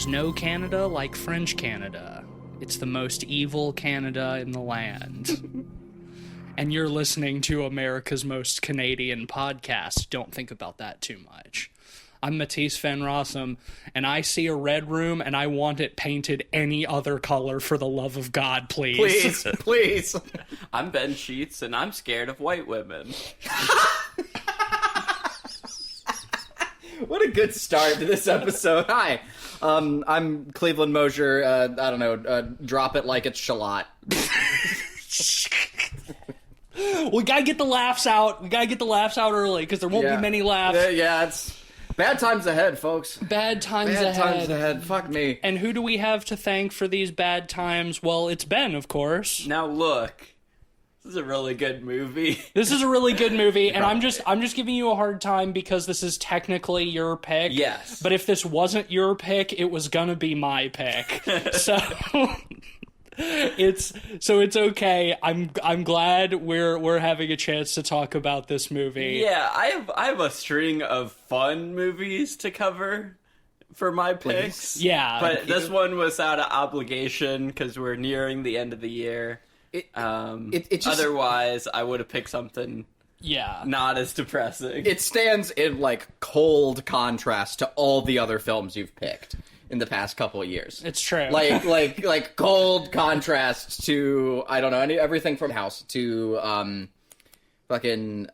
There's no Canada like French Canada. It's the most evil Canada in the land. And you're listening to America's most Canadian podcast. Don't think about that too much. I'm Matisse Van Rossum, and I see a red room, and I want it painted any other color for the love of God, please. Please, please. I'm Ben Sheets, and I'm scared of white women. What a good start to this episode. Hi, I'm Cleveland Mosier. I don't know, drop it like it's shallot. We gotta get the laughs out. We gotta get the laughs out early, because there won't be many laughs. Yeah, it's bad times ahead, folks. Bad times Bad ahead. times ahead. Fuck me. And who do we have to thank for these bad times? Well, it's Ben, of course. Now look, this is a really good movie. This is a really good movie, and I'm just giving you a hard time because this is technically your pick. Yes. But if this wasn't your pick, it was gonna be my pick. So it's okay. I'm glad we're having a chance to talk about this movie. Yeah, I have a string of fun movies to cover for my picks. Yeah. But this one was out of obligation because we're nearing the end of the year. It just, Otherwise, I would have picked something not as depressing. it stands in like cold contrast to all the other films you've picked in the past couple of years. It's true. Like cold contrast to, I don't know, everything from House to fucking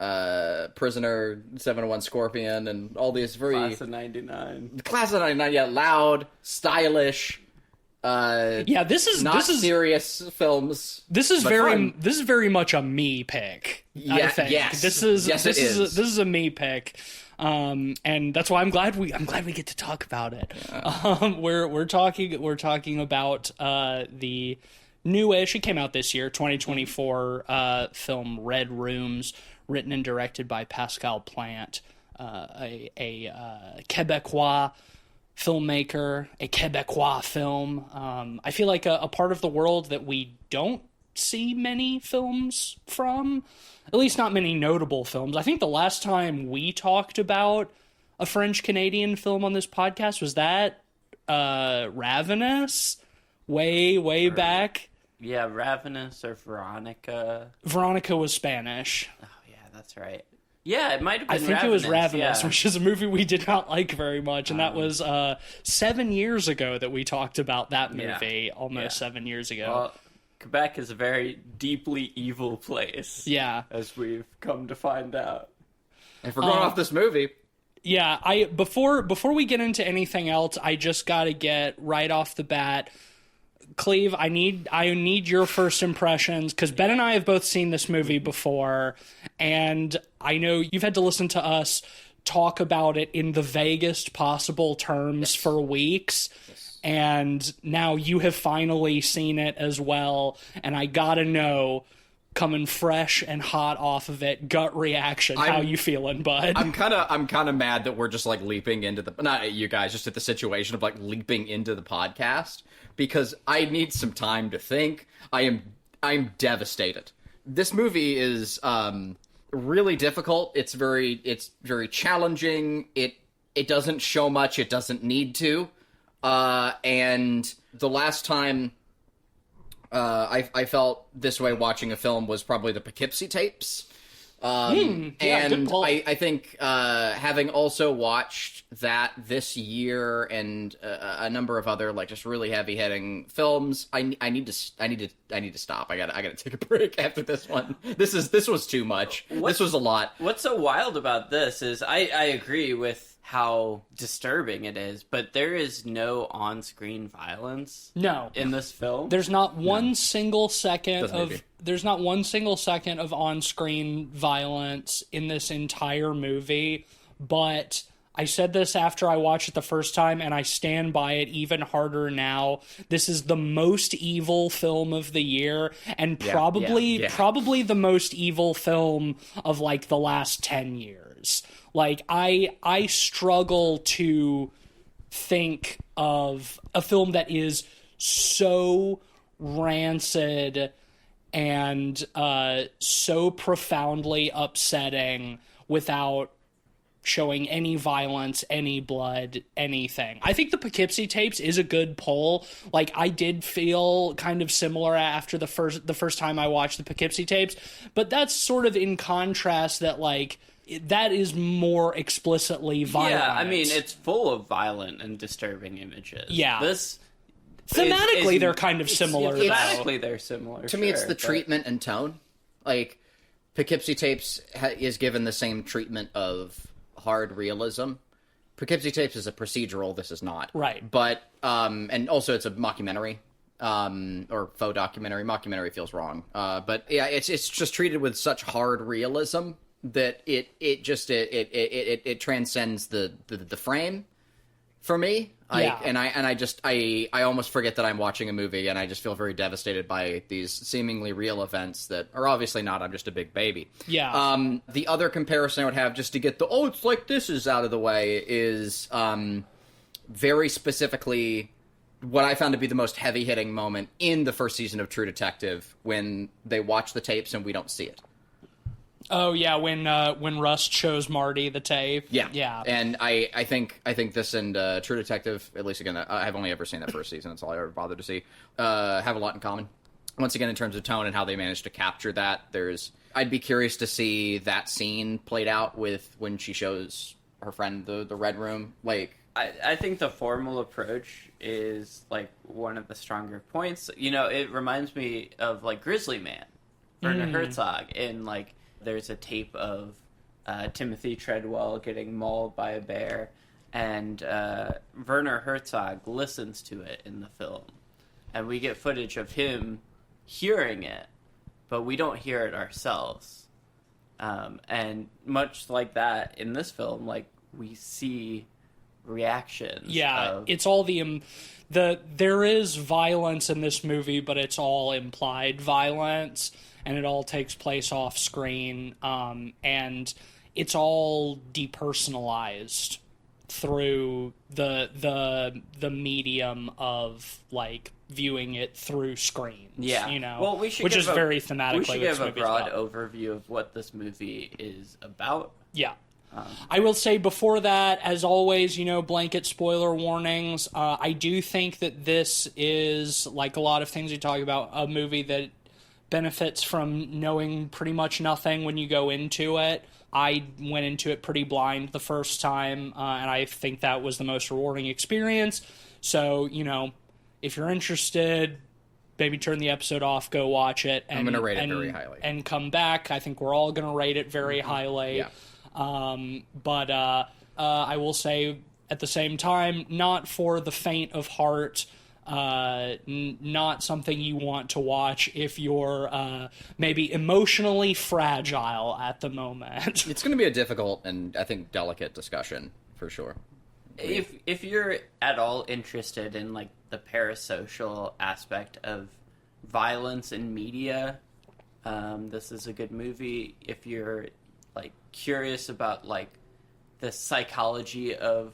Prisoner, 701 Scorpion, and all these very Class of 99. Class of 99, yeah, loud, stylish, this is serious films. This is but very fun. this is very much a me pick. I Yeah, think. yes. This is Yes, this it is is. this is a me pick. And that's why I'm glad we get to talk about it. Yeah. We're talking about the newish, it came out this year, 2024 film Red Rooms, written and directed by Pascal Plante, a Quebecois filmmaker, a Quebecois film. I feel like a part of the world that we don't see many films from, at least not many notable films. I think the last time we talked about a French-Canadian film on this podcast was that Ravenous, way back. Yeah, Ravenous or Veronica. Veronica was Spanish. Oh, yeah, that's right. Yeah, it might have been I think it was Ravenous, yeah. which is a movie we did not like very much, and that was 7 years ago that we talked about that movie, almost 7 years ago. Well, Quebec is a very deeply evil place. Yeah. As we've come to find out. If we're going off this movie, Yeah, before we get into anything else, I just gotta get right off the bat, Cleve, I need your first impressions, because Ben and I have both seen this movie before, and I know you've had to listen to us talk about it in the vaguest possible terms for weeks, and now you have finally seen it as well, and I gotta know, coming fresh and hot off of it, gut reaction, how you feeling, bud? I'm kind of mad that we're just like leaping into the, not you guys, just at the situation of like leaping into the podcast, because I need some time to think. I'm devastated. This movie is really difficult. It's very challenging. It doesn't show much. It doesn't need to. And the last time I felt this way watching a film was probably the Poughkeepsie tapes. Good And pull. I think having also watched that this year and a number of other like just really heavy hitting films, I need to stop. I gotta take a break after this one. This was too much. This was a lot. What's so wild about this is I agree with how disturbing it is, but there is no on-screen violence No. in this film. There's not one single second Doesn't need to of be. there's not one single second of on-screen violence in this entire movie, but I said this after I watched it the first time, and I stand by it even harder now. This is the most evil film of the year, and probably the most evil film of like the last 10 years. Like I struggle to think of a film that is so rancid and so profoundly upsetting without showing any violence, any blood, anything. I think the Poughkeepsie tapes is a good poll. Like, I did feel kind of similar after the first time I watched the Poughkeepsie tapes, but that's sort of in contrast that, like, that is more explicitly violent. Yeah, I mean, it's full of violent and disturbing images. Yeah. This thematically, they're kind of similar. Thematically, they're similar. To me, it's the but- treatment and tone. Like, Poughkeepsie Tapes is given the same treatment of hard realism. Poughkeepsie Tapes is a procedural. This is not. Right. But, and also it's a mockumentary. Or faux documentary. Mockumentary feels wrong. But yeah, it's just treated with such hard realism that it transcends the frame for me. Yeah. I almost forget that I'm watching a movie, and I just feel very devastated by these seemingly real events that are obviously not. I'm just a big baby. Yeah. The other comparison I would have, just to get it's like this is out of the way, is very specifically what I found to be the most heavy-hitting moment in the first season of True Detective, when they watch the tapes and we don't see it. Oh yeah, when Rust shows Marty the tape. Yeah. And I think this and True Detective, at least again, I've only ever seen that first season. That's all I ever bothered to see. Have a lot in common. Once again, in terms of tone and how they managed to capture that, I'd be curious to see that scene played out with when she shows her friend the Red Room. Like, I think the formal approach is like one of the stronger points. You know, it reminds me of like Grizzly Man, Werner Herzog, in like. There's a tape of Timothy Treadwell getting mauled by a bear, and Werner Herzog listens to it in the film. And we get footage of him hearing it, but we don't hear it ourselves. And much like that in this film, like, we see reactions. Yeah, it's all there is violence in this movie, but it's all implied violence. And it all takes place off screen, and it's all depersonalized through the medium of like viewing it through screens. Yeah, you know, well, which is very thematically. We should give a broad well. overview of what this movie is about. Yeah. I will say before that, as always, blanket spoiler warnings. I do think that this is, like a lot of things we talk about, a movie that benefits from knowing pretty much nothing when you go into it. I went into it pretty blind the first time, and I think that was the most rewarding experience. So, if you're interested, maybe turn the episode off, go watch it. And, I'm going to rate it very highly. And come back. I think we're all going to rate it very highly. Yeah. But I will say, at the same time, not for the faint of heart. Not something you want to watch if you're maybe emotionally fragile at the moment. It's going to be a difficult and, I think, delicate discussion, for sure. If you're at all interested in like the parasocial aspect of violence in media, this is a good movie. If you're like curious about like the psychology of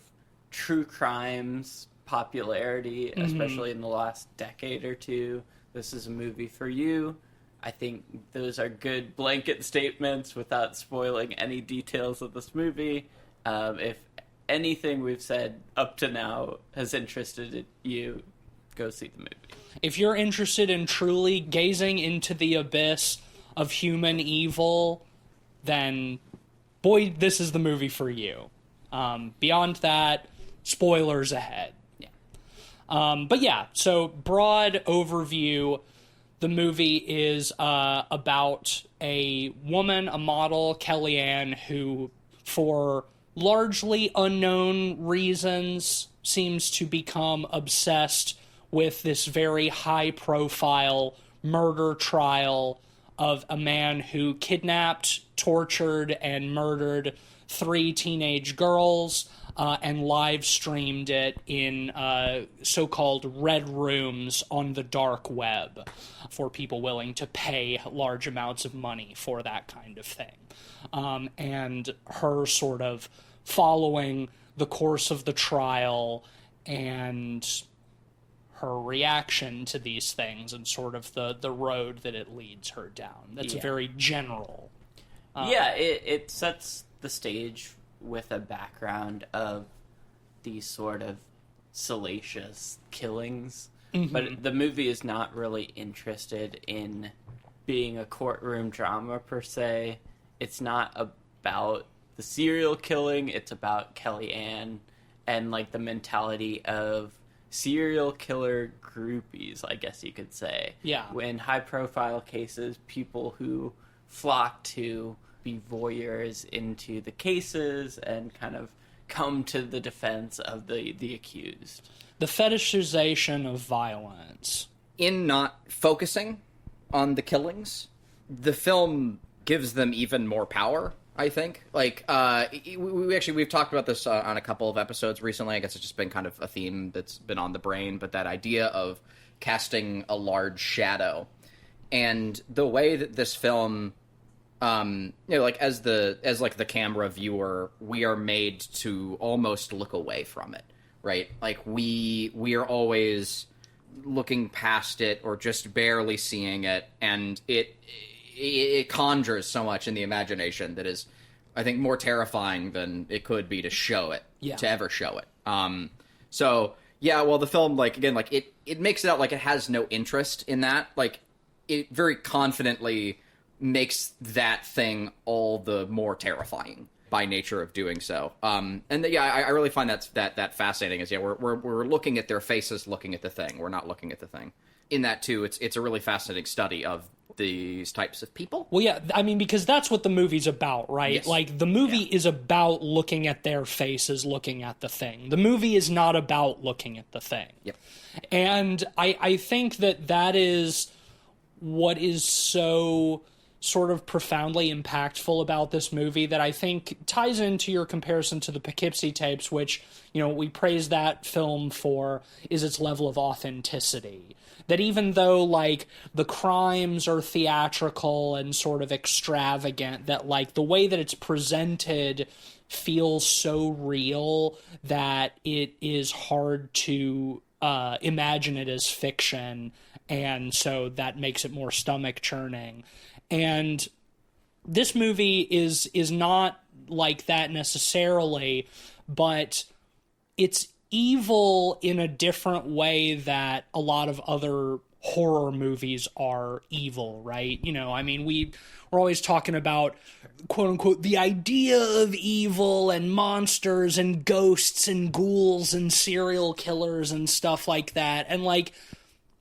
true crimes popularity, especially in the last decade or two, this is a movie for you. I think those are good blanket statements without spoiling any details of this movie. If anything we've said up to now has interested you, go see the movie. If you're interested in truly gazing into the abyss of human evil, then, boy, this is the movie for you. Beyond that, spoilers ahead. But yeah, so broad overview, the movie is about a woman, a model, Kellyanne, who, for largely unknown reasons, seems to become obsessed with this very high-profile murder trial of a man who kidnapped, tortured, and murdered 3 teenage girls, and live streamed it in so-called red rooms on the dark web for people willing to pay large amounts of money for that kind of thing. And her sort of following the course of the trial and her reaction to these things and sort of the road that it leads her down. That's a very general. It sets the stage with a background of these sort of salacious killings. But the movie is not really interested in being a courtroom drama per se. It's not about the serial killing, it's about Kellyanne and like the mentality of serial killer groupies, I guess you could say. Yeah. In high profile cases, people who flock to be voyeurs into the cases and kind of come to the defense of the accused. The fetishization of violence. In not focusing on the killings, the film gives them even more power, I think. Like, we've talked about this on a couple of episodes recently. I guess it's just been kind of a theme that's been on the brain, but that idea of casting a large shadow. And the way that this film, like as the camera viewer, we are made to almost look away from it, right? Like we are always looking past it or just barely seeing it, and it conjures so much in the imagination that is, I think, more terrifying than it could be to show it, to ever show it. So yeah, well, the film, like, again, like it makes it out like it has no interest in that. Like, it very confidently makes that thing all the more terrifying by nature of doing so. I really find that fascinating. Is we're looking at their faces, looking at the thing. We're not looking at the thing. In that too, it's a really fascinating study of these types of people. Well, yeah, I mean, because that's what the movie's about, right? Yes. Like, the movie is about looking at their faces, looking at the thing. The movie is not about looking at the thing. Yep. And I think that is what is so sort of profoundly impactful about this movie that I think ties into your comparison to the Poughkeepsie Tapes, which, you know, we praise that film for is its level of authenticity. That even though, like, the crimes are theatrical and sort of extravagant, that, like, the way that it's presented feels so real that it is hard to imagine it as fiction, and so that makes it more stomach-churning. And this movie is not like that necessarily, but it's evil in a different way that a lot of other horror movies are evil, right? You know, I mean, we're always talking about, quote unquote, the idea of evil and monsters and ghosts and ghouls and serial killers and stuff like that. And, like,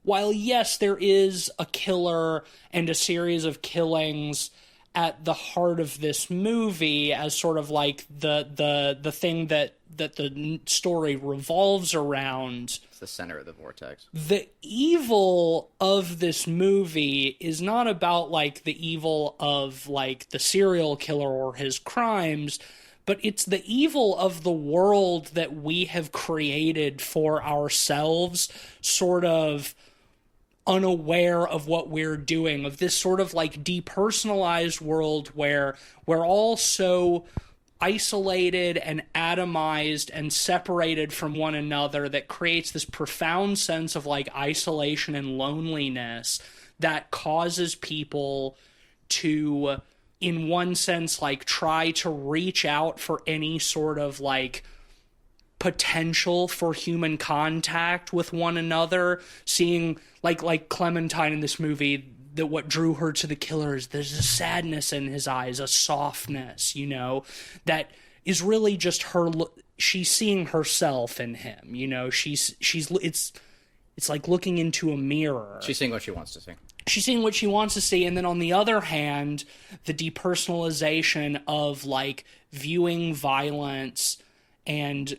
while yes, there is a killer and a series of killings at the heart of this movie as sort of like the thing that the story revolves around. It's the center of the vortex. The evil of this movie is not about, like, the evil of, like, the serial killer or his crimes, but it's the evil of the world that we have created for ourselves, sort of unaware of what we're doing, of this sort of, like, depersonalized world where we're all so isolated and atomized and separated from one another that creates this profound sense of, like, isolation and loneliness that causes people to, in one sense, like, try to reach out for any sort of, like, potential for human contact with one another, seeing like Clementine in this movie, that what drew her to the killer is there's a sadness in his eyes, a softness, you know, that is really just her. She's seeing herself in him, you know. It's like looking into a mirror. She's seeing what she wants to see. She's seeing what she wants to see, and then on the other hand, the depersonalization of, like, viewing violence and,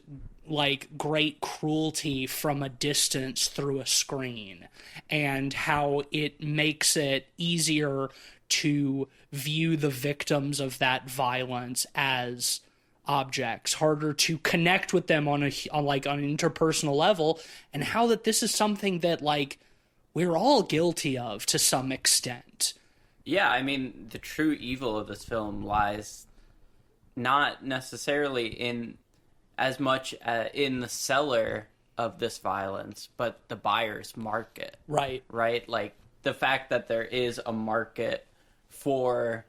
like, great cruelty from a distance through a screen, and how it makes it easier to view the victims of that violence as objects, harder to connect with them on an interpersonal level, and how that this is something that, like, we're all guilty of to some extent. Yeah, I mean, the true evil of this film lies not necessarily in as much in the seller of this violence, but the buyer's market. Right. Right? Like, the fact that there is a market for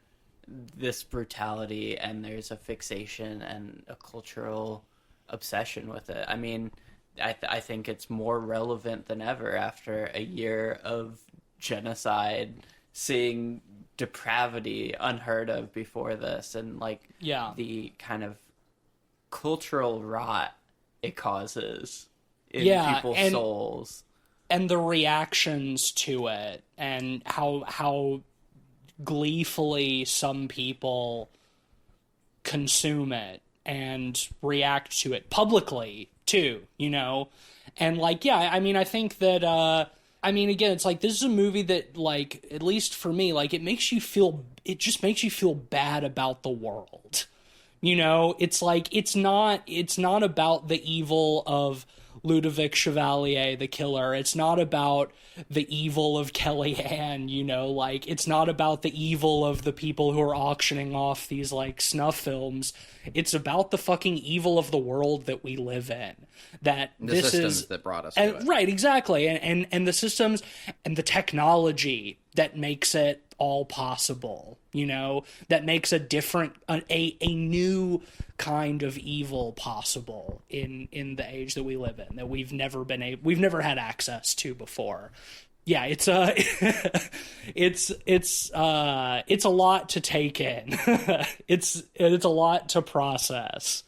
this brutality, and there's a fixation and a cultural obsession with it. I mean, I think it's more relevant than ever after a year of genocide, seeing depravity unheard of before this, and like the kind of cultural rot it causes in people's souls, and the reactions to it, and how gleefully some people consume it and react to it publicly too, you know? And like, I mean, I think that, I mean, again, it's like, this is a movie that, like, at least for me, like, it just makes you feel bad about the world. You know, it's like, it's not about the evil of Ludovic Chevalier, the killer. It's not about the evil of Kellyanne, you know, like, it's not about the evil of the people who are auctioning off these, like, snuff films. It's about the fucking evil of the world that we live in. That the this systems is that brought us to it. Right, exactly. And the systems and the technology that makes it all possible, you know, that makes a different, a new kind of evil possible in the age that we live in, that we've never had access to before. Yeah, it's a lot to take in. it's a lot to process.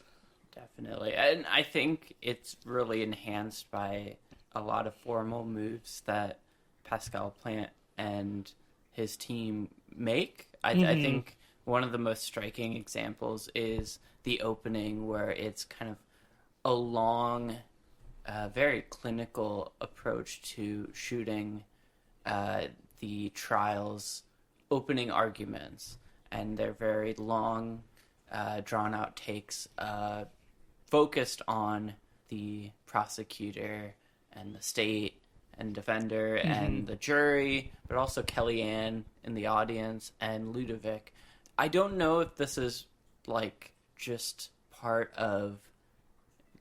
Definitely. And I think it's really enhanced by a lot of formal moves that Pascal Plante and his team make. I think one of the most striking examples is the opening, where it's kind of a long, very clinical approach to shooting the trial's opening arguments. And they're very long, drawn-out takes focused on the prosecutor and the state and defender and the jury, but also Kellyanne in the audience and Ludovic. I don't know if this is, like, just part of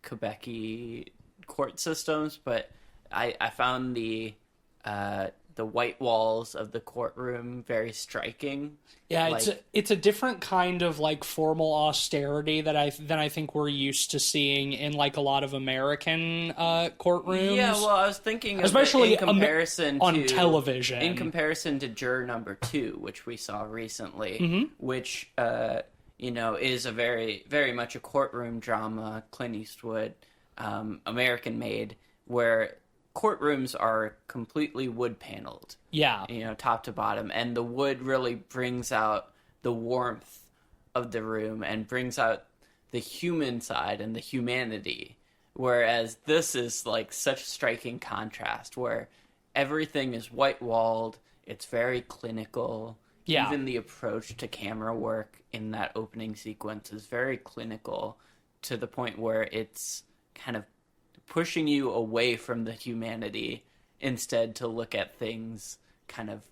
Quebec-y court systems, but I found the white walls of the courtroom very striking. Yeah, like, it's a different kind of, like, formal austerity than I think we're used to seeing in, like, a lot of American courtrooms. Yeah, well, I was thinking especially of it in comparison on television, in comparison to Juror Number 2, which we saw recently, which you know, is a very, very much a courtroom drama, Clint Eastwood, American made, where courtrooms are completely wood paneled. Yeah. You know, top to bottom. And the wood really brings out the warmth of the room and brings out the human side and the humanity. Whereas this is like such striking contrast, where everything is white walled, it's very clinical. Yeah. Even the approach to camera work in that opening sequence is very clinical, to the point where it's kind of pushing you away from the humanity, instead to look at things kind of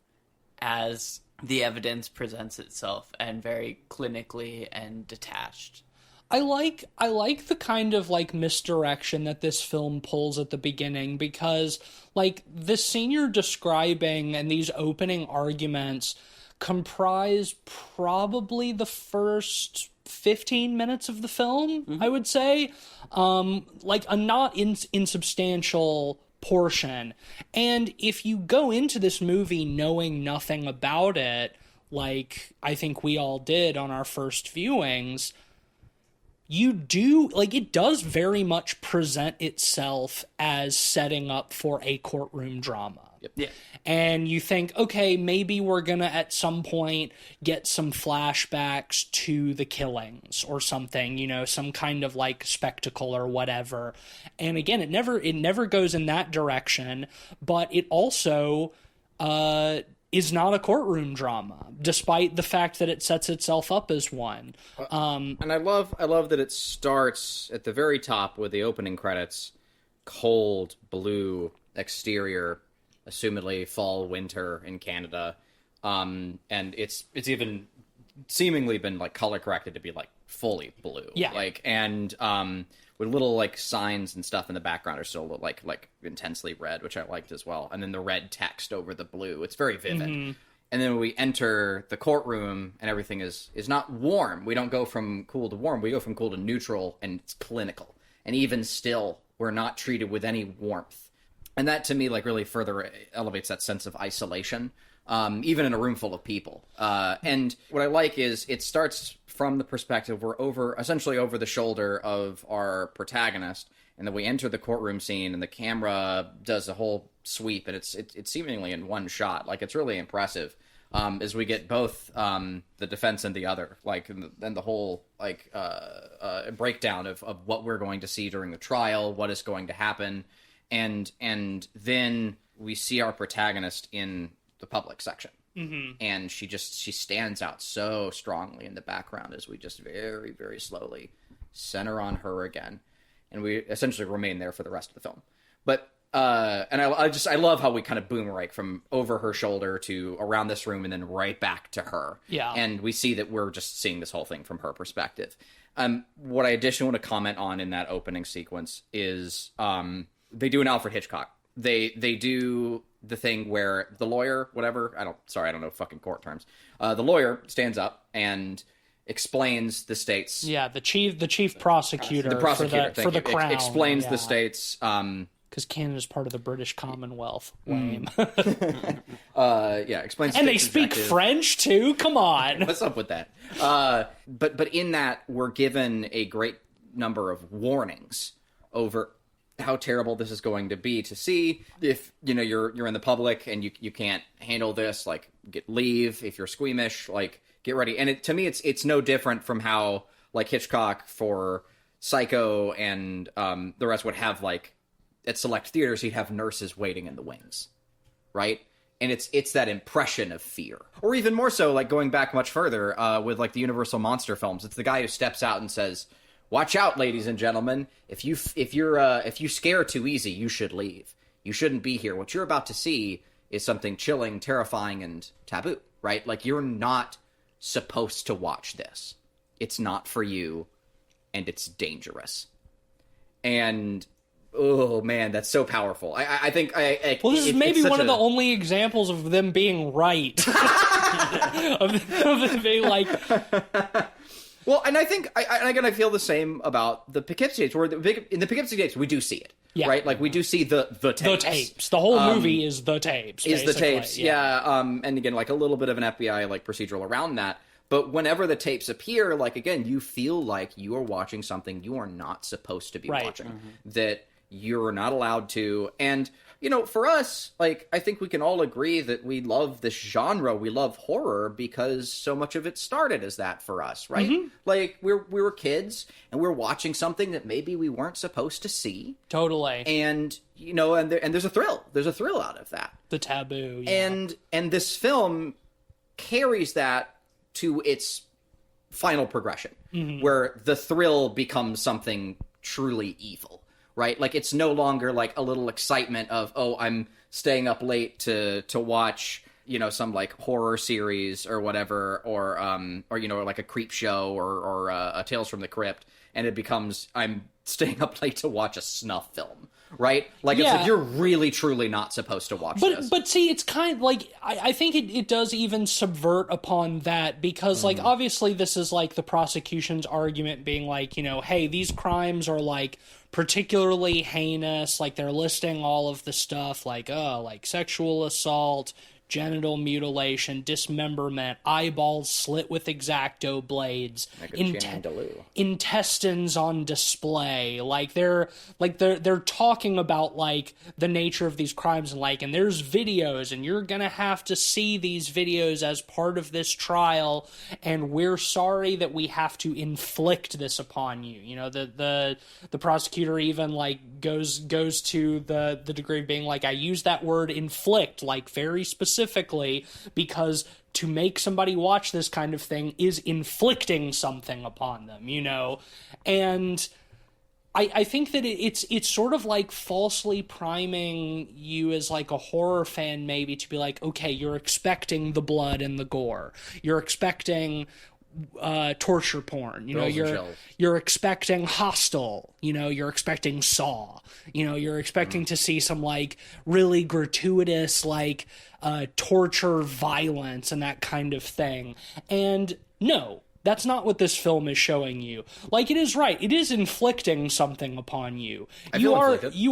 as the evidence presents itself, and very clinically and detached. I like the kind of, like, misdirection that this film pulls at the beginning, because, like, the scene you're describing and these opening arguments comprise probably the first 15 minutes of the film, I would say. Like, a not insubstantial portion. And if you go into this movie knowing nothing about it, like I think we all did on our first viewings, you do, like, it does very much present itself as setting up for a courtroom drama. Yep. Yeah. And you think, okay, maybe we're gonna at some point get some flashbacks to the killings or something, you know, some kind of, like, spectacle or whatever. And again, it never goes in that direction, but it also is not a courtroom drama, despite the fact that it sets itself up as one. And I love that it starts at the very top with the opening credits, cold blue exterior, assumedly fall winter in Canada, and it's even seemingly been, like, color corrected to be, like, fully blue. Yeah. Like, and with little, like, signs and stuff in the background are still, like intensely red, which I liked as well. And then the red text over the blue. It's very vivid. And then we enter the courtroom, and everything is not warm. We don't go from cool to warm. We go from cool to neutral, and it's clinical. And even still, we're not treated with any warmth. And that, to me, like, really further elevates that sense of isolation, even in a room full of people. And what I like is it starts from the perspective we're essentially over the shoulder of our protagonist, and then we enter the courtroom scene, and the camera does a whole sweep, and it's seemingly in one shot. Like, it's really impressive. As we get both the defense and the other, like, and the whole like breakdown of what we're going to see during the trial, what is going to happen, and then we see our protagonist in the public section, and she stands out so strongly in the background as we just very, very slowly center on her again, and we essentially remain there for the rest of the film. But and I love how we kind of boomerang from over her shoulder to around this room and then right back to her. Yeah. And we see that we're just seeing this whole thing from her perspective. What I additionally want to comment on in that opening sequence is they do an Alfred Hitchcock. They do the thing where the lawyer, whatever, I don't know fucking court terms. The lawyer stands up and explains the state's the chief prosecutor, for the crown explains the state's because Canada's part of the British Commonwealth. Lame. Explains. And they speak French too. Come on. What's up with that? But in that, we're given a great number of warnings over how terrible this is going to be to see. If you're in the public and you can't handle this, like, leave. If you're squeamish, like, get ready. And to me, it's no different from how, like, Hitchcock for Psycho and the rest would have, like, at select theaters, he'd have nurses waiting in the wings, right? And it's that impression of fear. Or even more so, like, going back much further with, like, the Universal monster films, it's the guy who steps out and says, "Watch out, ladies and gentlemen. If you scare too easy, you should leave. You shouldn't be here. What you're about to see is something chilling, terrifying, and taboo," right? Like, you're not supposed to watch this. It's not for you, and it's dangerous. And oh man, that's so powerful. I think well, this is maybe one of the only examples of them being right. of them being like. Well, and I think, I feel the same about the Poughkeepsie Tapes, where in the Poughkeepsie Tapes, we do see it, right? Like, we do see the tapes. The tapes. The whole movie is the tapes, the tapes, yeah. And again, like, a little bit of an FBI, like, procedural around that. But whenever the tapes appear, like, again, you feel like you are watching something you are not supposed to be watching. That you're not allowed to. And, for us, like, I think we can all agree that we love this genre. We love horror because so much of it started as that for us, right? Like, we were kids and we were watching something that maybe we weren't supposed to see. Totally. And, and there's a thrill. There's a thrill out of that. The taboo, yeah. And this film carries that to its final progression, where the thrill becomes something truly evil. Right? Like, it's no longer like a little excitement of, oh, I'm staying up late to watch, some, like, horror series or whatever, or like a creep show or a Tales from the Crypt, and it becomes, I'm staying up late to watch a snuff film. Right? Like, it's like, you're really, truly not supposed to watch this. But see, it's kind of like, I think it does even subvert upon that, because, like, obviously this is, like, the prosecution's argument being like, hey, these crimes are, like, particularly heinous. Like, they're listing all of the stuff, like, like sexual assault, genital mutilation, dismemberment, eyeballs slit with X-Acto blades, intestines on display. Like, they're talking about, like, the nature of these crimes, and there's videos, and you're gonna have to see these videos as part of this trial, and we're sorry that we have to inflict this upon you. The prosecutor even, like, goes to the degree of being like, I use that word inflict, like, very specifically, because to make somebody watch this kind of thing is inflicting something upon them, and I think that it's sort of like falsely priming you as, like, a horror fan maybe to be like, okay, you're expecting the blood and the gore, you're expecting torture porn. You know, Thrills and chills. you're expecting Hostel. You know, you're expecting Saw. You know, you're expecting to see some like really gratuitous like torture, violence, and that kind of thing. And no, that's not what this film is showing you. Like, it is right. It is inflicting something upon you. You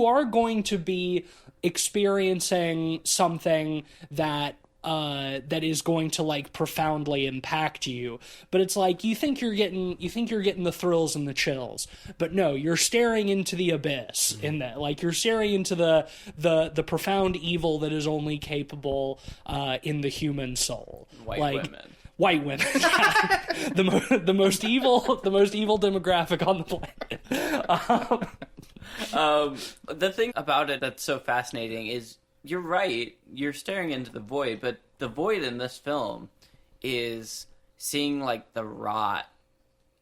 are going to be experiencing something that is going to like profoundly impact you. But it's like you think you're getting the thrills and the chills. But no, you're staring into the abyss in that. Like, you're staring into the profound evil that is only capable in the human soul. White women. White women, the most evil demographic on the planet. The thing about it that's so fascinating is you're right. You're staring into the void, but the void in this film is seeing like the rot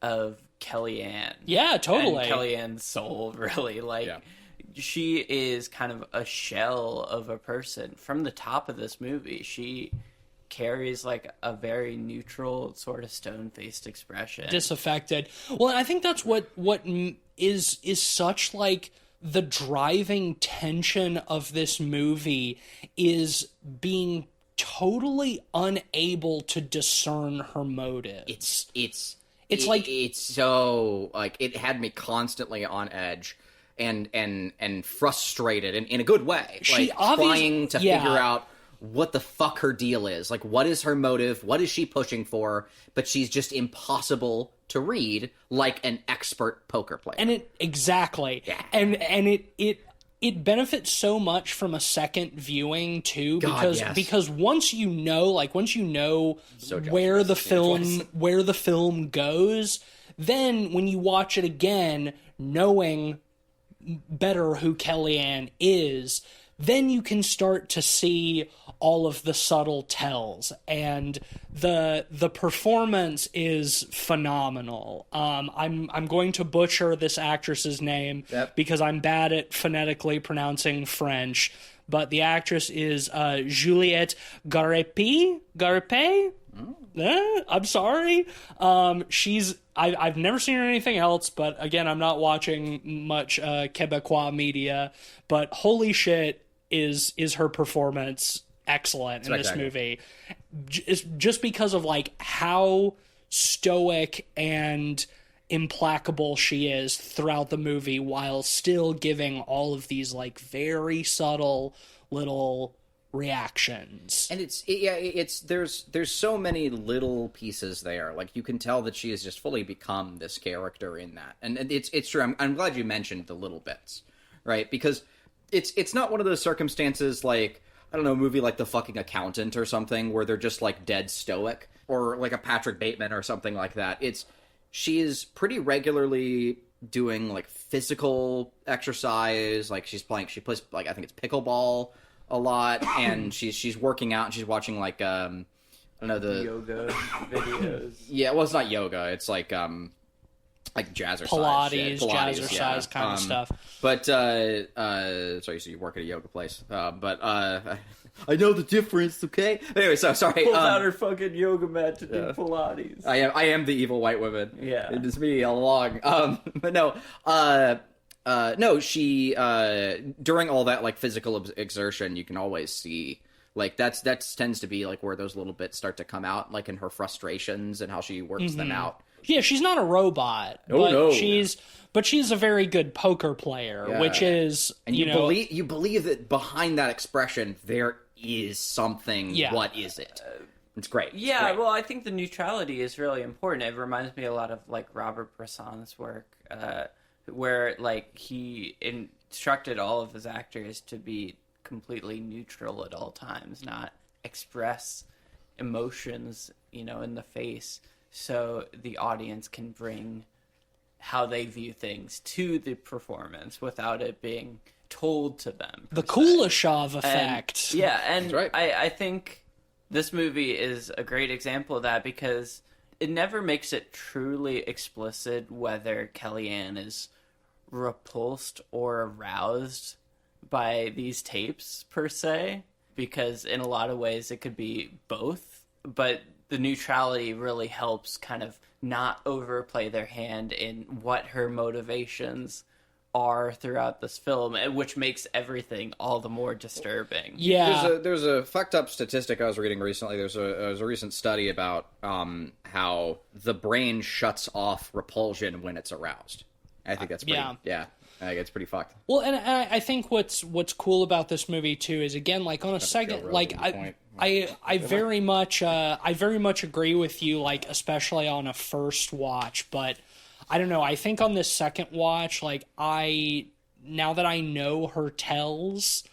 of Kellyanne. Yeah, totally. And Kellyanne's soul, really. Like, she is kind of a shell of a person. From the top of this movie, she carries like a very neutral sort of stone-faced expression, disaffected. Well, I think that's what is such like the driving tension of this movie is being totally unable to discern her motives. It's so like it had me constantly on edge and frustrated in a good way. She like trying to figure out what the fuck her deal is. Like, what is her motive? What is she pushing for? But she's just impossible to read like an expert poker player. And it benefits so much from a second viewing too, because once you know where the film goes, then when you watch it again, knowing better who Kellyanne is, then you can start to see all of the subtle tells, and the performance is phenomenal. I'm going to butcher this actress's name because I'm bad at phonetically pronouncing French, but the actress is Juliette Garepe. I'm sorry. I've never seen her in anything else, but again, I'm not watching much Quebecois media. But holy shit, is her performance excellent in this movie? Just because of like how stoic and implacable she is throughout the movie, while still giving all of these like very subtle little reactions. And there's so many little pieces there. Like, you can tell that she has just fully become this character in that. And it's true. I'm glad you mentioned the little bits, right? Because it's not one of those circumstances like, I don't know, a movie like The Fucking Accountant or something where they're just like dead stoic, or like a Patrick Bateman or something like that. She is pretty regularly doing like physical exercise. Like, she plays like, I think it's pickleball a lot, and she's working out, and she's watching like I don't know, the yoga videos. Yeah, well, it's not yoga. It's like jazzercise, Pilates, jazzercise kind of stuff. But sorry, so you work at a yoga place. But I know the difference. Okay. Anyway, so sorry. Pulls out her fucking yoga mat to do Pilates. I am the evil white woman. Yeah, it is me all along. But no. No, she during all that like physical exertion, you can always see like that tends to be like where those little bits start to come out, like in her frustrations and how she works them out. Yeah, she's not a robot, but she's a very good poker player, which is, and you believe that behind that expression there is something. Yeah. What is it? It's great. Yeah, well, I think the neutrality is really important. It reminds me a lot of like Robert Bresson's work, where like he instructed all of his actors to be completely neutral at all times, not express emotions, in the face, so the audience can bring how they view things to the performance without it being told to them. The Kuleshov effect. And right. I think this movie is a great example of that, because it never makes it truly explicit whether Kellyanne is repulsed or aroused by these tapes per se, because in a lot of ways it could be both, but the neutrality really helps kind of not overplay their hand in what her motivations are throughout this film, which makes everything all the more disturbing. Yeah. There's a fucked up statistic I was reading recently. There's a recent study about how the brain shuts off repulsion when it's aroused. I think that's pretty, yeah. I think it's pretty fucked. Well, and I think what's cool about this movie too is, again, like, on a second, like, I very much agree with you, like, especially on a first watch, but I don't know, I think on this second watch, like, now that I know her tells,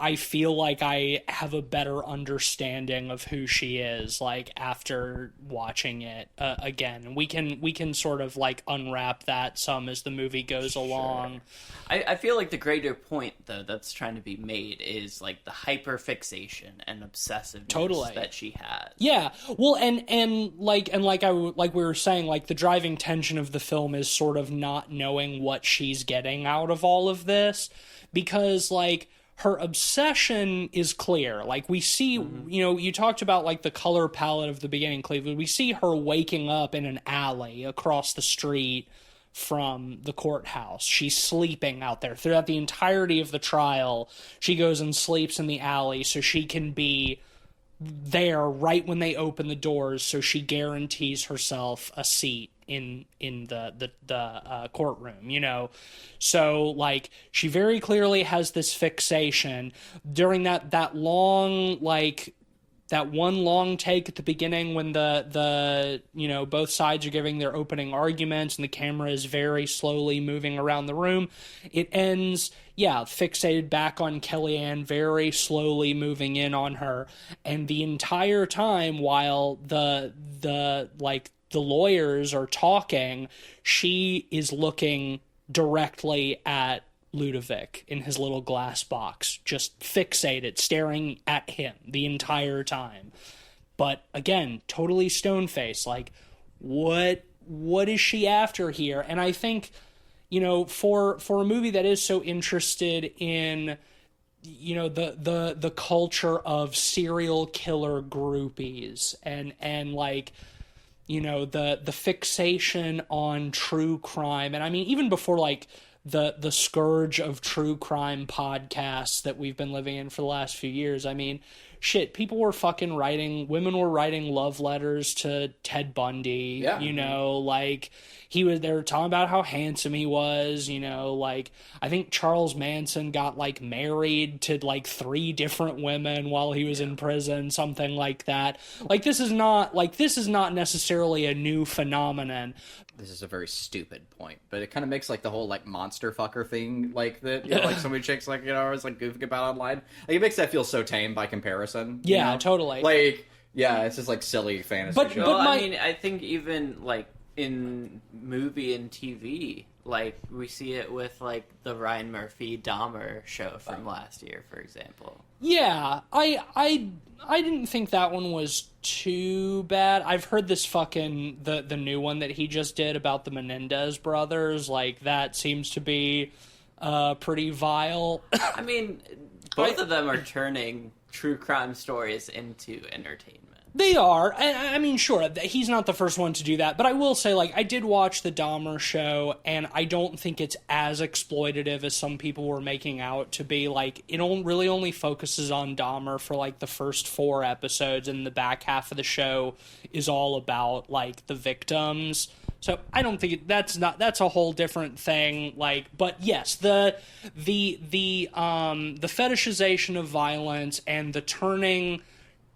I feel like I have a better understanding of who she is, like, after watching it again. We can sort of, like, unwrap that some as the movie goes along. I feel like the greater point, though, that's trying to be made is, like, the hyperfixation and obsessiveness that she has. Yeah, well, and like we were saying, like, the driving tension of the film is sort of not knowing what she's getting out of all of this, because, like, her obsession is clear. Like, we see, you know, you talked about, like, the color palette of the beginning, Cleveland. We see her waking up in an alley across the street from the courthouse. She's sleeping out there. Throughout the entirety of the trial, she goes and sleeps in the alley so she can be there right when they open the doors, so she guarantees herself a seat in the courtroom, you know. So, like, she very clearly has this fixation during that long, like, that one long take at the beginning when the you know, both sides are giving their opening arguments and the camera is very slowly moving around the room. It ends, fixated back on Kellyanne, very slowly moving in on her, and the entire time while the lawyers are talking, she is looking directly at Ludovic in his little glass box, just fixated, staring at him the entire time. But again, totally stone-faced. Like, what is she after here? And I think, you know, for a movie that is so interested in, you know, the culture of serial killer groupies and like, you know, the fixation on true crime. And I mean, even before, like, the scourge of true crime podcasts that we've been living in for the last few years, I mean, shit, women were writing love letters to Ted Bundy, you know, like, they were talking about how handsome he was, you know, like, I think Charles Manson got, like, married to, like, 3 different women while he was in prison, something like that. Like, this is not necessarily a new phenomenon. This is a very stupid point, but it kind of makes, like, the whole, like, monster fucker thing, like, that, you know, like, so many chicks, like, you know, are like goofing about online. Like, it makes that feel so tame by comparison. Yeah, you know? totally. Like, yeah, it's just, like, silly fantasy But shit. Well, I mean, I think even, like, in movie and TV, like, we see it with, like, the Ryan Murphy Dahmer show from last year, for example. Yeah, I didn't think that one was too bad. I've heard this fucking the new one that he just did about the Menendez brothers, like, that seems to be pretty vile. I mean, both of them are turning true crime stories into entertainment. They are. I mean, sure, he's not the first one to do that, but I will say, like, I did watch the Dahmer show, and I don't think it's as exploitative as some people were making out to be. Like, it really only focuses on Dahmer for, like, the first 4 episodes, and the back half of the show is all about, like, the victims. So I don't think that's a whole different thing. Like, but yes, the fetishization of violence and the turning,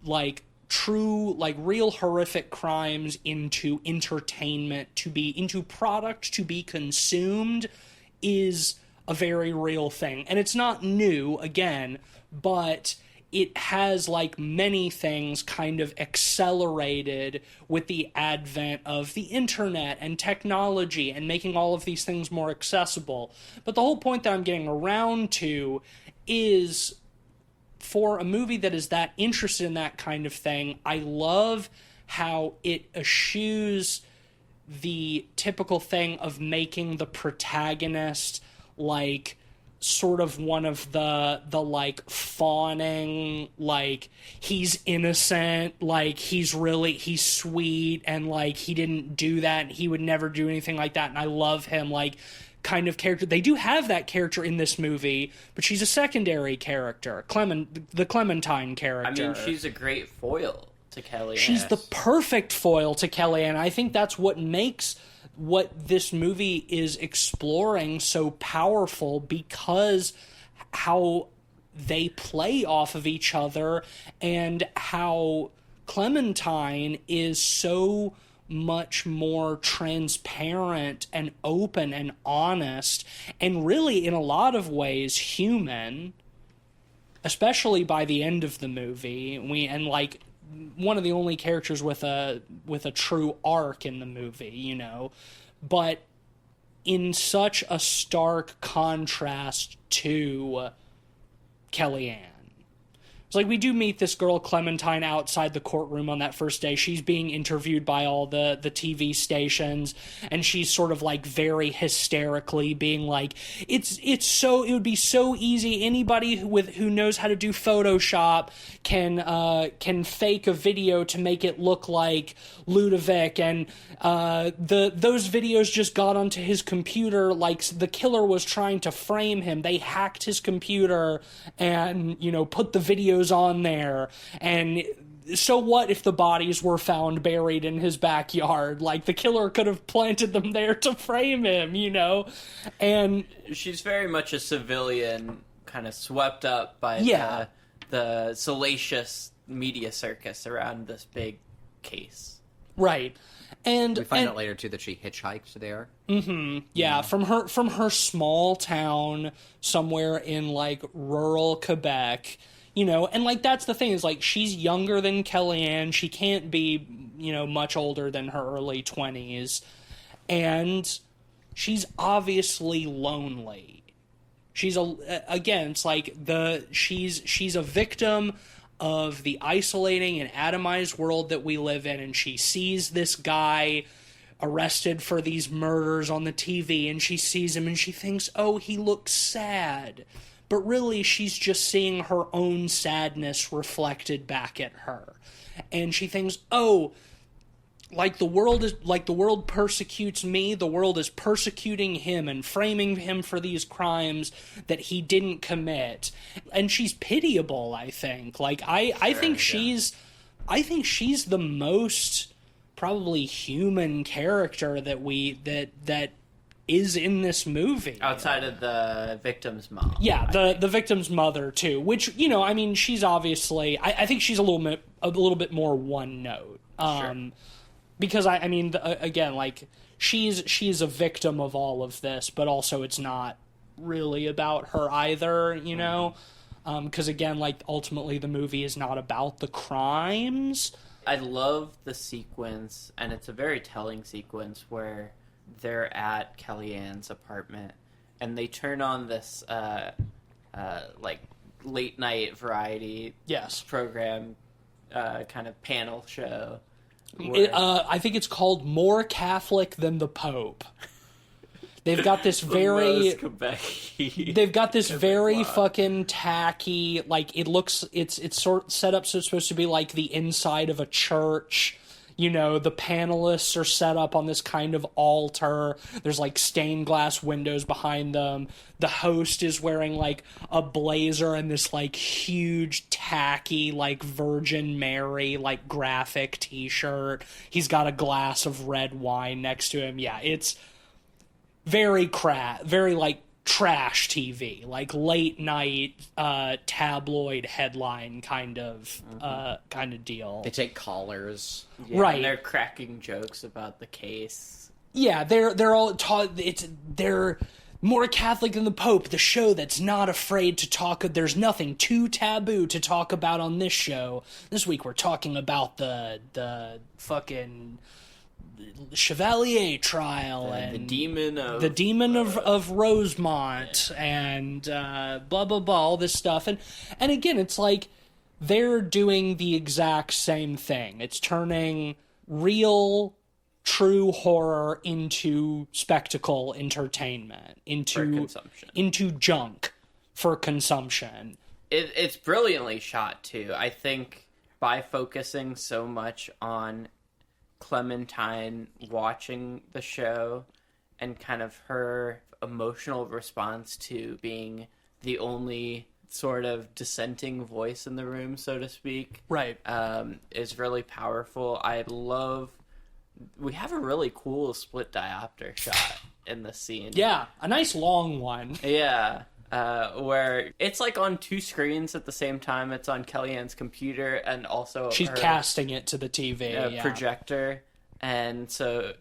like, true, like, real horrific crimes into entertainment, into product to be consumed, is a very real thing. And it's not new, again, but it has, like many things, kind of accelerated with the advent of the internet and technology and making all of these things more accessible. But the whole point that I'm getting around to is, for a movie that is that interested in that kind of thing, I love how it eschews the typical thing of making the protagonist, like, sort of one of the like fawning, like he's innocent, like he's sweet, and like he didn't do that and he would never do anything like that, and I love him, like kind of character. They do have that character in this movie, but she's a secondary character, the Clementine character. I mean, she's a great foil to Kellyanne. She's the perfect foil to Kellyanne. I think that's what makes what this movie is exploring so powerful, because how they play off of each other and how Clementine is so much more transparent and open and honest and really in a lot of ways human, especially by the end of the movie. Like one of the only characters with a true arc in the movie, you know, but in such a stark contrast to Kellyanne. It's like we do meet this girl Clementine outside the courtroom on that first day. She's being interviewed by all the TV stations, and she's sort of like very hysterically being like, it would be so easy. Anybody who knows how to do Photoshop can fake a video to make it look like Ludovic, and those videos just got onto his computer like the killer was trying to frame him. They hacked his computer and, you know, put the videos on there, and so what if the bodies were found buried in his backyard? Like, the killer could have planted them there to frame him, you know? And she's very much a civilian, kind of swept up by the salacious media circus around this big case. Right. And we find out later too that she hitchhiked there. Mm-hmm. Yeah, from her small town somewhere in like rural Quebec. You know, and like that's the thing, is like she's younger than Kellyanne. She can't be, you know, much older than her early 20s. And she's obviously lonely. She's it's like she's a victim of the isolating and atomized world that we live in, and she sees this guy arrested for these murders on the TV, and she sees him and she thinks, "Oh, he looks sad." But really, she's just seeing her own sadness reflected back at her. And she thinks, oh, like the world persecutes me, the world is persecuting him and framing him for these crimes that he didn't commit. And she's pitiable, I think. Like, I think she's the most probably human character that is in this movie. Outside of the victim's mom. Yeah, the victim's mother, too. Which, you know, I mean, she's obviously... I think she's a little bit more one note. Sure. Because, I mean, again, like, she's a victim of all of this, but also it's not really about her either, you know? Because, again, like, ultimately the movie is not about the crimes. I love the sequence, and it's a very telling sequence, where they're at Kellyanne's apartment, and they turn on this like late night variety program, kind of panel show. I think it's called More Catholic Than the Pope. They've got this very they've got this very fucking tacky, like it's sort of set up so it's supposed to be like the inside of a church. You know, the panelists are set up on this kind of altar. There's, like, stained glass windows behind them. The host is wearing, like, a blazer and this, like, huge, tacky, like, Virgin Mary, like, graphic t-shirt. He's got a glass of red wine next to him. Yeah, it's very like, trash TV, like late night tabloid headline kind of deal. They take callers, right? And they're cracking jokes about the case. Yeah, they're all they're More Catholic Than the Pope, the show that's not afraid to talk. There's nothing too taboo to talk about on this show. This week we're talking about the fucking Chevalier trial and the demon of Rosemont and blah blah blah, all this stuff, and again it's like they're doing the exact same thing. It's turning real true horror into spectacle entertainment, For consumption. into junk for consumption. It's brilliantly shot too. I think by focusing so much on Clementine watching the show and kind of her emotional response to being the only sort of dissenting voice in the room, so to speak, Right. is really powerful. We have a really cool split diopter shot in the scene. Yeah, a nice long one. Yeah. Where it's like on two screens at the same time. It's on Kellyanne's computer and also She's her casting it to the TV. Yeah. projector. And so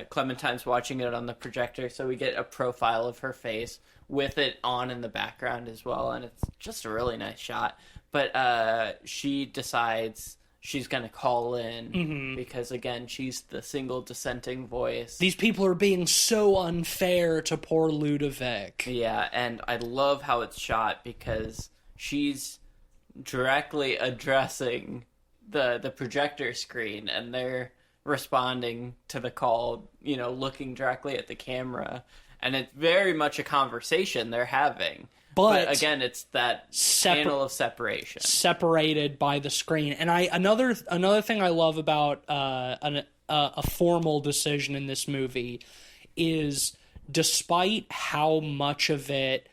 Clementine's watching it on the projector, so we get a profile of her face with it on in the background as well, and it's just a really nice shot. But she decides she's going to call in because, again, she's the single dissenting voice. These people are being so unfair to poor Ludovic. Yeah, and I love how it's shot because she's directly addressing the projector screen, and they're responding to the call, looking directly at the camera, and it's very much a conversation they're having. But again, it's that panel of separation, separated by the screen. And another thing I love about a formal decision in this movie is, despite how much of it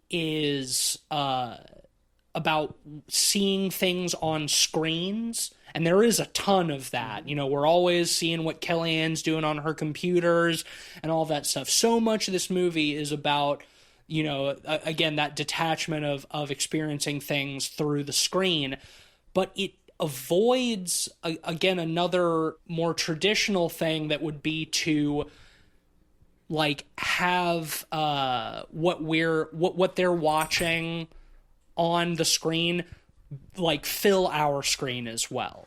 is about seeing things on screens, and there is a ton of that. We're always seeing what Kellyanne's doing on her computers and all that stuff. So much of this movie is about, again, that detachment of experiencing things through the screen. But it avoids, again, another more traditional thing that would be to have what they're watching on the screen fill our screen as well.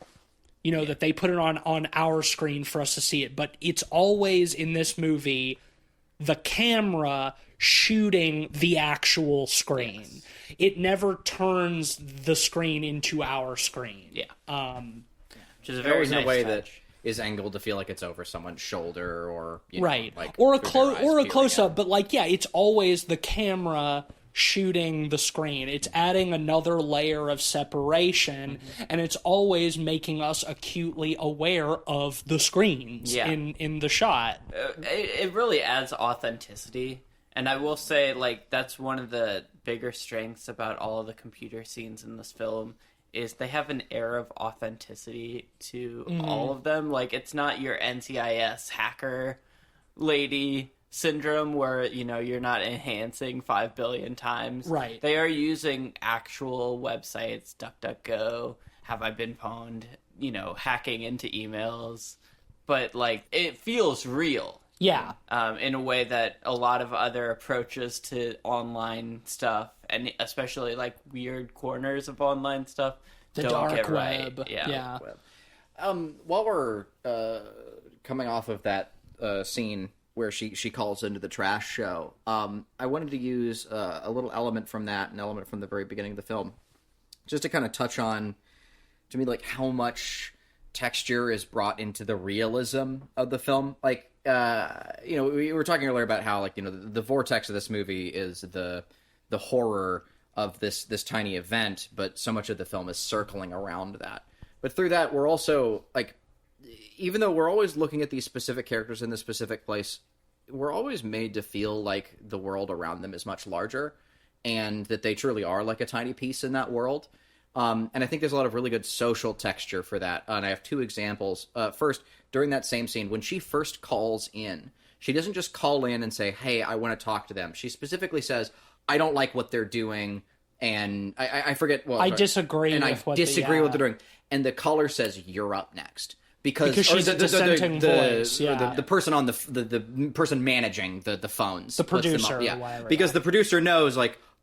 That they put it on our screen for us to see it. But it's always, in this movie, the camera shooting the actual screen. Yes. It never turns the screen into our screen. Yeah. Which is a very very nice nice way touch. that is angled to feel like it's over someone's shoulder, or right, or a close up. Out. But it's always the camera shooting the screen. It's adding another layer of separation, and it's always making us acutely aware of the screens in the shot. It really adds authenticity, and I will say, that's one of the bigger strengths about all of the computer scenes in this film, is they have an air of authenticity to all of them. It's not your NCIS hacker lady syndrome where you're not enhancing 5 billion times. Right. They are using actual websites, DuckDuckGo, Have I Been Pwned, hacking into emails, but it feels real. Yeah. In a way that a lot of other approaches to online stuff, and especially weird corners of online stuff, the don't dark get web. right. Yeah. While we're coming off of that scene where she calls into the trash show, I wanted to use a little element from that, an element from the very beginning of the film, just to kind of touch on, to me, how much texture is brought into the realism of the film. We were talking earlier about how the vortex of this movie is the horror of this tiny event, but so much of the film is circling around that. But through that, we're also even though we're always looking at these specific characters in this specific place, we're always made to feel like the world around them is much larger, and that they truly are a tiny piece in that world. And I think there's a lot of really good social texture for that. And I have two examples. First, during that same scene, when she first calls in, she doesn't just call in and say, "Hey, I want to talk to them." She specifically says, "I don't like what they're doing," and I forget. Well, I disagree. And with I disagree with what they're doing. And the caller says, "You're up next." Because she's a dissenting voice, the person on the person managing the phones, the producer, puts them up, or whatever, because the producer knows,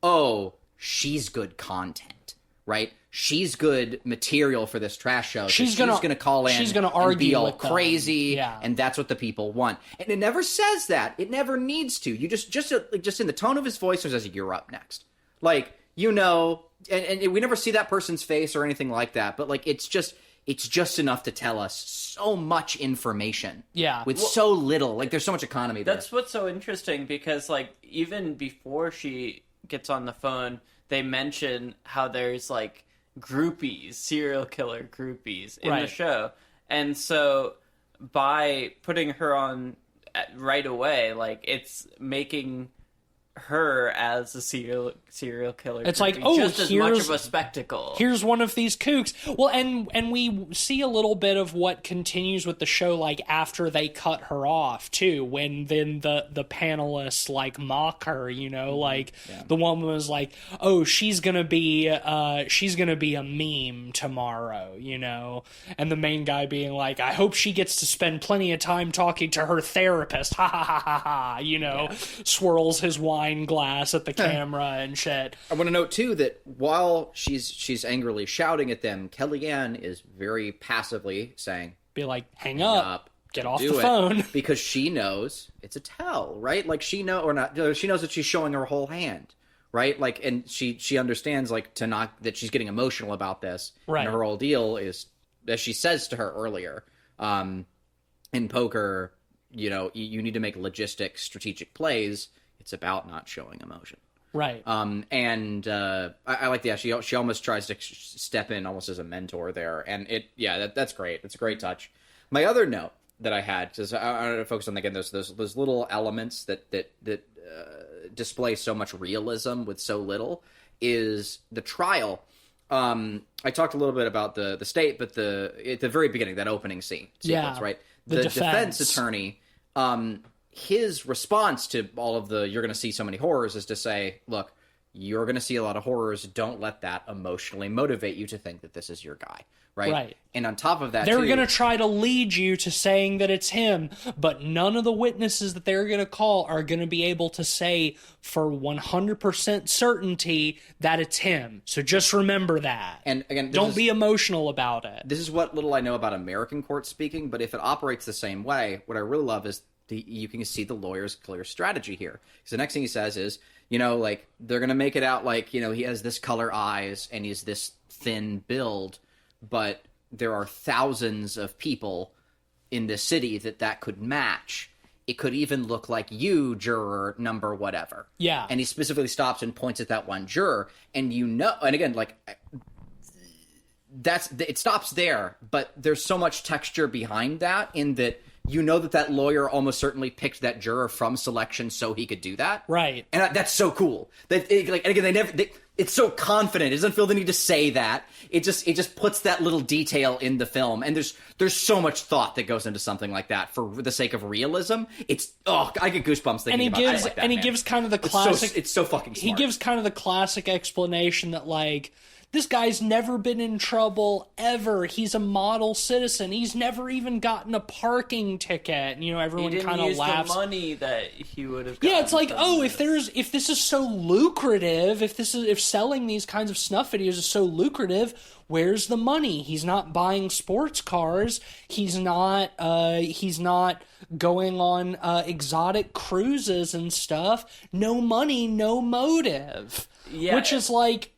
oh, she's good content, right? She's good material for this trash show. She's gonna call in. She's gonna argue and be all with crazy, and that's what the people want. And it never says that. It never needs to. You just in the tone of his voice, it says, "You're up next." And we never see that person's face or anything like that. But it's just. it's just enough to tell us so much information. Yeah. With so little. Like, there's so much economy there. That's what's so interesting, because, like, even before she gets on the phone, they mention how there's, like, groupies, serial killer groupies in the show. And so by putting her on right away, like, it's making her as a serial killer. It's like, oh, just as much of a spectacle. Here's one of these kooks. Well, and we see a little bit of what continues with the show, like after they cut her off too, when then the panelists like mock her, you know, like the woman was like, oh, she's gonna be a meme tomorrow, you know, and the main guy being like, I hope she gets to spend plenty of time talking to her therapist, ha ha ha ha ha, you know, swirls his wine glass at the camera and shit. I want to note too that while she's angrily shouting at them, Kellyanne is very passively saying, be like, hang up, get off the do it," phone. because she knows it's a tell, right? Like she knows that she's showing her whole hand, right? Like, and she understands like that she's getting emotional about this. Right. And her whole deal is, as she says to her earlier, in poker, you know, you need to make logistic, strategic plays. It's about not showing emotion. Right. And I like that. She almost tries to step in almost as a mentor there. And that's great. It's a great touch. My other note that I had, because I wanted to focus on, again, those little elements that display so much realism with so little, is the trial. I talked a little bit about the state, but at the very beginning, that opening sequence, right? The defense attorney, his response to all of you're going to see so many horrors is to say, look, you're going to see a lot of horrors. Don't let that emotionally motivate you to think that this is your guy, right? Right. And on top of that, they're going to try to lead you to saying that it's him, but none of the witnesses that they're going to call are going to be able to say for 100% certainty that it's him. So just remember that. And again, don't be emotional about it. This is what little I know about American court speaking, but if it operates the same way, what I really love is you can see the lawyer's clear strategy here. Because the next thing he says is, you know, like, they're going to make it out like, you know, he has this color eyes and he's this thin build, but there are thousands of people in this city that could match. It could even look like you, juror number whatever. Yeah. And he specifically stops and points at that one juror. And you know, and again, like, it stops there, but there's so much texture behind that, in that you know that lawyer almost certainly picked that juror from selection so he could do that. Right. And that's so cool. And again, it's so confident. It doesn't feel the need to say that. It just puts that little detail in the film. And there's so much thought that goes into something like that for the sake of realism. I get goosebumps thinking about it. And he gives kind of the classic. It's so fucking smart. He gives kind of the classic explanation that, like, this guy's never been in trouble ever. He's a model citizen. He's never even gotten a parking ticket. And, you know, everyone kind of laughs. The money that he would have gotten. Yeah, it's like, oh, if this is so lucrative, if selling these kinds of snuff videos is so lucrative, where's the money? He's not buying sports cars. He's not going on exotic cruises and stuff. No money, no motive. Yeah. Which is like,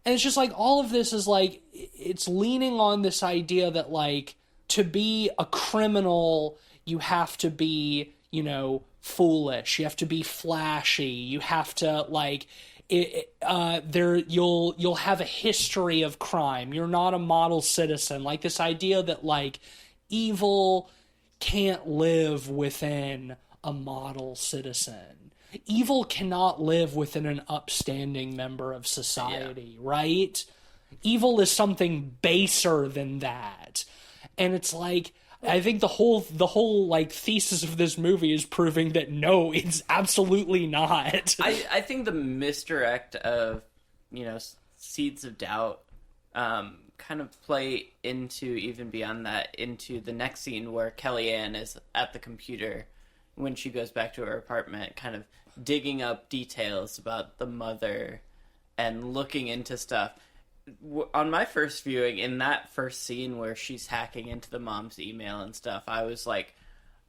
and it's just like, all of this is like, it's leaning on this idea that, like, to be a criminal, you have to be, you know, foolish. You have to be flashy. You have to, like, you'll have a history of crime. You're not a model citizen. Like, this idea that, like, evil can't live within a model citizen. Evil cannot live within an upstanding member of society, right? Evil is something baser than that. And it's like, I think the whole like thesis of this movie is proving that no, it's absolutely not. I think the misdirect of, you know, seeds of doubt kind of play into, even beyond that, into the next scene where Kellyanne is at the computer when she goes back to her apartment, kind of digging up details about the mother and looking into stuff. On my first viewing, in that first scene where she's hacking into the mom's email and stuff, I was like,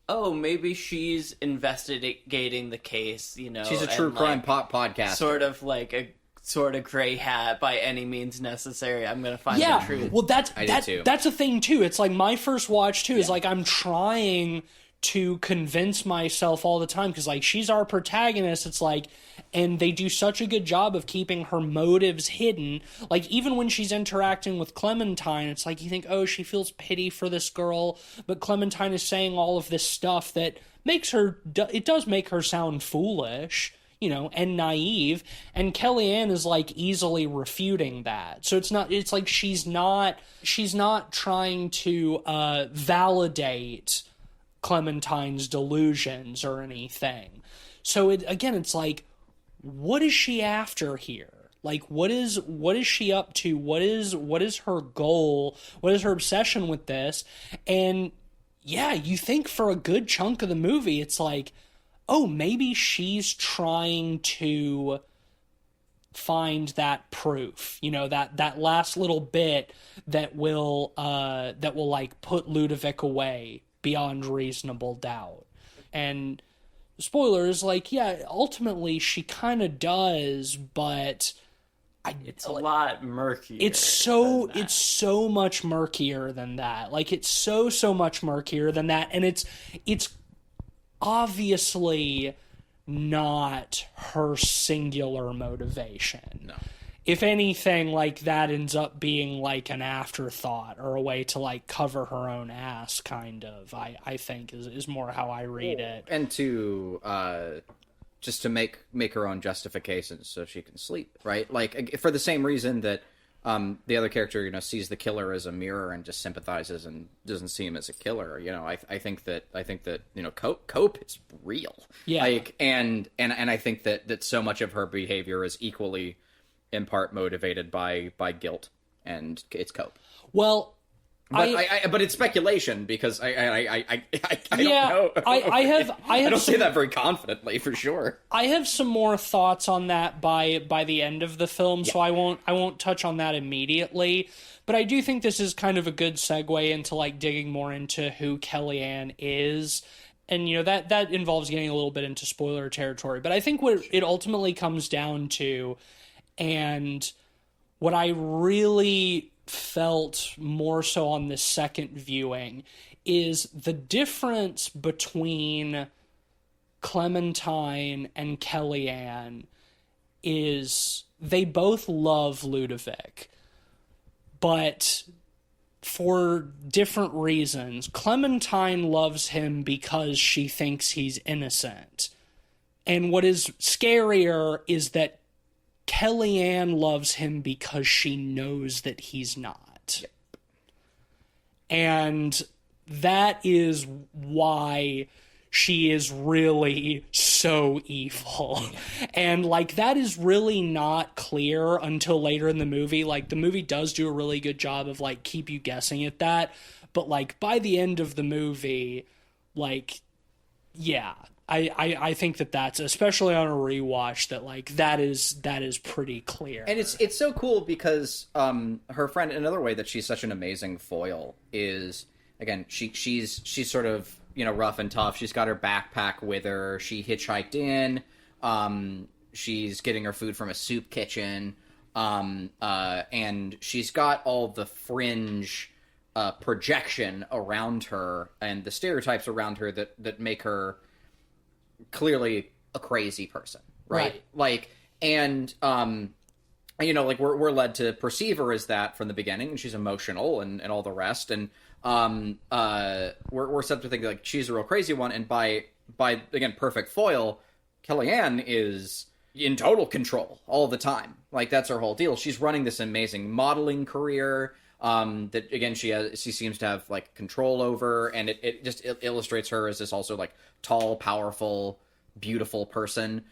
oh, maybe she's investigating the case, you know. She's a true crime podcast. Sort of like a sort of gray hat by any means necessary. I'm gonna find the truth. Well, that's too. That's a thing too. It's like my first watch too is like I'm trying to convince myself all the time because like she's our protagonist. It's like, and they do such a good job of keeping her motives hidden. Like even when she's interacting with Clementine, it's like you think, oh, she feels pity for this girl, but Clementine is saying all of this stuff that makes her. It does make her sound foolish, you know, and naive. And Kellyanne is like easily refuting that. So it's like she's not trying to validate Clementine's delusions or anything. So it's like, what is she after here? Like, what is she up to? What is her goal? What is her obsession with this? And yeah, you think for a good chunk of the movie, it's like, oh, maybe she's trying to find that proof, you know, that last little bit that will like put Ludovic away beyond reasonable doubt. And spoilers, like, yeah, ultimately she kind of does, but it's a lot murkier. It's so much murkier than that. Like, it's so much murkier than that, and it's obviously not her singular motivation. No. If anything, like, that ends up being like an afterthought or a way to like cover her own ass, kind of, I think is more how I read it. And to just to make her own justifications so she can sleep, right? Like, for the same reason that the other character, you know, sees the killer as a mirror and just sympathizes and doesn't see him as a killer. You know, I think that you know, Cope is real. Yeah. Like, and I think that so much of her behavior is equally in part motivated by guilt, and it's Cope. Well, but it's speculation because I don't Yeah, know. I don't say that very confidently, for sure. I have some more thoughts on that by the end of the film, so I won't touch on that immediately. But I do think this is kind of a good segue into like digging more into who Kellyanne is. And, you know, that involves getting a little bit into spoiler territory. But I think what it ultimately comes down to, and what I really felt more so on this second viewing, is the difference between Clementine and Kellyanne is they both love Ludovic, but for different reasons. Clementine loves him because she thinks he's innocent. And what is scarier is that Kellyanne loves him because she knows that he's not. Yep. And that is why she is really so evil. And like, that is really not clear until later in the movie. Like, the movie does do a really good job of like keep you guessing at that, but like by the end of the movie, like, yeah, I think that's, especially on a rewatch, that like that is pretty clear. And it's so cool because her friend, another way that she's such an amazing foil is, again, she's sort of, you know, rough and tough. She's got her backpack with her. She hitchhiked in. She's getting her food from a soup kitchen. And she's got all the fringe projection around her and the stereotypes around her that make her clearly a crazy person, right? Like, and you know, like we're led to perceive her as that from the beginning, and she's emotional and all the rest, and we're set to think like she's a real crazy one, and by again, perfect foil, Kellyanne is in total control all the time. Like, that's her whole deal. She's running this amazing modeling career that, again, she seems to have like control over, and it just illustrates her as this also like tall, powerful, beautiful person.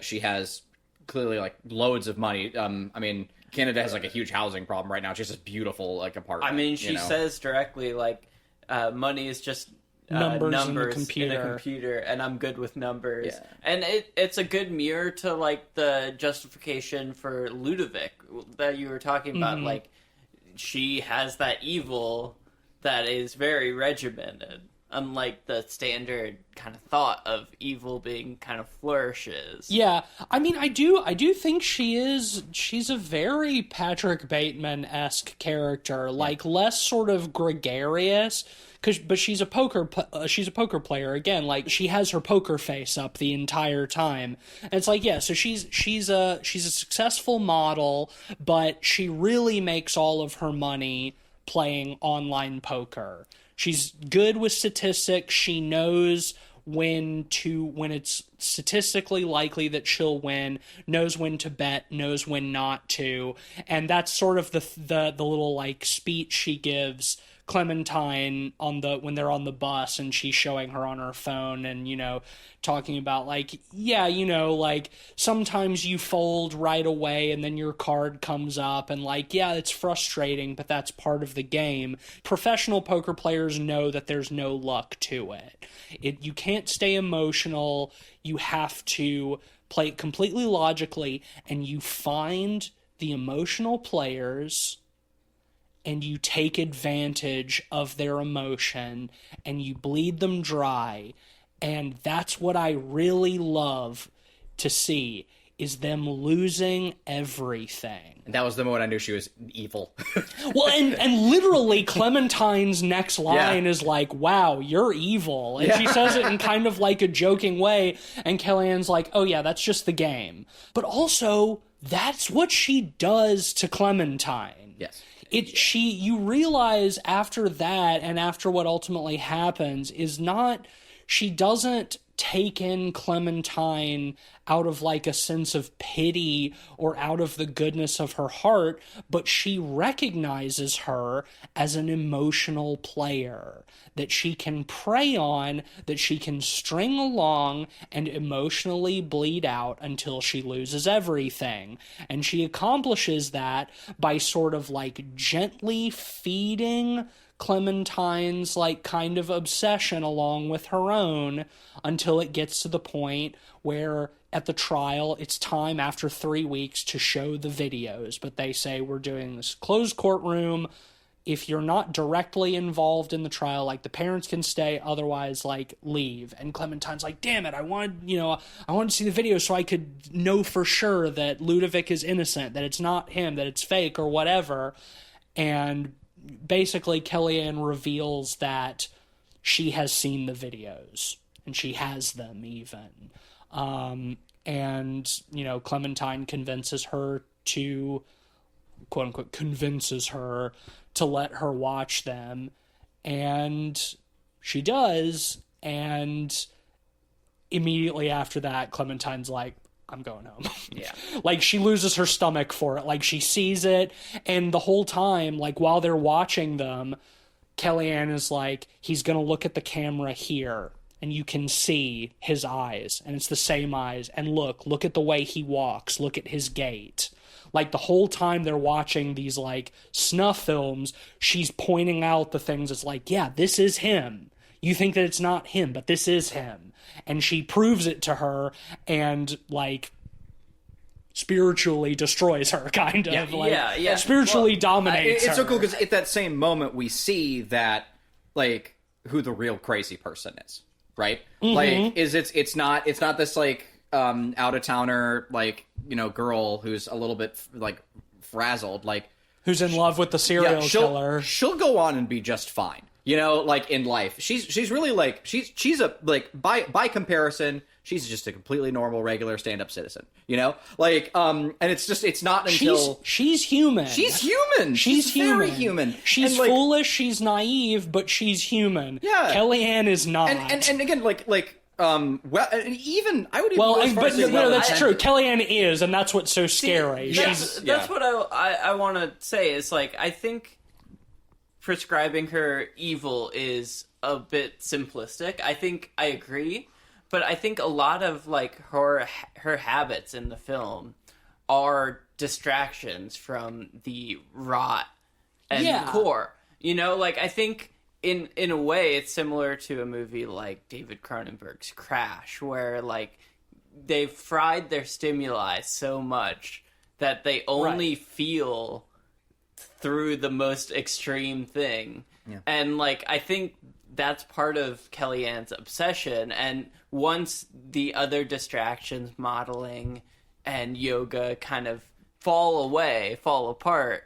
She has clearly like loads of money. I mean, Canada has like a huge housing problem right now. She has this beautiful like apartment. I mean, she says directly like money is just numbers in a computer, and I'm good with numbers. Yeah. And it's a good mirror to like the justification for Ludovic that you were talking about. Like, she has that evil that is very regimented. unlike the standard kind of thought of evil being kind of flourishes. Yeah, I mean, I do think she's a very Patrick Bateman-esque character, like less sort of gregarious, but she's a poker player again. Like, she has her poker face up the entire time, and it's like, yeah, so she's a successful model, but she really makes all of her money playing online poker. She's good with statistics. She knows when it's statistically likely that she'll win, knows when to bet, knows when not to. And that's sort of the little like speech she gives Clementine when they're on the bus, and she's showing her on her phone and, talking about like, yeah, like sometimes you fold right away and then your card comes up, and like, yeah, it's frustrating, but that's part of the game. Professional poker players know that there's no luck to it. You can't stay emotional. You have to play it completely logically, and you find the emotional players and you take advantage of their emotion and you bleed them dry. And that's what I really love to see, is them losing everything. And that was the moment I knew she was evil. Well, and literally Clementine's next line is like, wow, you're evil. And she says it in kind of like a joking way. And Kellyanne's like, oh yeah, that's just the game. But also, that's what she does to Clementine. Yes. You realize after that, and after what ultimately happens, is not, she doesn't take in Clementine out of like a sense of pity or out of the goodness of her heart, but she recognizes her as an emotional player that she can prey on, that she can string along and emotionally bleed out until she loses everything. And she accomplishes that by sort of like gently feeding Clementine's like kind of obsession along with her own, until it gets to the point where at the trial it's time after 3 weeks to show the videos, but they say, we're doing this closed courtroom. If you're not directly involved in the trial, like, the parents can stay, otherwise, like, leave. And Clementine's like, damn it, I wanted to see the video so I could know for sure that Ludovic is innocent, that it's not him, that it's fake or whatever. And basically Kellyanne reveals that she has seen the videos, and she has them even. And, Clementine convinces her to, quote unquote, convinces her to let her watch them. And she does. And immediately after that, Clementine's like, I'm going home. Yeah. Like, she loses her stomach for it. Like, she sees it, and the whole time, like, while they're watching them, Kellyanne is like, he's gonna look at the camera here, and you can see his eyes, and it's the same eyes, and look at the way he walks, look at his gait. Like, the whole time they're watching these, like, snuff films, she's pointing out the things. It's like, yeah, this is him. You think that it's not him, but this is him. And she proves it to her and, like, spiritually destroys her, kind of. Spiritually dominates her. It's so cool because at that same moment we see that, like, who the real crazy person is, right? Mm-hmm. Like, it's not this, like, out-of-towner, like, girl who's a little bit, like, frazzled, like... Who's in love with the serial killer. She'll go on and be just fine. Like, in life, she's really, like, she's a, like, by comparison, she's just a completely normal, regular stand-up citizen, like, and it's not until she's human. She's human. She's very human. She's and, like, foolish. She's naive, but she's human. Yeah. Kellyanne is not. And again, well, and even I would even go as far as saying, that's true. Kellyanne is, and that's what's so scary. That's what I want to say is, like, I think prescribing her evil is a bit simplistic. I think I agree, but I think a lot of, like, her habits in the film are distractions from the rot and core. Like, I think in a way it's similar to a movie like David Cronenberg's Crash, where, like, they've fried their stimuli so much that they only feel through the most extreme thing. Yeah. And, like, I think that's part of Kellyanne's obsession. And once the other distractions, modeling and yoga, kind of fall apart,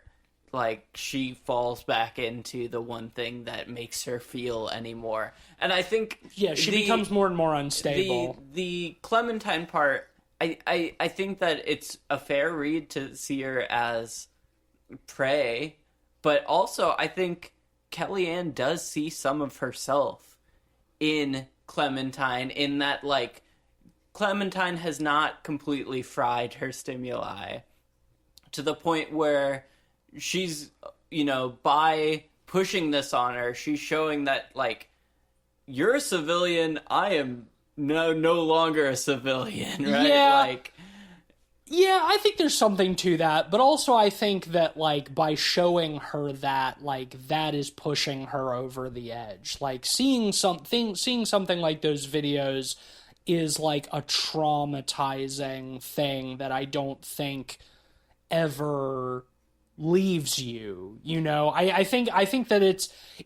like, she falls back into the one thing that makes her feel anymore. And I think she becomes more and more unstable. The Clementine part, I think that it's a fair read to see her as prey, but also I think Kellyanne does see some of herself in Clementine, in that, like, Clementine has not completely fried her stimuli to the point where she's, by pushing this on her, she's showing that, like, you're a civilian, I am no longer a civilian, right? Yeah. Yeah, I think there's something to that, but also I think that, like, by showing her that, like, that is pushing her over the edge. Like, seeing something like those videos is, like, a traumatizing thing that I don't think ever leaves you, I think that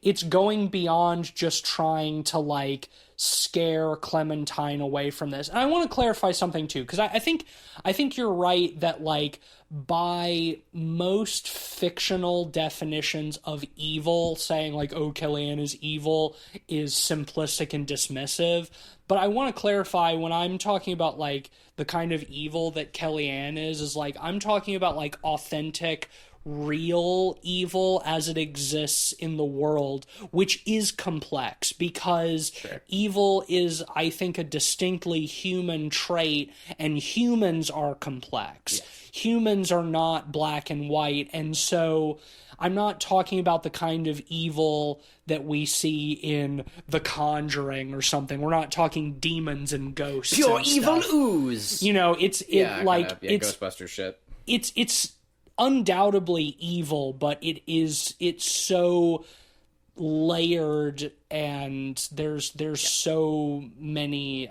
it's going beyond just trying to, like, scare Clementine away from this. And I want to clarify something too, because I think you're right that, like, by most fictional definitions of evil, saying, like, oh, Kellyanne is evil is simplistic and dismissive. But I want to clarify, when I'm talking about, like, the kind of evil that Kellyanne is like, I'm talking about, like, authentic, real evil as it exists in the world, which is complex, because evil is, I think, a distinctly human trait, and humans are complex. Yes. Humans are not black and white, and so I'm not talking about the kind of evil that we see in The Conjuring or something. We're not talking demons and ghosts. Pure and evil stuff. Ooze. It's it's Ghostbuster shit. It's undoubtedly evil, but it's so layered, and there's so many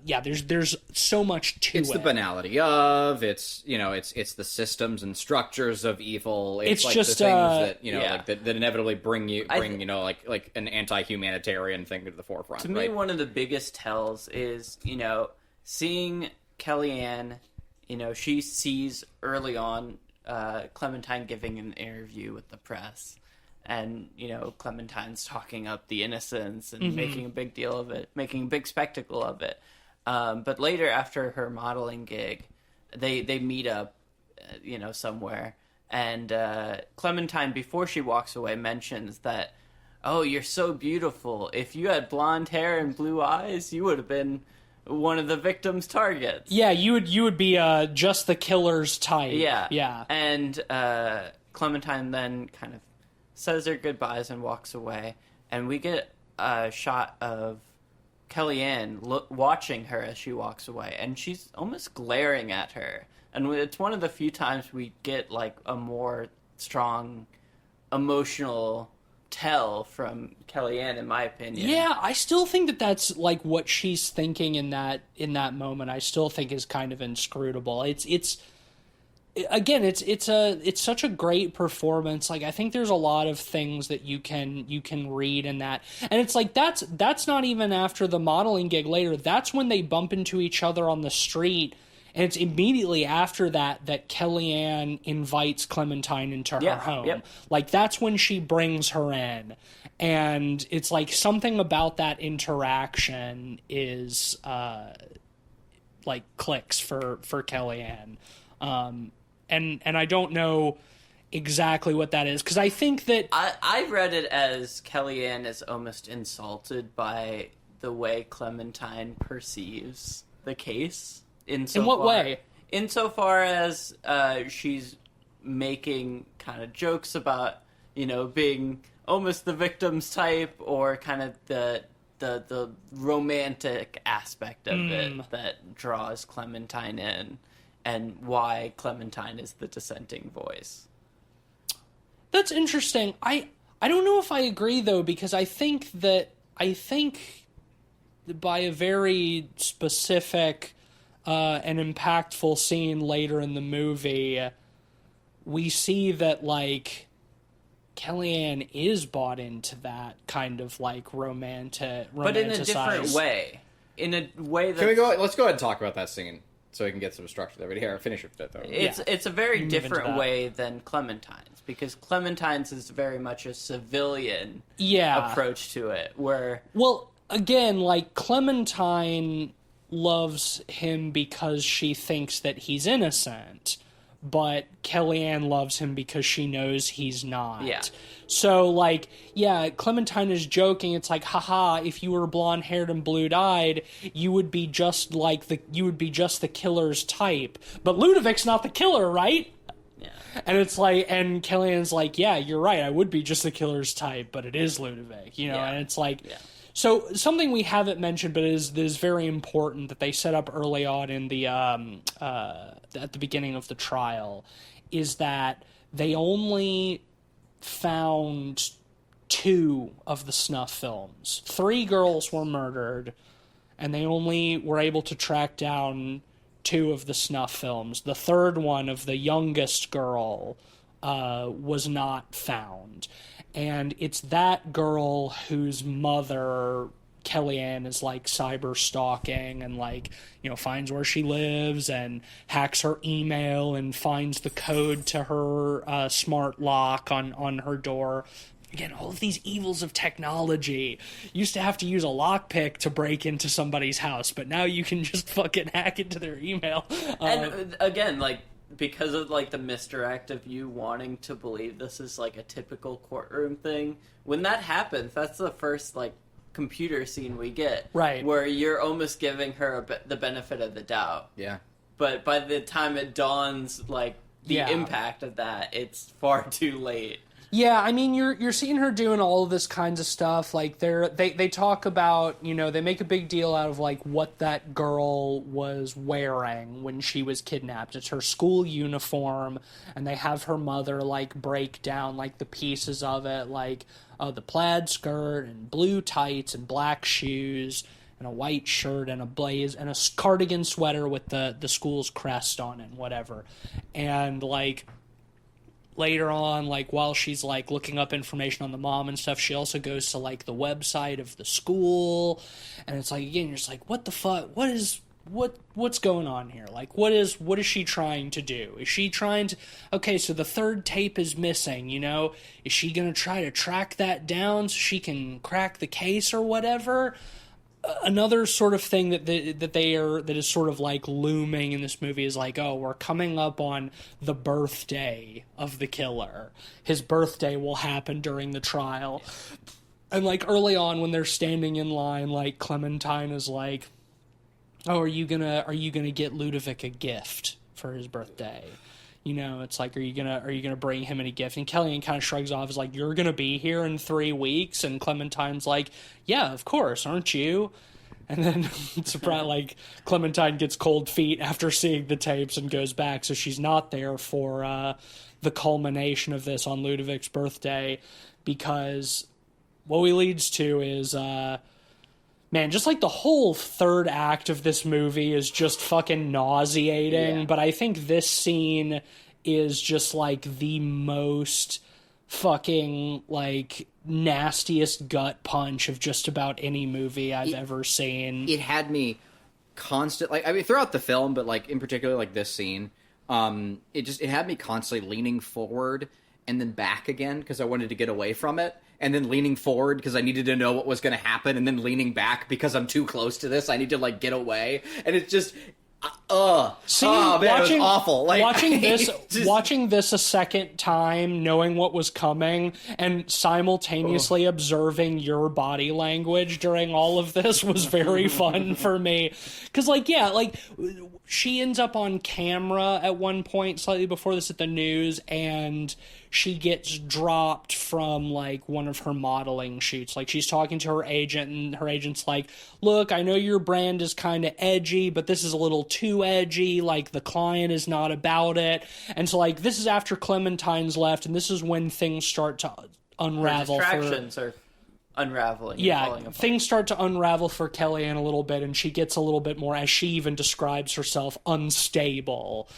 there's so much to it. It's the banality of it's the systems and structures of evil. It's like just the things that that inevitably bring like an anti-humanitarian thing to the forefront. To me, one of the biggest tells is seeing Kellyanne. She sees early on Clementine giving an interview with the press, and Clementine's talking up the innocence and making a big deal of it, making a big spectacle of it. But later, after her modeling gig, they meet up, somewhere, and Clementine, before she walks away, mentions that, "Oh, you're so beautiful. If you had blonde hair and blue eyes, you would have been one of the victim's targets." Yeah, you would be just the killer's type. Yeah. And Clementine then kind of says her goodbyes and walks away, and we get a shot of Kellyanne watching her as she walks away, and she's almost glaring at her. And it's one of the few times we get, like, a more strong emotional tell from Kellyanne, in my opinion. Yeah, I still think that that's, like, what she's thinking in that moment. I still think is kind of inscrutable. It's such a great performance. Like, I think there's a lot of things that you can read in that, and it's like that's not even after the modeling gig later. That's when they bump into each other on the street. And it's immediately after that Kellyanne invites Clementine into her home. Yep. Like, that's when she brings her in. And it's like something about that interaction is, like, clicks for Kellyanne. And I don't know exactly what that is, because I think that... I read it as Kellyanne is almost insulted by the way Clementine perceives the case. In what way? Insofar as she's making kind of jokes about, being almost the victim's type, or kind of the romantic aspect of it that draws Clementine in, and why Clementine is the dissenting voice. That's interesting. I don't know if I agree, though, because I think by a very specific an impactful scene later in the movie, we see that, like, Kellyanne is bought into that kind of like romantic, but in a different way. In a way that... Can we go? Let's go ahead and talk about that scene so we can get some structure there. But here, finish it though. It's a very different way than Clementine's, because Clementine's is very much a civilian approach to it, where... Well, again, like, Clementine loves him because she thinks that he's innocent, but Kellyanne loves him because she knows he's not. Yeah. So, like, yeah, Clementine is joking. It's like, haha, if you were blonde-haired and blue-eyed, you would be just the killer's type. But Ludovic's not the killer, right? Yeah. And it's like, and Kellyanne's like, yeah, you're right, I would be just the killer's type, but it is Ludovic, you know? Yeah. And it's like... Yeah. So something we haven't mentioned, but is very important that they set up early on in the at the beginning of the trial, is that they only found 2 of the snuff films. 3 girls were murdered, and they only were able to track down 2 of the snuff films. The third one, of the youngest girl, was not found. And it's that girl whose mother Kellyanne is, like, cyber stalking and, like, you know, finds where she lives and hacks her email and finds the code to her smart lock on her door. Again, all of these evils of technology. Used to have to use a lockpick to break into somebody's house, but now you can just fucking hack into their email. And again, like, because of, like, the misdirect of you wanting to believe this is, like, a typical courtroom thing, when that happens, that's the first, like, computer scene we get. Right. Where you're almost giving her the benefit of the doubt. Yeah. But by the time it dawns, like, the impact of that, it's far too late. Yeah, I mean, you're seeing her doing all of this kinds of stuff. Like, they talk about, you know, they make a big deal out of, like, what that girl was wearing when she was kidnapped. It's her school uniform, and they have her mother, like, break down, like, the pieces of it, like, the plaid skirt and blue tights and black shoes and a white shirt and a cardigan sweater with the school's crest on it and whatever. And, like... Later on, like, while she's, like, looking up information on the mom and stuff, she also goes to, like, the website of the school, and it's like, again, you're just like, what the fuck, what's going on here? Like, what is she trying to do? Is she trying to, okay, so the third tape is missing, you know, is she gonna try to track that down so she can crack the case or whatever? Another sort of thing that is sort of like looming in this movie is like, oh, we're coming up on the birthday of the killer. His birthday will happen during the trial. And like early on when they're standing in line, like Clementine is like, oh, are you gonna get Ludovic a gift for his birthday? You know, it's like, are you gonna bring him any gift? And Kellyanne kind of shrugs off, is like, you're gonna be here in 3 weeks, and Clementine's like, yeah, of course, aren't you? And then surprise, like, Clementine gets cold feet after seeing the tapes and goes back, so she's not there for the culmination of this on Ludovic's birthday, because what we leads to is man, just like the whole third act of this movie is just fucking nauseating. Yeah. But I think this scene is just like the most fucking like nastiest gut punch of just about any movie I've ever seen. It had me constant, like, I mean, throughout the film, but like in particular, like this scene, it had me constantly leaning forward and then back again because I wanted to get away from it. And then leaning forward because I needed to know what was going to happen, and then leaning back because I'm too close to this. I need to, like, get away. And it's just, See, man, it was awful. Like, watching this a second time, knowing what was coming, and simultaneously observing your body language during all of this was very fun for me. Because, like, yeah, like, she ends up on camera at one point, slightly before this at the news, and she gets dropped from, like, one of her modeling shoots. Like, she's talking to her agent, and her agent's like, look, I know your brand is kind of edgy, but this is a little too edgy. Like, the client is not about it. And so, like, this is after Clementine's left, and this is when things start to unravel. Distractions are unraveling. Yeah, things start to unravel for Kellyanne a little bit, and she gets a little bit more, as she even describes herself, unstable.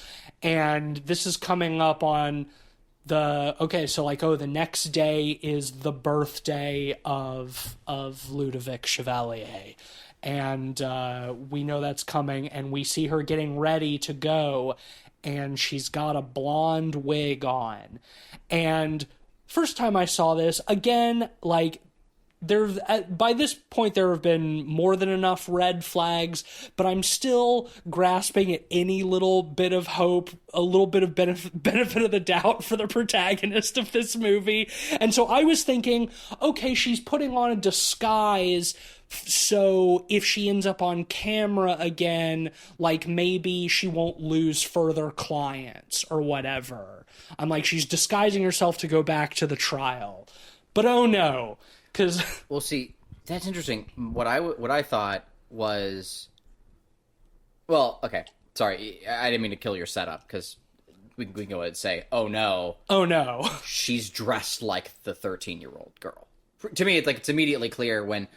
And this is coming up on the next day is the birthday of Ludovic Chevalier, and we know that's coming, and we see her getting ready to go, and she's got a blonde wig on. And first time I saw this, again, like, by this point there have been more than enough red flags, but I'm still grasping at any little bit of hope, a little bit of benefit of the doubt for the protagonist of this movie. And so I was thinking, okay, she's putting on a disguise, so if she ends up on camera again, like, maybe she won't lose further clients or whatever. I'm like, she's disguising herself to go back to the trial. But oh no. Well, see, that's interesting. What I thought was, well, okay, sorry, I didn't mean to kill your setup, because we can go ahead and say, oh no, she's dressed like the 13-year-old girl. To me, it's immediately clear when,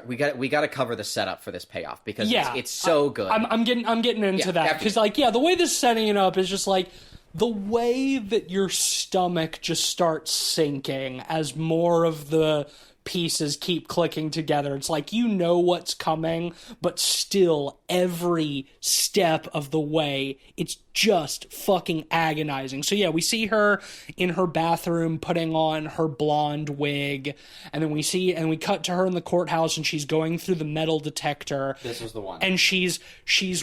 we got to cover the setup for this payoff, because it's so good. I'm getting into that, because the way this is setting it up is just like, the way that your stomach just starts sinking as more of the pieces keep clicking together. It's like, you know what's coming, but still, every step of the way, it's just fucking agonizing. So yeah, we see her in her bathroom putting on her blonde wig, and then we cut to her in the courthouse, and she's going through the metal detector. This was the one. And she's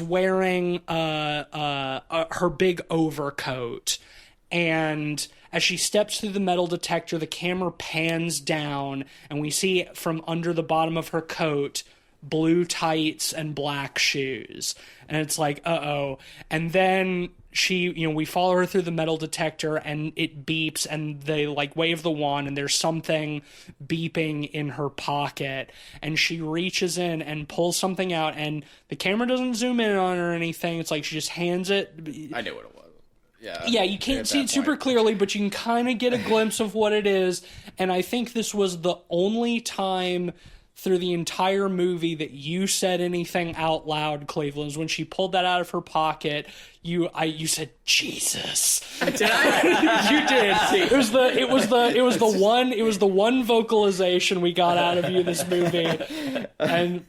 wearing her big overcoat, and as she steps through the metal detector, the camera pans down, and we see from under the bottom of her coat blue tights and black shoes. And it's like, uh-oh. And then we follow her through the metal detector, and it beeps, and they, like, wave the wand, and there's something beeping in her pocket, and she reaches in and pulls something out, and the camera doesn't zoom in on her or anything. It's like she just hands it. I knew what it was. Yeah, you can't see it super clearly, but you can kind of get a glimpse of what it is. And I think this was the only time through the entire movie that you said anything out loud, Cleveland. When she pulled that out of her pocket, you said Jesus. Did I? You did. It was the one vocalization we got out of you this movie. And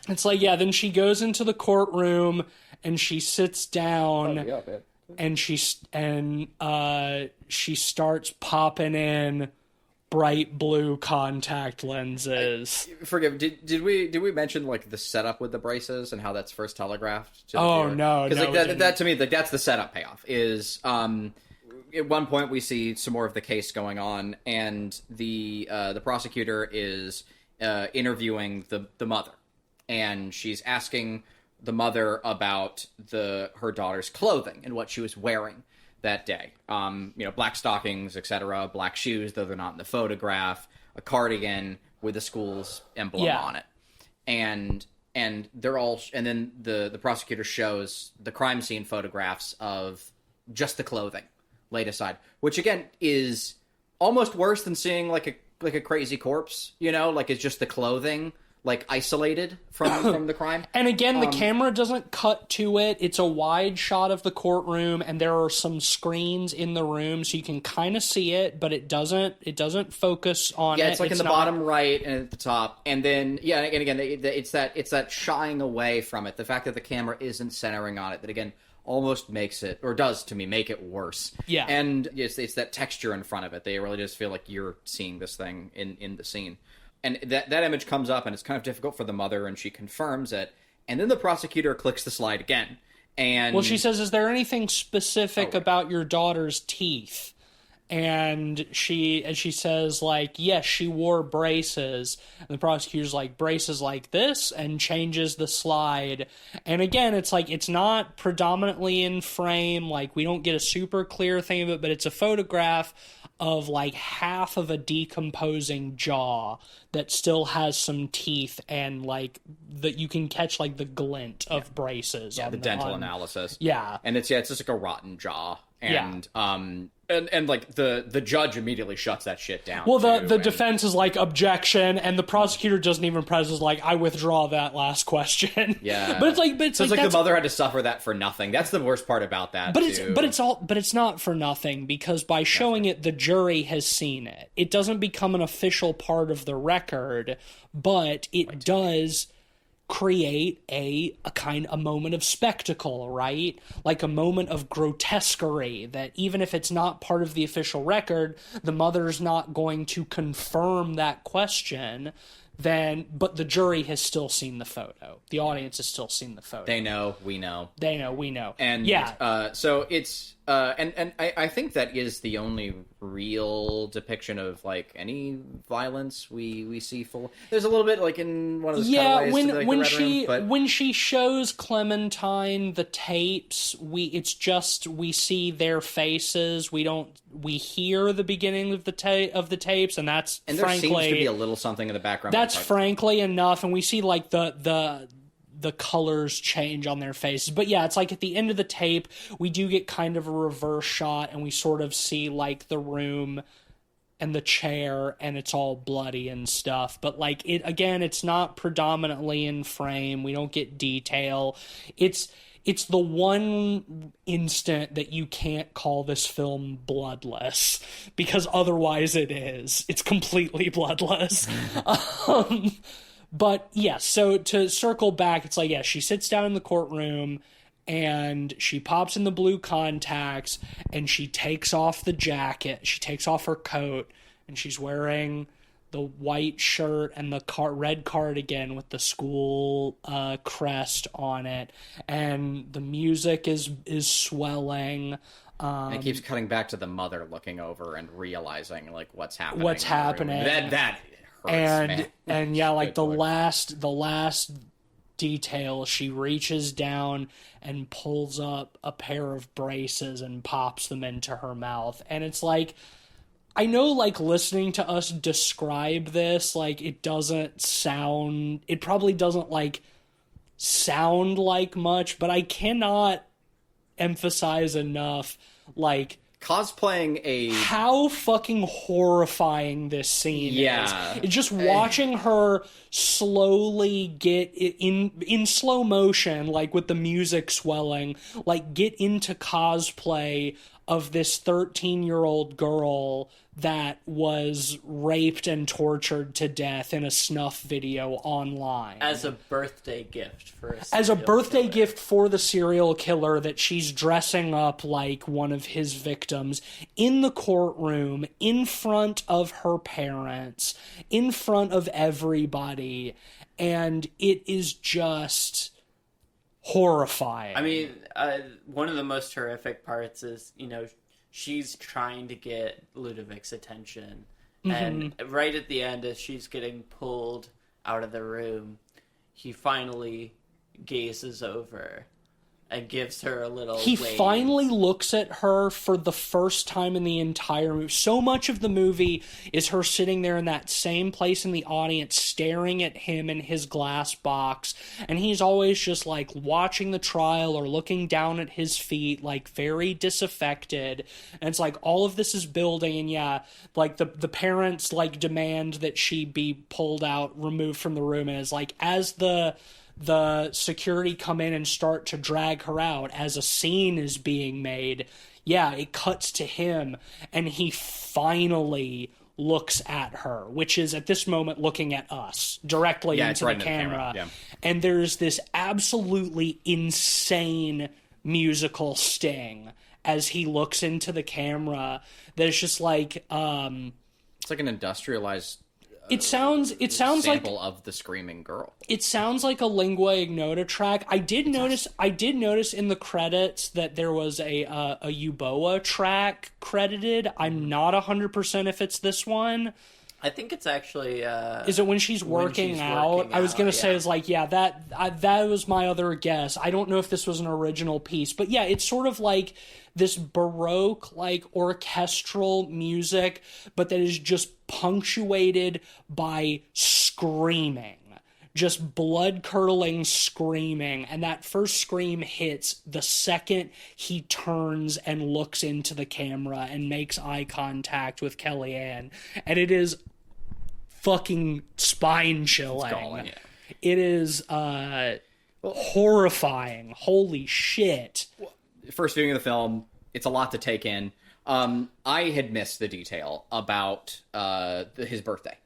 it's like, yeah, then she goes into the courtroom and she sits down. Yeah, man. And she starts popping in bright blue contact lenses. Did we mention, like, the setup with the braces and how that's first telegraphed to the viewer? No, because that to me, like, that's the setup payoff. Is at one point we see some more of the case going on, and the prosecutor is interviewing the mother, and she's asking the mother about her daughter's clothing and what she was wearing that day. Black stockings, etc., black shoes, though they're not in the photograph, a cardigan with the school's emblem on it. And they're all, and then the prosecutor shows the crime scene photographs of just the clothing laid aside, which again is almost worse than seeing like a crazy corpse, like it's just the clothing, like, isolated from the crime. And again, the camera doesn't cut to it. It's a wide shot of the courtroom, and there are some screens in the room, so you can kind of see it, but it doesn't focus on it. Yeah, it's like in the bottom right and at the top. And then, yeah, and again, it's that shying away from it. The fact that the camera isn't centering on it, that, again, almost makes it, or does to me, make it worse. Yeah. And it's that texture in front of it. They really just feel like you're seeing this thing in the scene. And that image comes up, and it's kind of difficult for the mother, and she confirms it. And then the prosecutor clicks the slide again. And well, she says, is there anything specific about your daughter's teeth? And she says, like, yes, she wore braces. And the prosecutor's like, braces like this, and changes the slide. And again, it's like, it's not predominantly in frame. Like, we don't get a super clear thing of it, but it's a photograph of, like, half of a decomposing jaw that still has some teeth, and, like, that you can catch, like, the glint of braces. Yeah, the dental analysis. Yeah. And it's just like a rotten jaw. And and like the judge immediately shuts that shit down. Well, too, the and- defense is like, objection, and the prosecutor doesn't even press, is like, I withdraw that last question. Yeah, but it's like so it's like that's, the mother had to suffer that for nothing. That's the worst part about that. but too. it's not for nothing, because by showing it, the jury has seen it. It doesn't become an official part of the record, but it does create a moment of spectacle, right? Like a moment of grotesquerie that even if it's not part of the official record, the mother's not going to confirm that question, but the jury has still seen the photo. The audience has still seen the photo. They know, we know. They know, we know. And yeah. So it's and I think that is the only real depiction of like any violence we see full. There's a little bit like in one of those cutaways to, like, the Red Room, but... when she shows Clementine the tapes, we see their faces. We hear the beginning of the tapes, and that's and there frankly seems to be a little something in the background. That's frankly enough, and we see like the colors change on their faces. But yeah, it's like at the end of the tape, we do get kind of a reverse shot, and we sort of see like the room and the chair, and it's all bloody and stuff. But like it's not predominantly in frame. We don't get detail. It's the one instant that you can't call this film bloodless, because otherwise it is. It's completely bloodless. But yeah, so to circle back, it's like, yeah, she sits down in the courtroom and she pops in the blue contacts and she takes off the jacket. She takes off her coat and she's wearing the white shirt and the red cardigan with the school crest on it. And the music is swelling. And it keeps cutting back to the mother looking over and realizing like what's happening. That hurts, and yeah, like the last detail, she reaches down and pulls up a pair of braces and pops them into her mouth. And it's like, I know, like, listening to us describe this, like, it probably doesn't like sound like much, but I cannot emphasize enough, like, cosplaying how fucking horrifying this scene is. It's just watching her slowly get in slow motion, like with the music swelling, like get into cosplay of this 13-year-old girl that was raped and tortured to death in a snuff video online. As a birthday gift for gift for the serial killer, that she's dressing up like one of his victims in the courtroom, in front of her parents, in front of everybody, and it is just horrifying. I mean, one of the most horrific parts is, she's trying to get Ludovic's attention. Mm-hmm. And right at the end, as she's getting pulled out of the room, he finally gazes over and gives her a little He wave. finally looks at her for the first time in the entire movie. So much of the movie is her sitting there in that same place in the audience, staring at him in his glass box, and he's always just, like, watching the trial or looking down at his feet, like, very disaffected. And it's like, all of this is building, and yeah, like, the parents, like, demand that she be pulled out, removed from the room, and it's like, as the security come in and start to drag her out, as a scene is being made, yeah, it cuts to him, and he finally looks at her, which is at this moment looking at us directly into the camera. Yeah. And there's this absolutely insane musical sting as he looks into the camera that is just like it's like an industrialized It sounds sample like of the screaming girl. It sounds like a lingua ignota track. I did notice in the credits that there was a Euboa track credited. I'm not 100% if it's this one. I think it's actually is it when she's working out? I was gonna say, it's like, yeah, that was my other guess. I don't know if this was an original piece, but yeah, it's sort of like this Baroque, like, orchestral music, but that is just punctuated by screaming. just blood-curdling screaming, and that first scream hits the second he turns and looks into the camera and makes eye contact with Kellyanne, and it is fucking spine-chilling. Galling, yeah. It is horrifying. Holy shit. First viewing of the film, it's a lot to take in. I had missed the detail about his birthday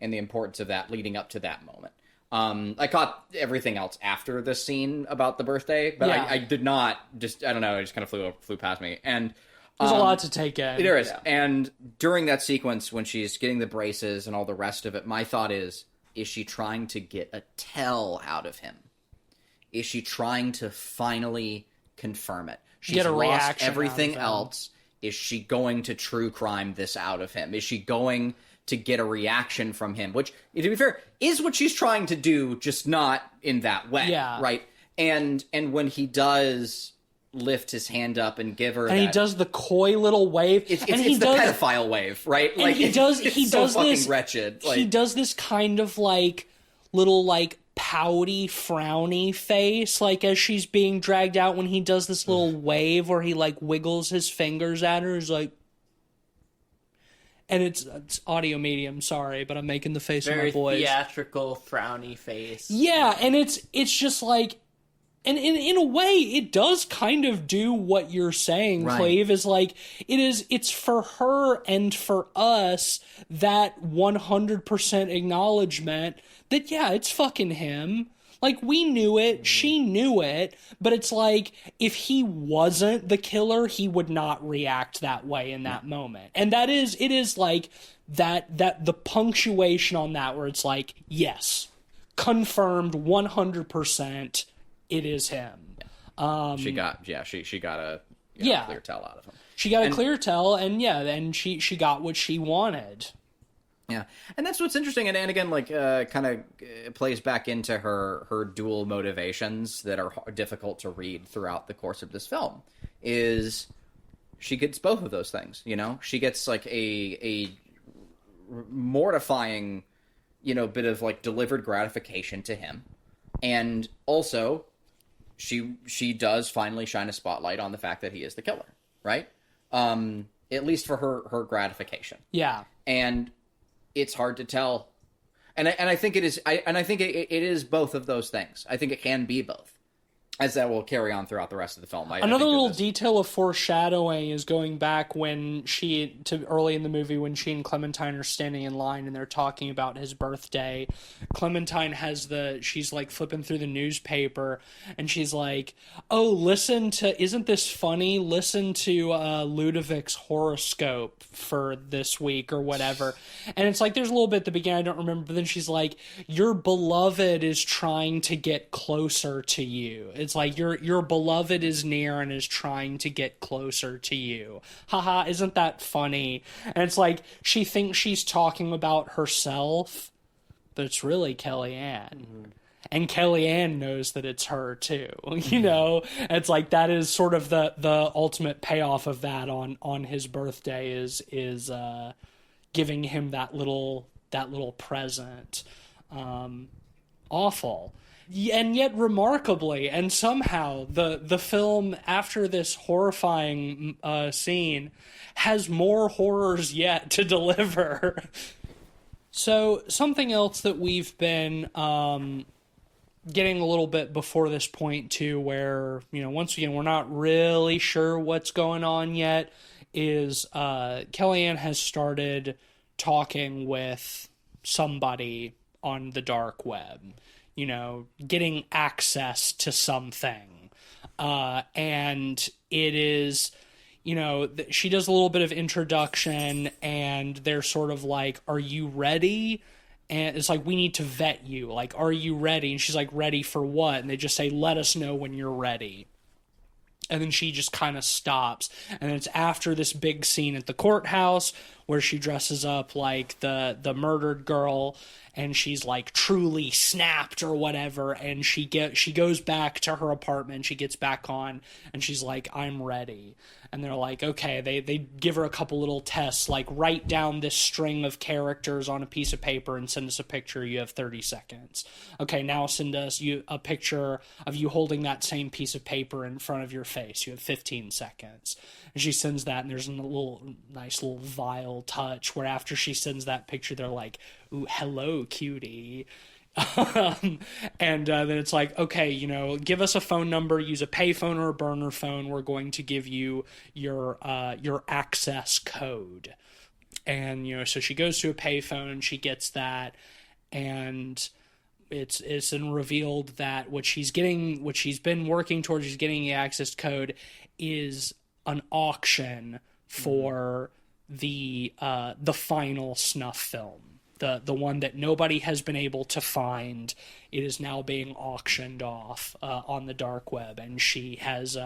and the importance of that leading up to that moment. I caught everything else after the scene about the birthday, but Yeah. I did not just, I don't know, it just kind of flew past me. And There's a lot to take in. there is. And during that sequence, when she's getting the braces and all the rest of it, my thought is she trying to get a tell out of him? Is she trying to finally confirm it? She's Get a lost reaction everything out of him. else. Is she going to true crime this out of him? Is she going to get a reaction from him? Which, to be fair, is what she's trying to do, just not in that way. Yeah. Right? And when he does lift his hand up and give her And he that- does the coy little wave. it's and he the does, pedophile wave, right? and he does it's he so does fucking this wretched. he does this kind of like little like pouty frowny face like as she's being dragged out when he does this little wave where he like wiggles his fingers at her. He's like, and it's audio medium, sorry, but I'm making the face Very of my boys. theatrical, frowny face. Yeah, and it's just like, and in a way, it does kind of do what you're saying, Right. Clave, is like, it's for her and for us that 100% acknowledgement that, yeah, it's fucking him. Like, we knew it, she knew it, but it's like, if he wasn't the killer, he would not react that way in that moment. And it is like, that the punctuation on that where it's like, yes, confirmed 100%, it is him. she got a Yeah. clear tell out of him. She got a clear tell, and yeah, then she got what she wanted. Yeah, and that's what's interesting, and again, like, kind of plays back into her dual motivations that are difficult to read throughout the course of this film. Is she gets both of those things? You know, she gets like a mortifying, bit of like delivered gratification to him, and also she does finally shine a spotlight on the fact that he is the killer, right? At least for her gratification. Yeah. And it's hard to tell, and I think it is. I think it is both of those things. I think it can be both, as that will carry on throughout the rest of the film. Another little detail of foreshadowing is going back when early in the movie when she and Clementine are standing in line and they're talking about his birthday. Clementine she's like flipping through the newspaper and she's like, "Oh, isn't this funny? Listen to Ludovic's horoscope for this week or whatever." And it's like, there's a little bit at the beginning I don't remember, but then she's like, "Your beloved is trying to get closer to you." It's like your beloved is near and is trying to get closer to you. Haha, isn't that funny? And it's like she thinks she's talking about herself, but it's really Kellyanne. Mm-hmm. And Kellyanne knows that it's her too. It's like that is sort of the ultimate payoff of that on his birthday is giving him that little present. Awful. And yet remarkably, and somehow the film, after this horrifying scene, has more horrors yet to deliver. So something else that we've been getting a little bit before this point too, where, once again, we're not really sure what's going on yet, is Kellyanne has started talking with somebody on the dark web. Getting access to something. And it is, she does a little bit of introduction and they're sort of like, "Are you ready?" And it's like, "We need to vet you. Like, are you ready?" And she's like, "Ready for what?" And they just say, "Let us know when you're ready." And then she just kind of stops. And it's after this big scene at the courthouse where she dresses up like the murdered girl, and she's like truly snapped or whatever, and she goes back to her apartment, she gets back on, and she's like, I'm ready. And they're like, okay, they give her a couple little tests, like write down this string of characters on a piece of paper and send us a picture. You have 30 seconds. Okay, now send us a picture of you holding that same piece of paper in front of your face. You have 15 seconds. And she sends that, and there's a nice little vile touch where after she sends that picture, they're like, ooh, hello, cutie. And then it's like, okay, give us a phone number, use a payphone or a burner phone. We're going to give you your access code. And, so she goes to a payphone, she gets that, and it's then revealed that what she's been working towards, she's getting the access code, is an auction for the final snuff film. The one that nobody has been able to find. It is now being auctioned off on the dark web, and she has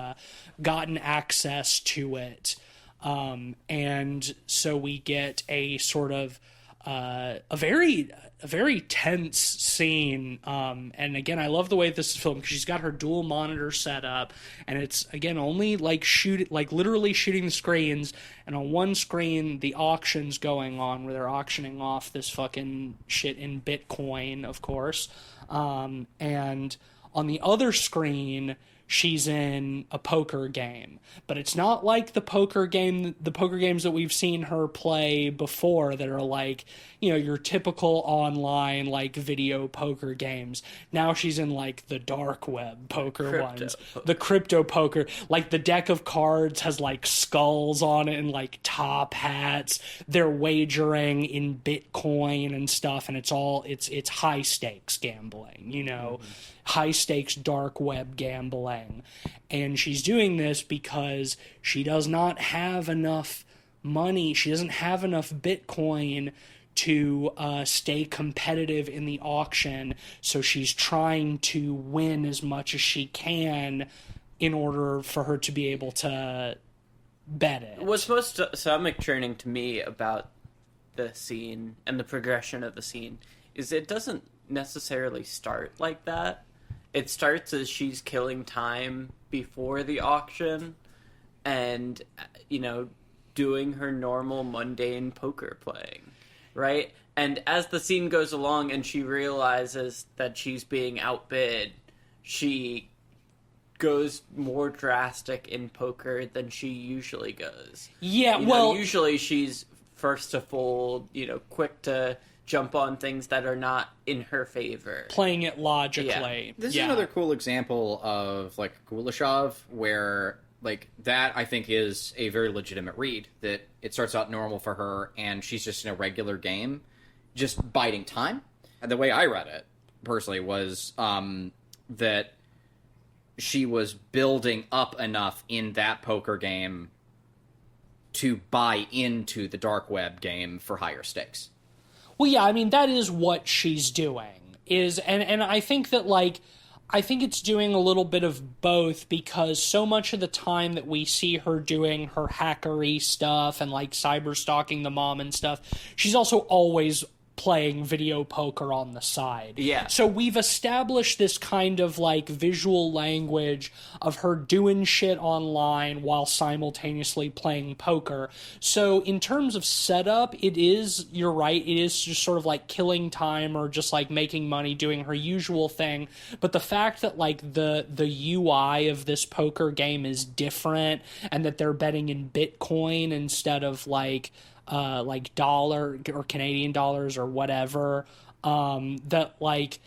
gotten access to it. And so we get a sort of a very tense scene. And again, I love the way this is filmed because she's got her dual monitor set up, and it's again only literally shooting the screens. And on one screen, the auction's going on where they're auctioning off this fucking shit in Bitcoin, of course. And on the other screen, she's in a poker game, but it's not like the poker games that we've seen her play before that are like, your typical online like video poker games. Now she's in like the dark web poker ones, the crypto poker, like the deck of cards has like skulls on it and like top hats. They're wagering in Bitcoin and stuff, and it's high stakes gambling, high stakes dark web gambling. And she's doing this because she does not have enough money. She doesn't have enough Bitcoin to stay competitive in the auction. So she's trying to win as much as she can in order for her to be able to bet it. What's most stomach churning to me about the scene and the progression of the scene is it doesn't necessarily start like that. It starts as she's killing time before the auction and, doing her normal mundane poker playing, right? And as the scene goes along and she realizes that she's being outbid, she goes more drastic in poker than she usually goes. Yeah, usually she's first to fold, quick to jump on things that are not in her favor. Playing it logically. Yeah. This is another cool example of, like, Kuleshov, where, like, that, I think, is a very legitimate read. That it starts out normal for her, and she's just in a regular game, just biding time. And the way I read it, personally, was that she was building up enough in that poker game to buy into the dark web game for higher stakes. Well, yeah, I mean, that is what she's doing. And I think that, like, I think it's doing a little bit of both, because so much of the time that we see her doing her hackery stuff and, like, cyber stalking the mom and stuff, she's also always playing video poker on the side. Yeah. So we've established this kind of like visual language of her doing shit online while simultaneously playing poker. So in terms of setup, you're right, it is just sort of like killing time or just like making money, doing her usual thing. But the fact that like the UI of this poker game is different and that they're betting in Bitcoin instead of like dollar or Canadian dollars or whatever, that like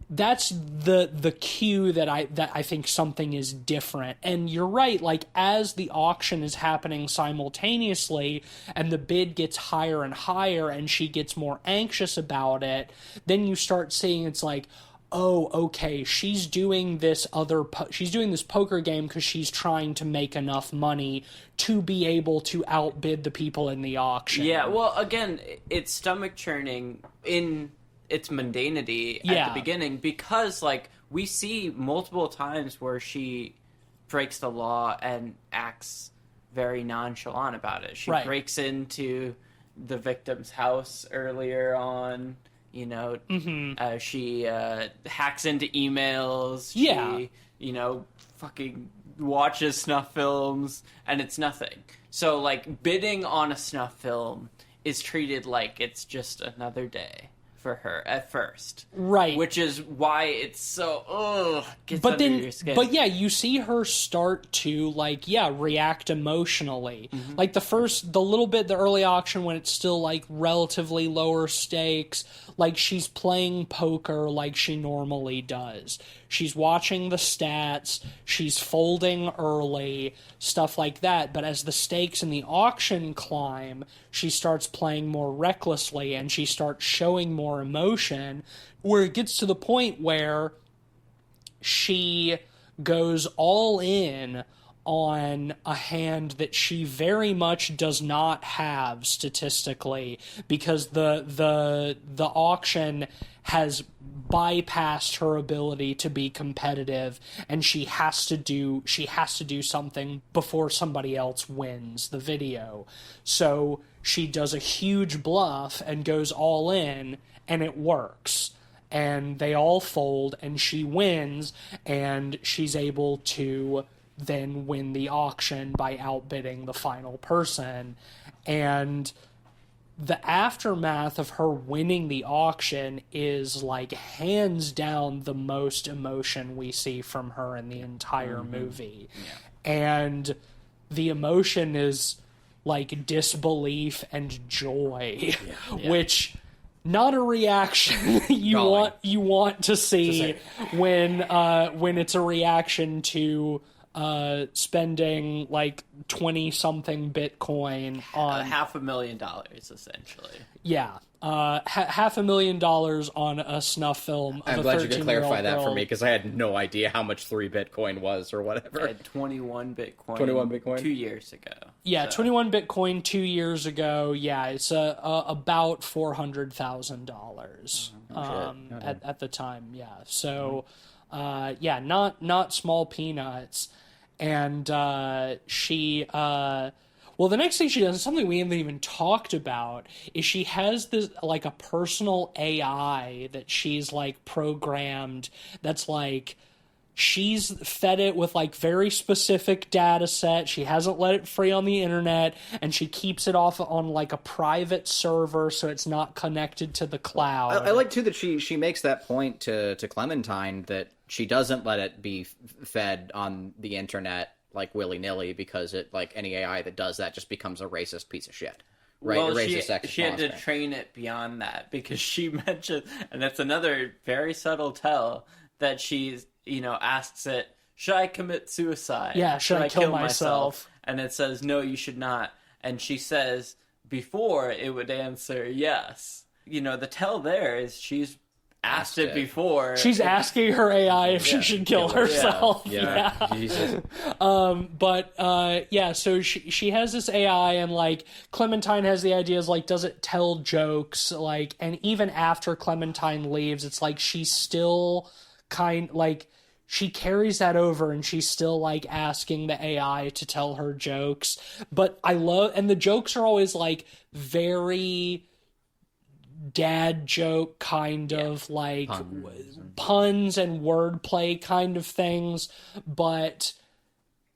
that's the cue that I think something is different. And you're right, like as the auction is happening simultaneously and the bid gets higher and higher and she gets more anxious about it, then you start seeing it's like, oh, okay, she's doing this poker game because she's trying to make enough money to be able to outbid the people in the auction. Yeah, well, again, it's stomach churning in its mundanity at the beginning because, like, we see multiple times where she breaks the law and acts very nonchalant about it. She breaks into the victim's house earlier on. You know, she hacks into emails. Yeah. She, fucking watches snuff films, and it's nothing. So, like, bidding on a snuff film is treated like it's just another day for her at first. Right. Which is why it's so, gets under your skin. But yeah, you see her start to, like, react emotionally. Like, the early auction when it's still, like, relatively lower stakes, like, she's playing poker like she normally does. She's watching the stats, she's folding early, stuff like that. But as the stakes in the auction climb, she starts playing more recklessly and she starts showing more emotion, where it gets to the point where she goes all in on a hand that she very much does not have statistically, because the auction has bypassed her ability to be competitive, and she has to do something before somebody else wins the video. So she does a huge bluff and goes all in, and it works. And they all fold, and she wins, and she's able to then win the auction by outbidding the final person. And the aftermath of her winning the auction is, like, hands down the most emotion we see from her in the entire movie. Yeah. And the emotion is, like, disbelief and joy, which... not a reaction you want to see when it's a reaction to spending like 20-something Bitcoin on $500,000 essentially. Yeah, $500,000 on a snuff film. I'm glad you could clarify that for me, because I had no idea how much 3 Bitcoin was or whatever. I had 21 Bitcoin. 21 Bitcoin 2 years ago. Yeah, so. 21 Bitcoin 2 years ago. Yeah, it's about $400,000 at the time. Yeah, so not small peanuts. And she well, the next thing she does, something we haven't even talked about, is she has this, like, a personal AI that she's, like, programmed that's, like, she's fed it with, like, very specific data set. She hasn't let it free on the internet, and she keeps it off on, like, a private server so it's not connected to the cloud. I like, too, that she makes that point to Clementine that she doesn't let it be fed on the internet, like, willy-nilly, because it, like, any AI that does that just becomes a racist piece of shit. Right? Well, she had to train it beyond that, because she mentioned, and that's another very subtle tell, that she's, asks it, should I commit suicide? Yeah, should I kill myself? And it says, no, you should not. And she says, before it would answer yes. The tell there is she's asked it before. She's asking her AI if she should kill herself. Yeah. Jesus. So she has this AI, and, like, Clementine has the ideas, like, does it tell jokes, like, and even after Clementine leaves, it's like she's still she carries that over, and she's still, like, asking the AI to tell her jokes. But and the jokes are always, like, very dad joke kind of, like, puns and wordplay kind of things, but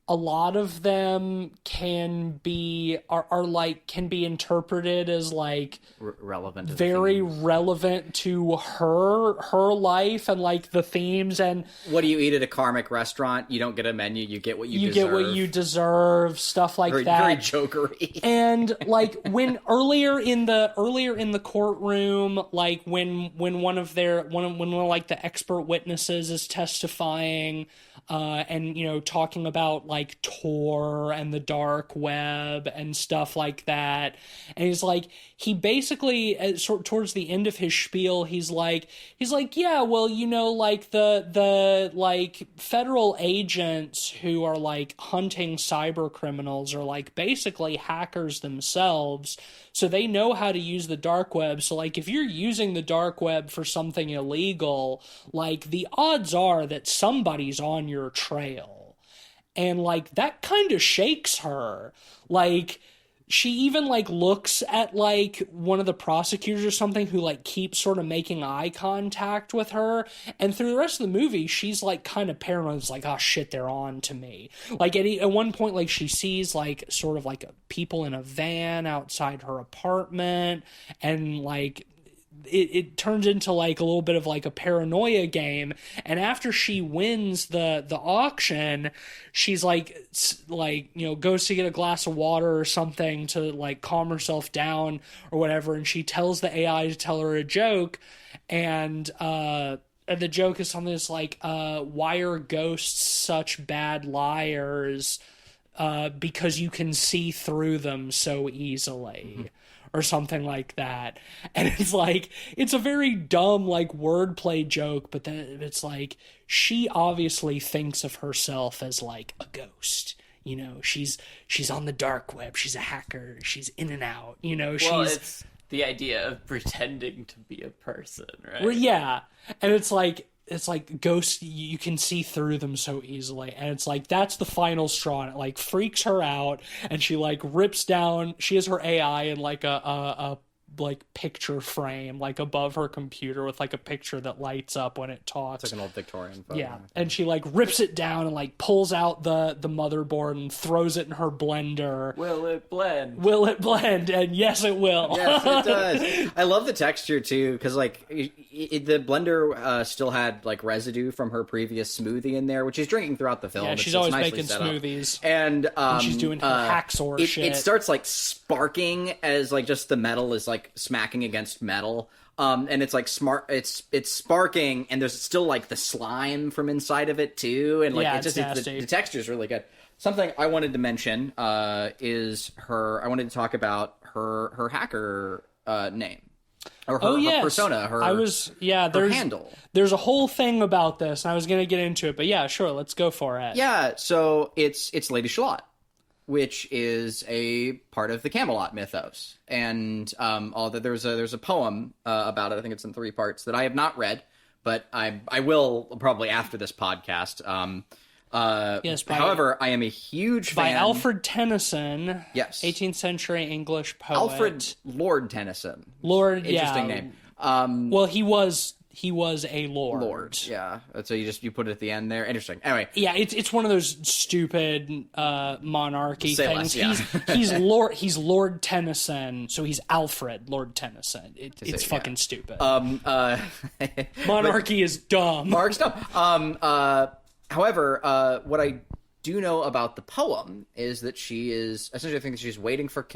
a lot of them can be interpreted as, like, relevant, relevant to her life and, like, the themes. And what do you eat at a karmic restaurant? You don't get a menu, you get what you deserve. Get what you deserve, stuff like that. Very jokery. And, like, when earlier in the courtroom, like, when one of the expert witnesses is testifying, and talking about, like, Tor and the dark web and stuff like that, and he's like, he basically towards the end of his spiel, he's like, yeah, well, like, the like federal agents who are, like, hunting cyber criminals are, like, basically hackers themselves, so they know how to use the dark web. So, like, if you're using the dark web for something illegal, like, the odds are that somebody's on your trail. And, like, that kind of shakes her. Like, she even like looks at like one of the prosecutors or something who like keeps sort of making eye contact with her, and through the rest of the movie she's like kind of paranoid. It's like, oh shit, they're on to me. Like at one point, like she sees like sort of like people in a van outside her apartment, and like it turns into like a little bit of like a paranoia game. And after she wins the auction, she's like goes to get a glass of water or something to like calm herself down or whatever, and she tells the AI to tell her a joke, and the joke is something that's like, why are ghosts such bad liars? Because you can see through them so easily. Or something like that. And it's like, it's a very dumb like wordplay joke, but then it's like, she obviously thinks of herself as like a ghost. You know, she's on the dark web, she's a hacker, she's in and out, you know, it's the idea of pretending to be a person, right? Well, yeah. And it's like ghosts, you can see through them so easily, and it's like that's the final straw, and it like freaks her out, and she like rips down, she has her AI in like a like picture frame like above her computer with like a picture that lights up when it talks. It's like an old Victorian photo. Yeah, and she like rips it down and like pulls out the motherboard and throws it in her blender. Will it blend? Will it blend? And yes, it will. Yes, it does. I love the texture too, because like the blender still had like residue from her previous smoothie in there, which she's drinking throughout the film. Yeah, she's always making smoothies, and she's doing her hacksaw shit. It starts like sparking as like just the metal is like smacking against metal. And it's like it's sparking, and there's still like the slime from inside of it too, and like yeah, the texture is really good. Something I wanted to mention is her. I wanted to talk about her hacker name, or her persona. Her handle. There's a whole thing about this, and I was gonna get into it, but yeah, sure, let's go for it. Yeah, so it's Lady Shalott, which is a part of the Camelot mythos, and there's a poem about it. I think it's in 3 parts that I have not read, but I will probably after this podcast. However, I am a huge fan. By Alfred Tennyson. Yes. 18th century English poet. Alfred Lord Tennyson. Interesting name. Well, he was a lord. Lord, yeah. So you put it at the end there. Interesting. Anyway, yeah, it's one of those stupid monarchy Say things. less, yeah. He's Lord Tennyson, so he's Alfred Lord Tennyson. It's fucking stupid. Monarchy is dumb. Mark's dumb. However, what I do know about the poem is that she is essentially, I think that she's waiting for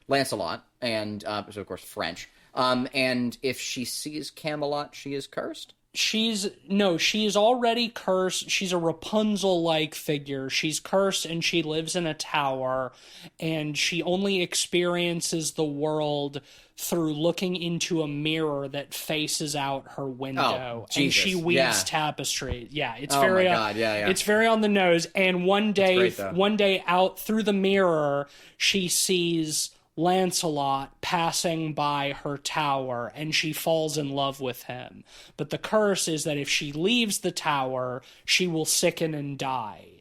Lancelot, and so of course French. And if she sees Camelot, she is cursed? She is already cursed. She's a Rapunzel-like figure. She's cursed, and she lives in a tower, and she only experiences the world through looking into a mirror that faces out her window. Oh, and she weaves tapestry. Yeah, it's very it's very on the nose. And one day out through the mirror, she sees Lancelot passing by her tower, and she falls in love with him. But the curse is that if she leaves the tower, she will sicken and die.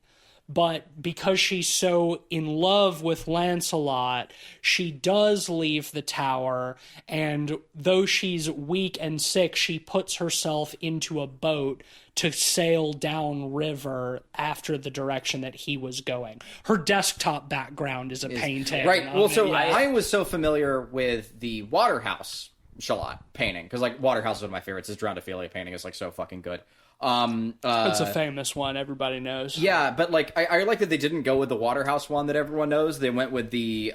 But because she's so in love with Lancelot, she does leave the tower, and though she's weak and sick, she puts herself into a boat to sail down river after the direction that he was going. Her desktop background is a painting. Right. Well, so I was so familiar with the Waterhouse Shalott painting, because like Waterhouse is one of my favorites. His Drownophilia painting is like so fucking good. It's a famous one, everybody knows. Yeah, but like I like that they didn't go with the Waterhouse one that everyone knows. They went with the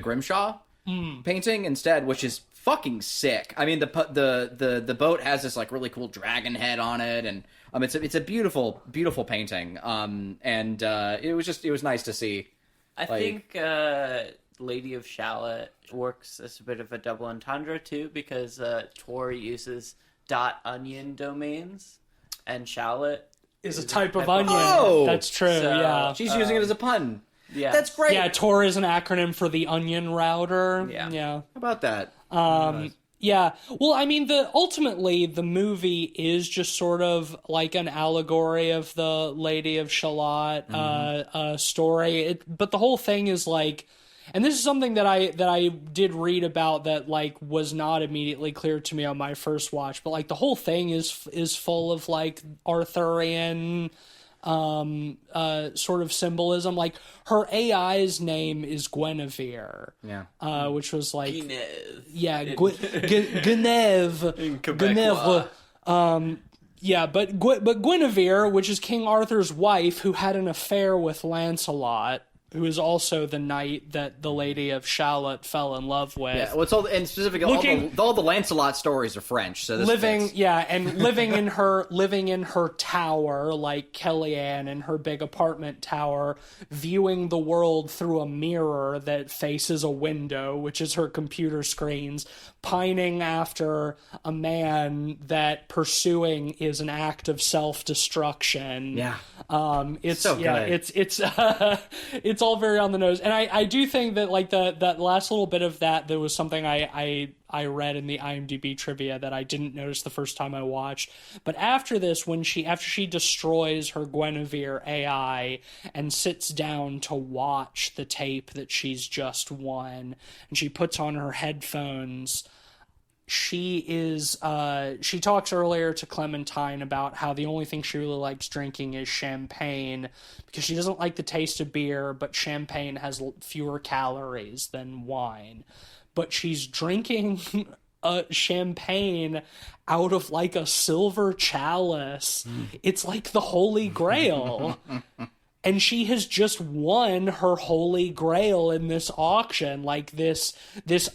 Grimshaw painting instead, which is fucking sick. I mean, the boat has this like really cool dragon head on it, and it's a beautiful painting. And it was nice to see. I think Lady of Shalott works as a bit of a double entendre too, because Tor uses .onion domains, and Shallot is a type of onion. Oh! That's true, yeah. She's using it as a pun. Yeah. That's great. Yeah, Tor is an acronym for the onion router. Yeah. How about that? Yeah. Well, I mean, ultimately the movie is just sort of like an allegory of the Lady of Shalott story. But the whole thing is like, and this is something that I did read about that like was not immediately clear to me on my first watch. But like the whole thing is full of like Arthurian sort of symbolism. Like her AI's name is Guinevere. Yeah. Which was like Guinness. yeah, Guinevere. In Quebecois. Yeah, but Guinevere, which is King Arthur's wife, who had an affair with Lancelot, who is also the knight that the Lady of Shalott fell in love with. Yeah, well, it's all, and specifically, all the Lancelot stories are French, so this fits. living in her tower, like Kellyanne in her big apartment tower, viewing the world through a mirror that faces a window, which is her computer screens, pining after a man that pursuing is an act of self-destruction. Yeah. It's so good. It's all very on the nose, and I do think that like that last little bit of that, there was something I read in the IMDb trivia that I didn't notice the first time I watched. But after this, after she destroys her Guinevere AI and sits down to watch the tape that she's just won, and she puts on her headphones, she talks earlier to Clementine about how the only thing she really likes drinking is champagne because she doesn't like the taste of beer, but champagne has fewer calories than wine. But she's drinking champagne out of like a silver chalice. It's like the Holy Grail. And she has just won her Holy Grail in this auction, like this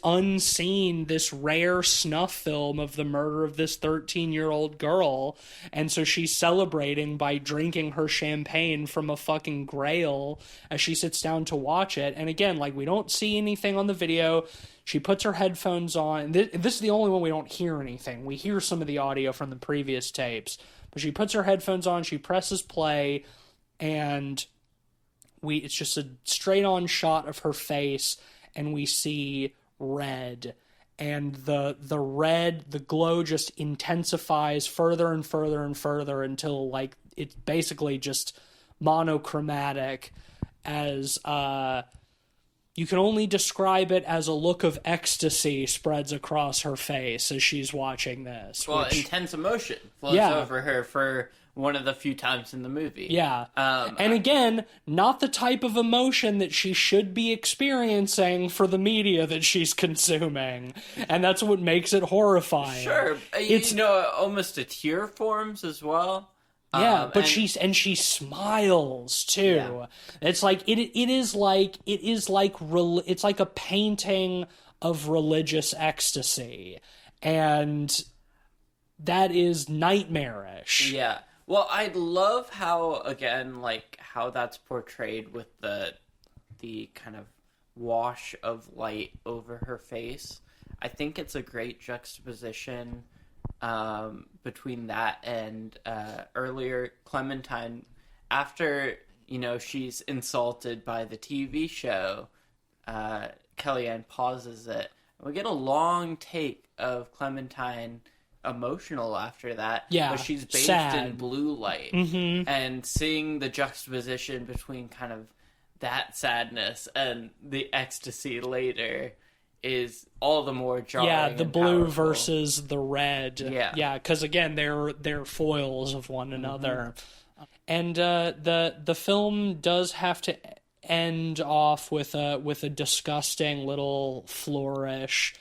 unseen, this rare snuff film of the murder of this 13-year-old girl. And so she's celebrating by drinking her champagne from a fucking grail as she sits down to watch it. And again, like, we don't see anything on the video. She puts her headphones on. This is the only one we don't hear anything. We hear some of the audio from the previous tapes. But she puts her headphones on, she presses play, and it's just a straight on shot of her face, and we see red, and the red, the glow just intensifies further and further and further until like it's basically just monochromatic, as you can only describe it as a look of ecstasy spreads across her face as she's watching this. Well, intense emotion flows over her for one of the few times in the movie. Yeah. And again, not the type of emotion that she should be experiencing for the media that she's consuming. And that's what makes it horrifying. Sure. It's, almost a tear forms as well. Yeah, but she smiles too. Yeah. It's like it's like a painting of religious ecstasy, and that is nightmarish. Yeah. Well, I love how that's portrayed with the kind of wash of light over her face. I think it's a great juxtaposition between that and earlier Clementine, after she's insulted by the TV show, Kellyanne pauses it. We get a long take of Clementine emotional after that. Yeah, but she's bathed sad in blue light, and seeing the juxtaposition between kind of that sadness and the ecstasy later is all the more jarring. Yeah, the blue powerful. Versus the red. Yeah, because again, they're foils of one another. And the film does have to end off with a disgusting little flourish.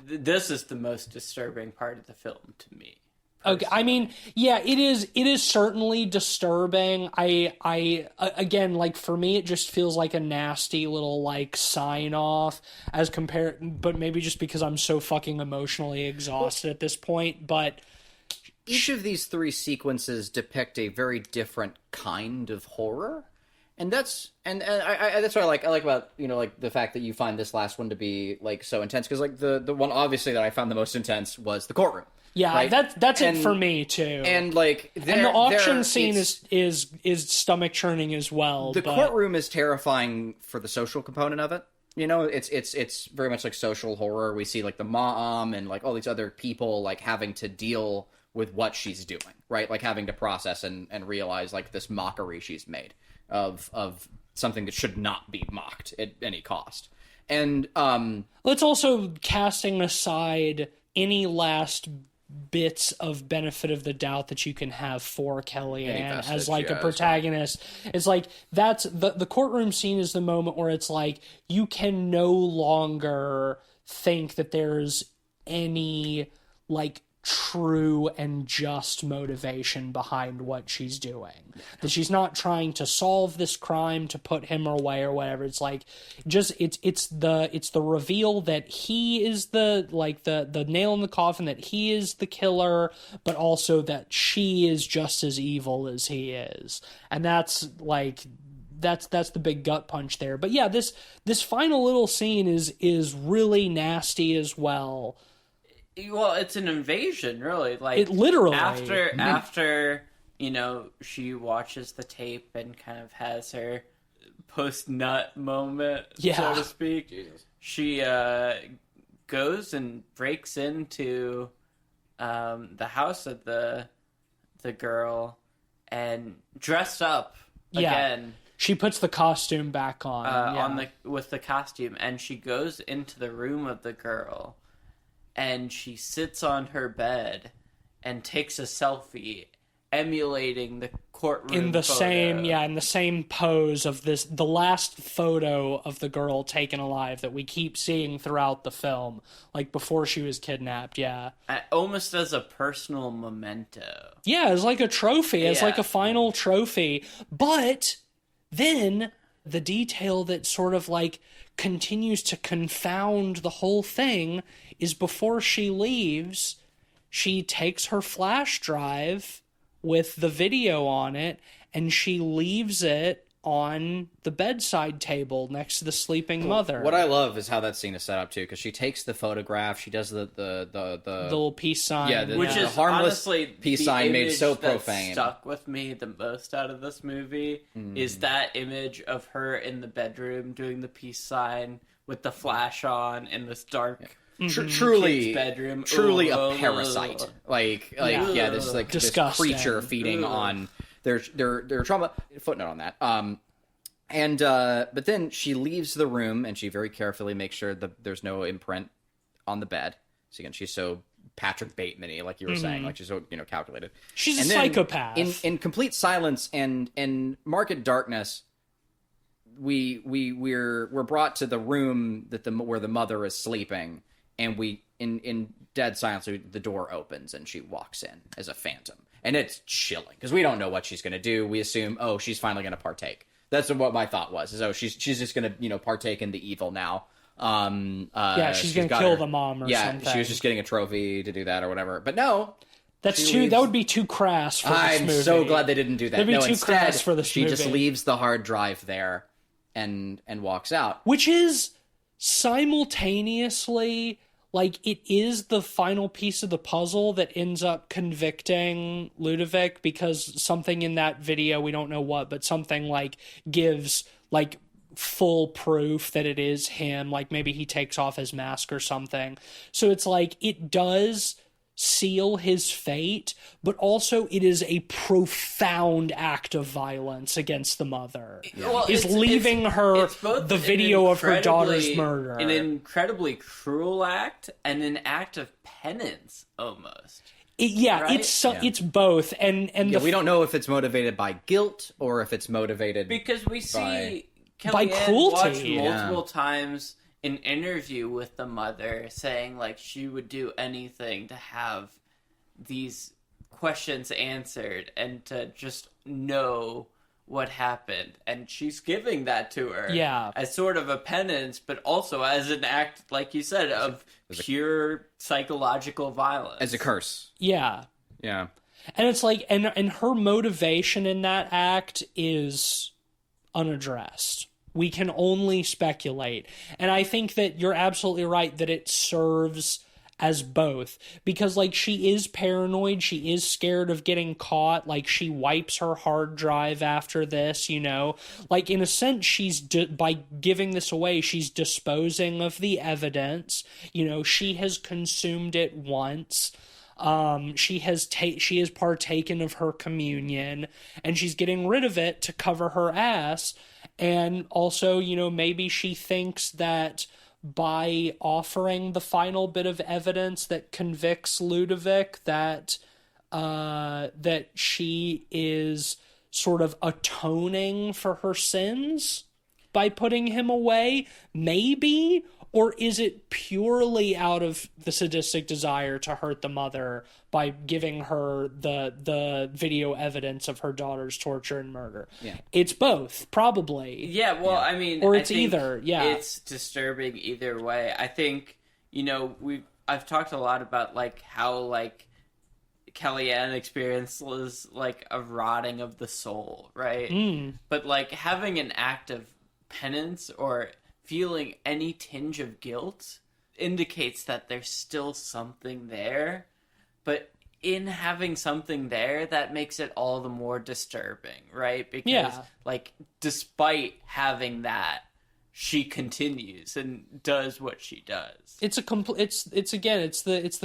This is the most disturbing part of the film to me. Okay, I mean, yeah, it is certainly disturbing. I again, like, for me, it just feels like a nasty little, like, sign off but maybe just because I'm so fucking emotionally exhausted at this point, but each of these three sequences depict a very different kind of horror. And that's what I like about, like, the fact that you find this last one to be, like, so intense, because, like, the one obviously that I found the most intense was the courtroom. Yeah, right? that's it for me too. And like, and the auction scene is stomach churning as well. The courtroom is terrifying for the social component of it, You know, it's very much like social horror. We see like the mom and like all these other people like having to deal with what she's doing, right? Like having to process and realize like this mockery she's made of something that should not be mocked at any cost. And Let's also casting aside any last bits of benefit of the doubt that you can have for Kellyanne vestige, as like yeah, a protagonist. It's like that's the courtroom scene is the moment where it's like you can no longer think that there's any like true and just motivation behind what she's doing. That she's not trying to solve this crime to put him away or whatever. It's like just it's the reveal that he is the nail in the coffin, that he is the killer, but also that she is just as evil as he is. And that's like that's the big gut punch there. But yeah, this final little scene is really nasty as well. Well, it's an invasion, really. Like it literally after you know she watches the tape and kind of has her post nut moment, so to speak. Jesus. She goes and breaks into the house of the girl and dressed up again. She puts the costume back on with the costume, and she goes into the room of the girl. And she sits on her bed and takes a selfie, emulating the courtroom in the photo. same pose of the last photo of the girl taken alive that we keep seeing throughout the film, like before she was kidnapped. Almost as a personal memento. Yeah, as like a trophy, as like a final trophy. But then the detail that sort of like continues to confound the whole thing is before she leaves, she takes her flash drive with the video on it and she leaves it on the bedside table next to the sleeping mother. What I love is how that scene is set up too, because she takes the photograph, she does the little peace sign, which is harmless honestly peace sign made so profane. Stuck with me the most out of this movie is that image of her in the bedroom doing the peace sign with the flash on in this dark. Truly bedroom. Truly a parasite. This disgusting. This creature feeding on their trauma. Footnote on that. But then she leaves the room and she very carefully makes sure that there's no imprint on the bed. So again, she's so Patrick Bateman-y, like you were saying, like she's so calculated. She's a psychopath. In complete silence and market darkness, we're brought to the room where the mother is sleeping. And in dead silence, the door opens and she walks in as a phantom. And it's chilling because we don't know what she's going to do. We assume, she's finally going to partake. That's what my thought was. Is she's just going to partake in the evil now. She's going to kill the mom or something. Yeah, she was just getting a trophy to do that or whatever. But no, that would be too crass for this movie. I'm so glad they didn't do that. That'd be too crass for this movie. She just leaves the hard drive there and walks out, which is simultaneously. Like, it is the final piece of the puzzle that ends up convicting Ludovic, because something in that video, we don't know what, but something, like, gives, like, full proof that it is him. Like, maybe he takes off his mask or something. So it's like, it does seal his fate, but also it is a profound act of violence against the mother. Well, leaving her the video of her daughter's murder. An incredibly cruel act and an act of penance, almost. It's both, and we don't know if it's motivated by guilt or if it's motivated because we see by cruelty watch multiple times an interview with the mother saying like she would do anything to have these questions answered and to just know what happened, and she's giving that to her as sort of a penance, but also as an act, like you said, of pure psychological violence, as a curse. And it's like and her motivation in that act is unaddressed. We can only speculate. And I think that you're absolutely right that it serves as both, because like she is paranoid, she is scared of getting caught, like she wipes her hard drive after this, you know, like in a sense she's by giving this away, she's disposing of the evidence, you know, she has consumed it once. She has partaken of her communion, and she's getting rid of it to cover her ass. And also, you know, maybe she thinks that by offering the final bit of evidence that convicts Ludovic, that she is sort of atoning for her sins by putting him away, maybe. Or is it purely out of the sadistic desire to hurt the mother by giving her the video evidence of her daughter's torture and murder? Yeah. It's both, probably. Yeah, well, I mean... Or it's either, yeah. It's disturbing either way. I think, you know, I've talked a lot about, like, how, like, Kellyanne experiences, like, a rotting of the soul, right? But, like, having an act of penance or feeling any tinge of guilt indicates that there's still something there, but in having something there, that makes it all the more disturbing, right? Because like despite having that, she continues and does what she does. It's the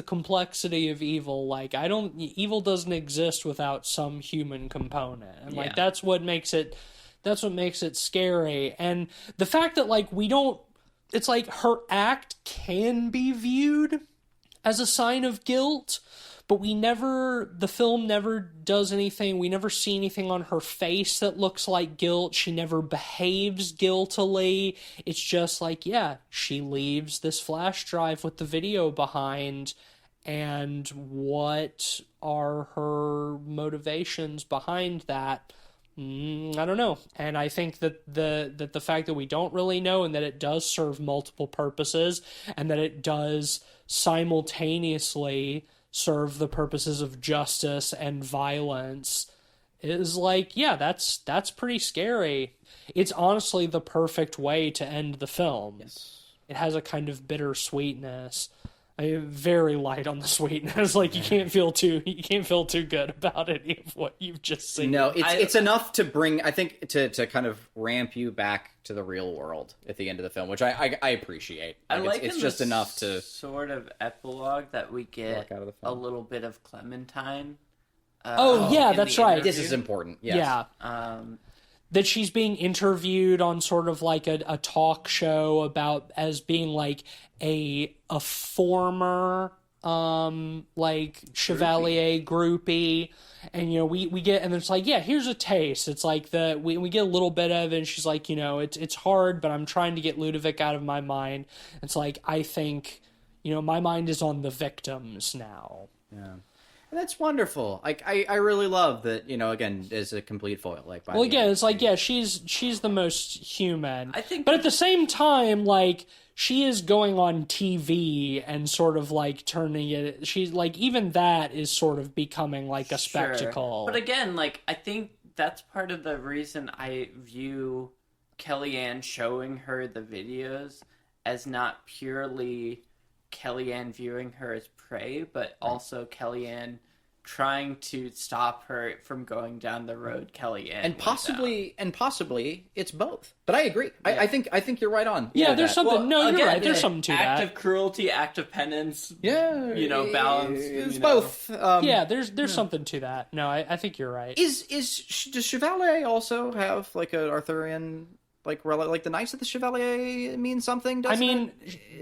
complexity of evil. Like evil doesn't exist without some human component, and like that's what makes it scary. And the fact that like it's like her act can be viewed as a sign of guilt, but the film never does anything. We never see anything on her face that looks like guilt. She never behaves guiltily. It's just like, yeah, she leaves this flash drive with the video behind, and what are her motivations behind that? I don't know. And I think that the fact that we don't really know, and that it does serve multiple purposes, and that it does simultaneously serve the purposes of justice and violence, is like, yeah, that's pretty scary. It's honestly the perfect way to end the film. Yes. It has a kind of bittersweetness. Very light on the sweetness. Like you can't feel too good about any of what you've just seen. No, it's enough to bring, I think, to kind of ramp you back to the real world at the end of the film, which I appreciate. Like, it's just enough to sort of epilogue that we get out of the a film. Little bit of Clementine. That's right. This is important. Yes. Yeah. That she's being interviewed on sort of like a talk show about as being like a former like Chevalier groupie, and you know we get, and it's like, yeah, here's a taste. It's like we get a little bit of it, and she's like, you know, it's hard, but I'm trying to get Ludovic out of my mind. It's like, I think, you know, my mind is on the victims now. Yeah. And that's wonderful. Like I really love that, you know, again, as a complete foil. Like, well, again, it's like, yeah, she's the most human. I think, but at the same time, like, she is going on TV and sort of like turning it. She's like, even that is sort of becoming like a spectacle. But again, like, I think that's part of the reason I view Kellyanne showing her the videos as not purely Kellyanne viewing her as prey, but also Kellyanne trying to stop her from going down the road Kellyanne and possibly it's both. But I agree. Yeah. I think you're right on. Yeah, there's something. Well, you're right. There's something to act that. Act of cruelty, act of penance. Yeah, you know, balance. It's both. Yeah, there's something to that. No, I think you're right. Does Chevalier also have like an Arthurian? Like the Knights of the Chevalier mean something? I mean,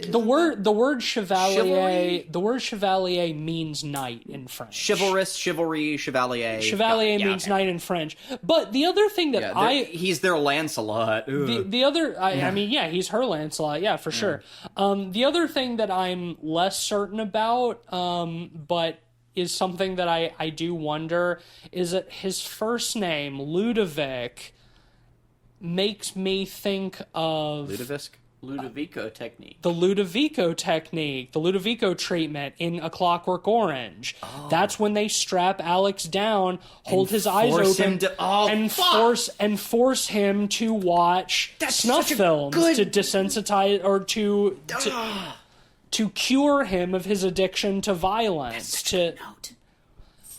the word chevalier, the word chevalier means knight in French. Chivalrous, chivalry, chevalier. Chevalier means knight in French. But the other thing that he's their Lancelot. The other, I mean, yeah, he's her Lancelot. Yeah, for sure. The other thing that I'm less certain about, but is something that I do wonder, is that his first name, Ludovic, makes me think of Ludovico technique. The Ludovico technique, the Ludovico treatment in A Clockwork Orange. Oh. That's when they strap Alex down, hold his eyes open, and force him to watch snuff films to desensitize or to to cure him of his addiction to violence.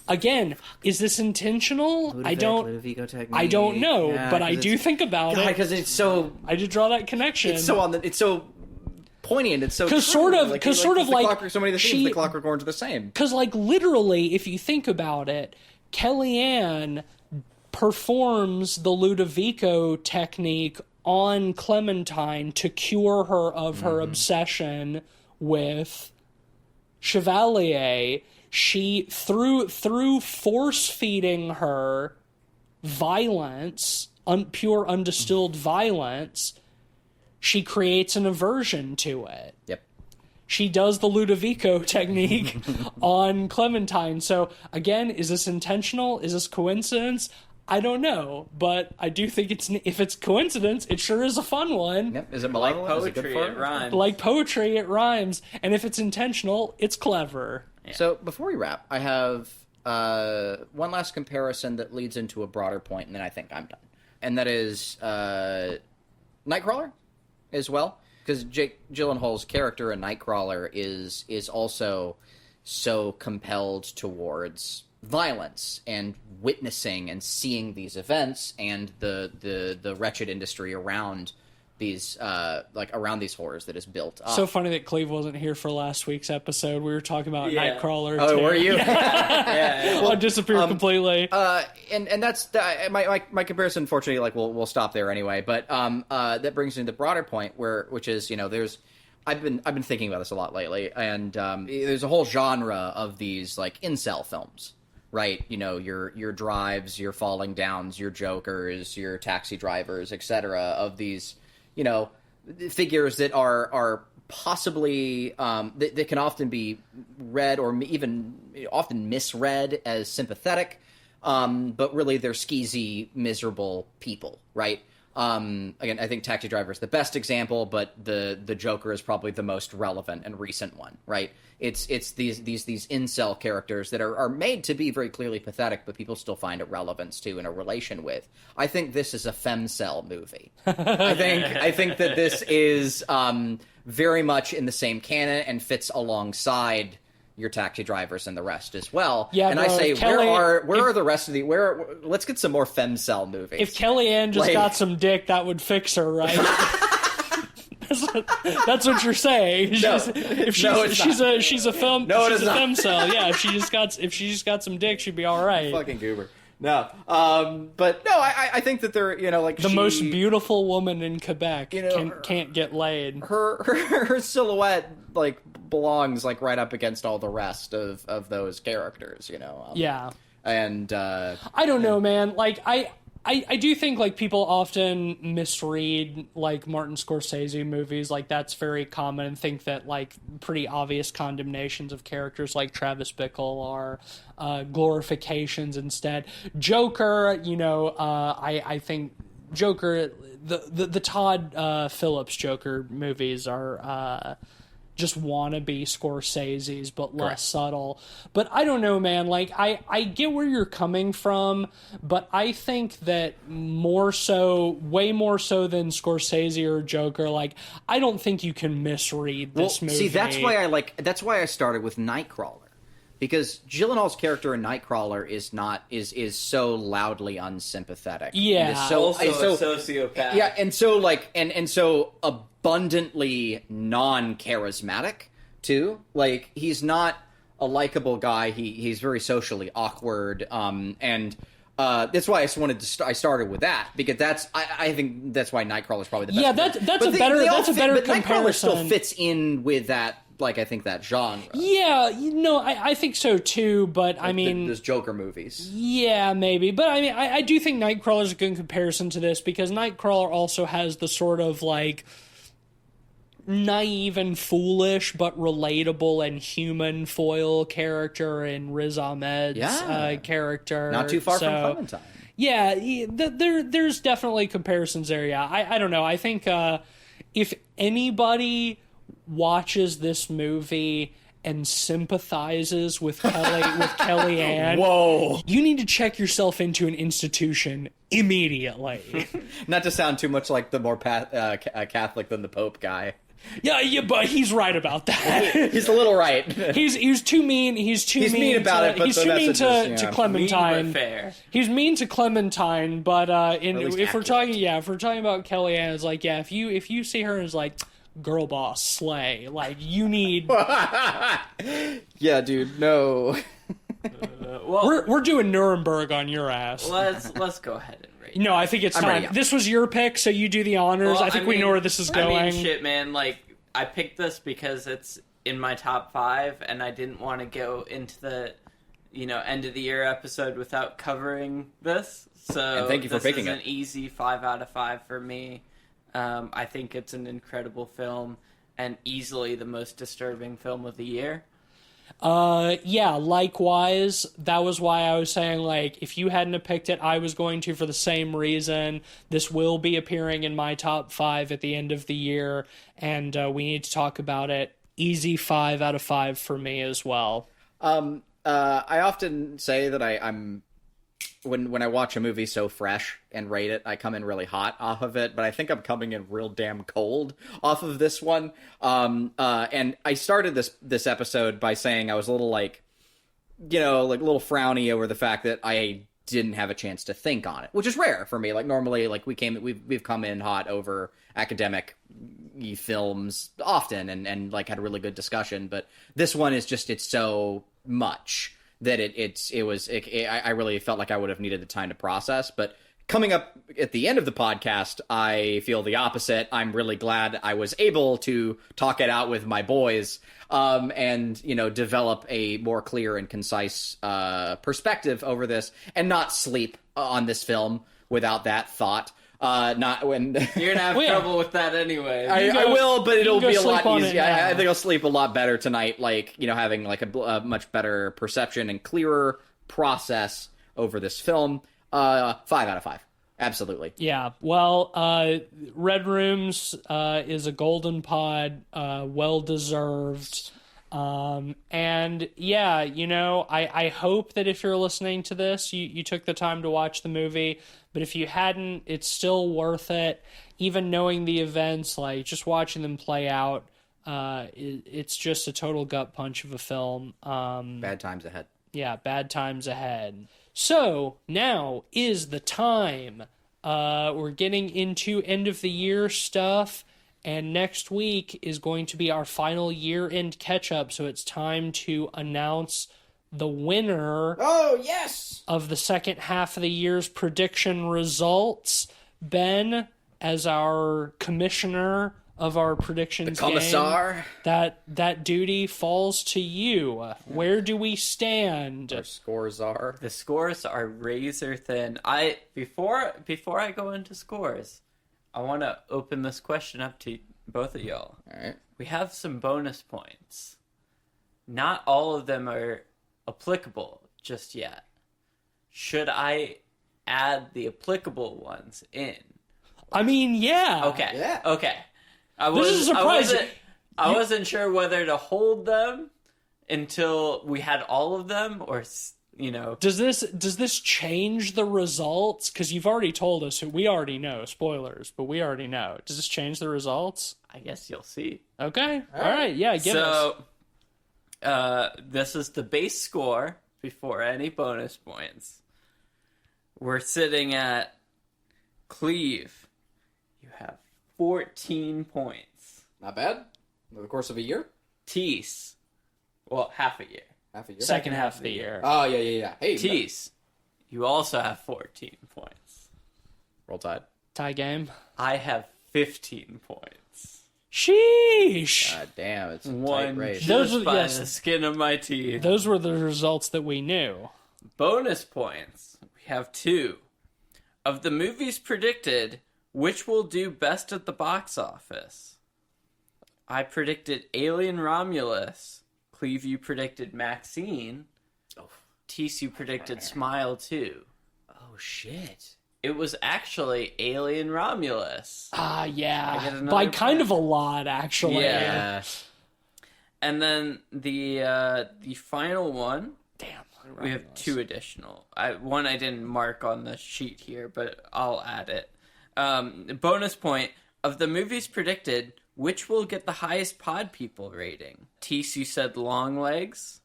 Again, is this intentional? I don't know, Yeah, but I do think about it. Because it's so... I just draw that connection. It's so poignant. It's so because true. sort of so many of the themes, the Clockwork Orange are the same. Because like literally, if you think about it, Kellyanne performs the Ludovico technique on Clementine to cure her of her obsession with Chevalier. She through force feeding her violence, pure undistilled violence, she creates an aversion to it. Yep. She does the Ludovico technique on Clementine. So again, is this intentional? Is this coincidence? I don't know, but I do think if it's coincidence, it sure is a fun one. Yep. Is it Like malevolent? Is it good poetry, for it rhymes. Like poetry, it rhymes. And if it's intentional, it's clever. So before we wrap, I have one last comparison that leads into a broader point, and then I think I'm done. And that is Nightcrawler as well, because Jake Gyllenhaal's character in Nightcrawler is also so compelled towards violence and witnessing and seeing these events and the wretched industry around these around these horrors that is built up. So funny that Cleve wasn't here for last week's episode. We were talking about Yeah. Nightcrawler. Oh, too. were you? I disappeared completely. And that's my comparison. Unfortunately, like we'll stop there anyway. But that brings me to the broader point, which is there's I've been thinking about this a lot lately, and there's a whole genre of these like incel films, right? Your Drives, your Falling Downs, your Jokers, your Taxi Drivers, etc. Of these figures that are possibly that can often be read or even often misread as sympathetic, but really they're skeezy, miserable people, right? Again, I think Taxi Driver is the best example, but the Joker is probably the most relevant and recent one, right? It's these incel characters that are made to be very clearly pathetic, but people still find a relevance to and a relation with. I think this is a femcel movie. I think that this is very much in the same canon and fits alongside your Taxi Drivers and the rest as well. Yeah, and bro, I say, Kelly, where are the rest of the let's get some more femcel movies. If Kellyanne just like- got some dick, that would fix her, right? That's what you're saying. No. If No, it's she's not. a she's a film No, it she's is a not. femcel. Yeah, if she just got some dick, she'd be all right. Fucking goober. No, but no, I think that they're The most beautiful woman in Quebec her- can't get laid. her silhouette like belongs like right up against all the rest of those characters, Yeah. and I don't know, man. Like I do think like people often misread like Martin Scorsese movies. Like that's very common, and think that like pretty obvious condemnations of characters like Travis Bickle are glorifications instead. Joker, I think Joker, the Todd Phillips Joker movies are just wannabe Scorsese's, but less Correct. subtle. But I don't know, man. Like, I get where you're coming from, but I think that way more so than Scorsese or Joker, like, I don't think you can misread this movie. See, that's why I started with Nightcrawler. Because Gyllenhaal's character in Nightcrawler is so loudly unsympathetic. Yeah. It is so, Also it's so, a sociopath. Yeah, and so like and so abundantly non-charismatic too. Like he's not a likable guy. He's very socially awkward. And that's why I started with that, because I think that's why Nightcrawler is probably the best. Yeah, movie. that's But a better but Nightcrawler comparison. still fits in with that. Like I think that genre. Yeah, I think so too, but I mean... Those Joker movies. Yeah, maybe. But I mean, I do think Nightcrawler's a good comparison to this, because Nightcrawler also has the sort of like naive and foolish but relatable and human foil character in Riz Ahmed's character. Not too far So, from Clementine. Yeah, there's definitely comparisons there. Yeah, I don't know. I think if anybody watches this movie and sympathizes with Kellyanne, Whoa! you need to check yourself into an institution immediately. Not to sound too much like the more Catholic than the Pope guy. Yeah, but he's right about that. He's a little right. He's too mean. He's mean about to, it, but he's the too mean message to, is, to yeah. Clementine. Mean but fair. He's mean to Clementine, but if least we're accurate. talking about Kellyanne, it's like, yeah, if you see her as like girl boss slay, like you need. Yeah, dude. No. Well, We're doing Nuremberg on your ass. let's go ahead and rate. No, I think it's time. ready, yeah. This was your pick, so you do the honors. Well, I think we know where this is going. I mean, shit, man. Like, I picked this because it's in my top 5, and I didn't want to go into the, end of the year episode without covering this. So And thank you for picking this it. is an easy 5 out of 5 for me. I think it's an incredible film and easily the most disturbing film of the year. Yeah, likewise. That was why I was saying, like, if you hadn't have picked it, I was going to for the same reason. This will be appearing in my top 5 at the end of the year, and we need to talk about it. Easy 5 out of 5 for me as well. I often say that I'm when I watch a movie so fresh and rate it, I come in really hot off of it, but I think I'm coming in real damn cold off of this one. And I started this episode by saying I was a little like a little frowny over the fact that I didn't have a chance to think on it, which is rare for me. Like normally, like we've come in hot over academic films often and like had a really good discussion, but this one is just, it's so much that I really felt like I would have needed the time to process. But coming up at the end of the podcast, I feel the opposite. I'm really glad I was able to talk it out with my boys, and develop a more clear and concise perspective over this, and not sleep on this film without that thought. Not when You're gonna have Well, yeah. trouble with that anyway. I will, but it'll go be a sleep lot on it easier. now. I think I'll sleep a lot better tonight, like, having like a much better perception and clearer process over this film. 5 out of 5. Absolutely. Yeah, well, Red Rooms is a golden pod, well-deserved. And yeah, I hope that if you're listening to this, you took the time to watch the movie, but if you hadn't, it's still worth it. Even knowing the events, like just watching them play out, it's just a total gut punch of a film. Bad times ahead. Yeah, bad times ahead. So now is the time. We're getting into end of the year stuff. And next week is going to be our final year-end catch-up, so it's time to announce the winner Oh, yes! of the second half of the year's prediction results. Ben, as our commissioner of our predictions game, Commissar. that duty falls to you. Where do we stand? Our scores are. The scores are razor thin. Before I go into scores, I want to open this question up to both of y'all. All right. We have some bonus points. Not all of them are applicable just yet. Should I add the applicable ones in? I mean, yeah. Okay. Yeah. Okay. This is a surprise. I wasn't sure whether to hold them until we had all of them, or Does this change the results? Because you've already told us, we already know, spoilers, but we already know. Does this change the results? I guess you'll see. Okay. All right. Yeah, give us. So, this is the base score before any bonus points. We're sitting at Cleve. You have 14 points. Not bad. Over the course of a year? Tease. Well, half a year. Half a year? Second half of the year. Oh, yeah. Hey, Tease. You also have 14 points. roll tide. Tie game. I have 15 points. Sheesh. God damn, it's a tight One race. just Those were- by yes. the skin of my teeth. Those were the results that we knew. Bonus points. We have 2. Of the movies predicted, which will do best at the box office? I predicted Alien Romulus. Cleve, you predicted Maxine. Oh. Tease, you predicted Smile 2. Oh, shit. It was actually Alien Romulus. Ah, I get yeah. another By kind point. of a lot, actually. Yeah. And then the final one, Damn. we have 2 additional. One I didn't mark on the sheet here, but I'll add it. Bonus point. Of the movies predicted, which will get the highest pod people rating? Tisu said long legs.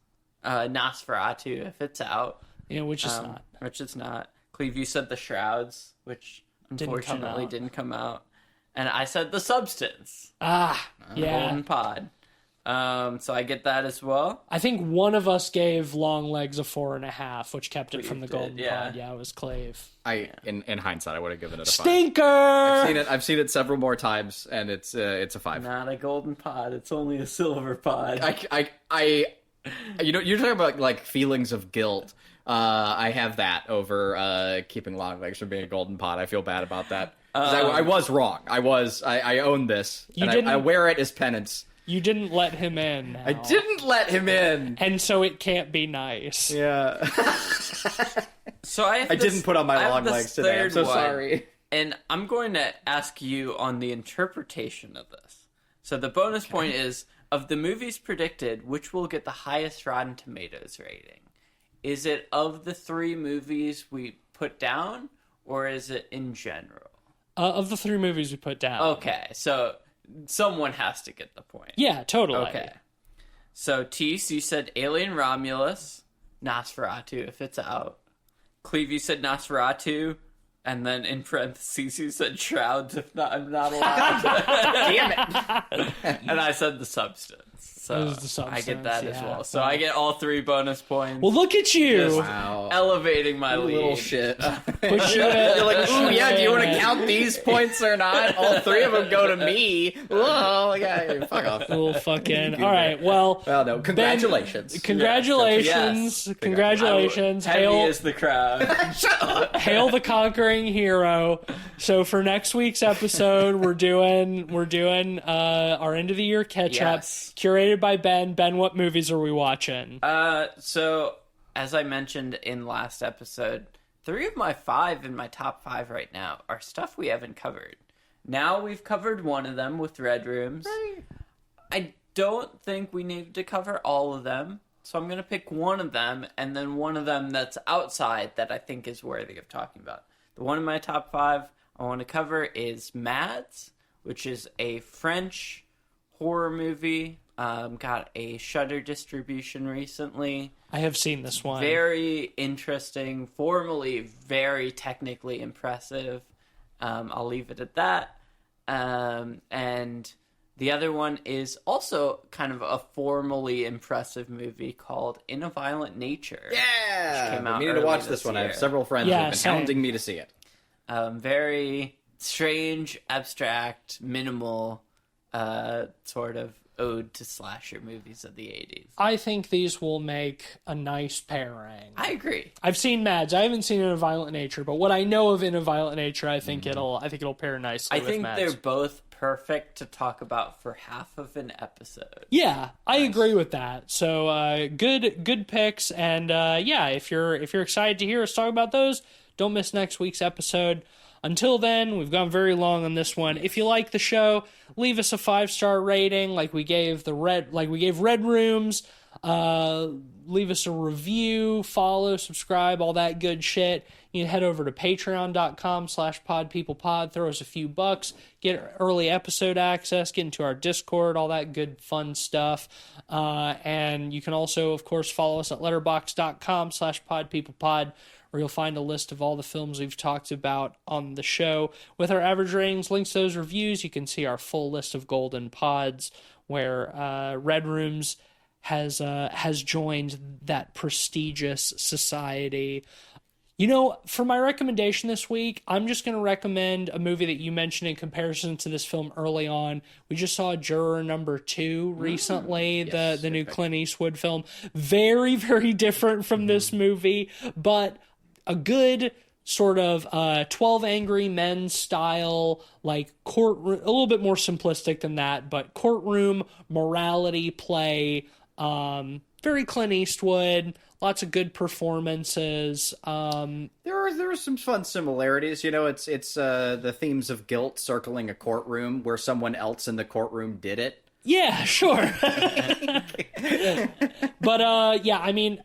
Nosferatu, if it's out. Yeah, which is not. Which it's not. Cleve, you said The Shrouds, which unfortunately didn't come out. And I said The Substance. Yeah. Golden Pod. So I get that as well. I think one of us gave Long Legs a 4.5, which kept it from the Golden yeah. Pod. Yeah, it was Clave. In hindsight, I would have given it a 5. Stinker! I've seen it several more times, and it's a 5. Not a Golden Pod. It's only a Silver Pod. You know, you're talking about like feelings of guilt. I have that over keeping Long Legs from being a Golden Pod. I feel bad about that. 'Cause I was wrong. I own this, and I wear it as penance. You didn't let him in. Now. I didn't let him in, and so it can't be nice. Yeah. So I didn't put on my long legs today. I'm so sorry. And I'm going to ask you on the interpretation of this. So the bonus point is, of the movies predicted, which will get the highest Rotten Tomatoes rating? Is it of the 3 movies we put down, or is it in general? Of the 3 movies we put down. Okay, so someone has to get the point. Yeah, totally. Okay. So, Tease, you said Alien Romulus, Nosferatu, if it's out. Cleve, you said Nosferatu, and then in parentheses you said Shrouds, if not, I'm not allowed. Damn it. And I said The Substance. So The Substance, I get that as yeah. well. So I get all 3 bonus points. Well, look at you. Just Wow. elevating my You lead. little shit. Push You're like, ooh, yeah, do you want to it. count these points or not? All 3 of them go to me. Whoa, yeah, fuck off. Little fucking. All right, well. Well, no, congratulations. Congratulations. Yes. Congratulations. Heavy Hail, is the crowd. hail the conquering hero. So for next week's episode, we're doing our end of the year catch up, Yes. curated by Ben. Ben, what movies are we watching? So, as I mentioned in last episode, 3 of my 5 in my top 5 right now are stuff we haven't covered. Now we've covered one of them with Red Rooms. I don't think we need to cover all of them, so I'm going to pick one of them, and then one of them that's outside that I think is worthy of talking about. The one in my top 5 I want to cover is Mads, which is a French horror movie. Got a Shudder distribution recently. I have seen this one. Very interesting, formally very technically impressive. I'll leave it at that. And the other one is also kind of a formally impressive movie called In a Violent Nature. Yeah! came out I'm meaning to early watch this this one. I have year. several friends Yeah, who have been same. hounding me to see it. Very strange, abstract, minimal sort of ode to slasher movies of the 80s. I think these will make a nice pairing. I agree. I've seen Mads. I haven't seen In a Violent Nature, but what I know of In a Violent Nature, I think it'll pair nicely I with think Mads. they're both perfect to talk about for half of an episode. Yeah, I agree with that. So good picks, and yeah, if you're excited to hear us talk about those, don't miss next week's episode. Until then, we've gone very long on this one. If you like the show, leave us a 5-star rating, like we gave Red Rooms. Leave us a review, follow, subscribe, all that good shit. You can head over to patreon.com/podpeoplepod, throw us a few bucks, get early episode access, get into our Discord, all that good fun stuff. And you can also, of course, follow us at letterboxd.com/podpeoplepod, where you'll find a list of all the films we've talked about on the show. With our average ratings, links to those reviews, you can see our full list of golden pods, where Red Rooms has joined that prestigious society. You know, for my recommendation this week, I'm just going to recommend a movie that you mentioned in comparison to this film early on. We just saw Juror Number 2 recently, the new Clint Eastwood film. Very, very different from this movie, but a good sort of 12 Angry Men style, like courtroom, a little bit more simplistic than that, but courtroom morality play. Very Clint Eastwood, lots of good performances. There are some fun similarities. You know, it's the themes of guilt circling a courtroom where someone else in the courtroom did it. Yeah, sure. But yeah, I mean,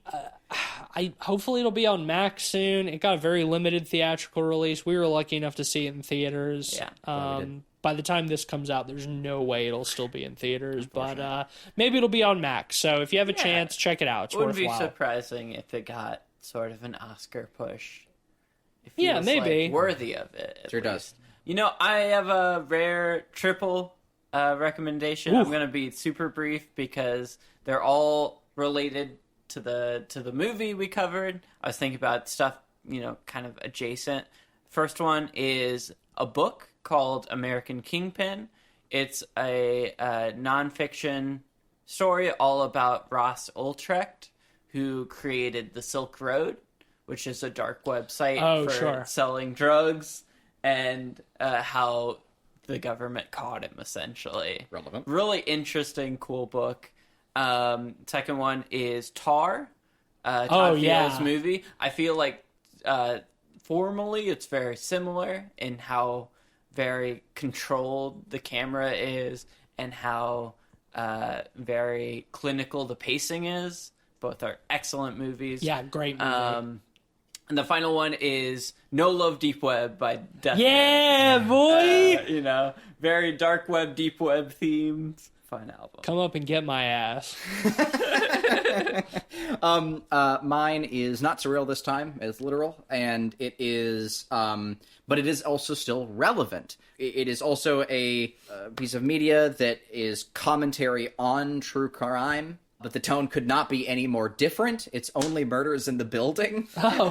hopefully it'll be on Max soon. It got a very limited theatrical release. We were lucky enough to see it in theaters. Yeah, by the time this comes out, there's no way it'll still be in theaters, but maybe it'll be on Max. So if you have a chance, check it out. It's Wouldn't worthwhile. be surprising if it got sort of an Oscar push. It Yeah, feels, maybe. like, worthy of it. At Sure does. least. You know, I have a rare triple recommendation. Ooh. I'm going to be super brief because they're all related to the movie we covered. I was thinking about stuff, you know, kind of adjacent. First one is a book called American Kingpin. It's a nonfiction story all about Ross Ultrecht, who created the Silk Road, which is a dark website for selling drugs, and how the government caught him, essentially. Relevant. Really interesting, cool book. Second one is Tar, Todd Field's movie. I feel like formally it's very similar in how very controlled the camera is and how very clinical the pacing is. Both are excellent movies. Yeah, great movie. And the final one is No Love Deep Web by Death. Yeah, boy! You know, very dark web, deep web themed. Fun album. Come up and get my ass. Mine is not surreal this time; it's literal, and it is, but it is also still relevant. It is also a piece of media that is commentary on true crime. But the tone could not be any more different. It's Only Murders in the Building. Oh.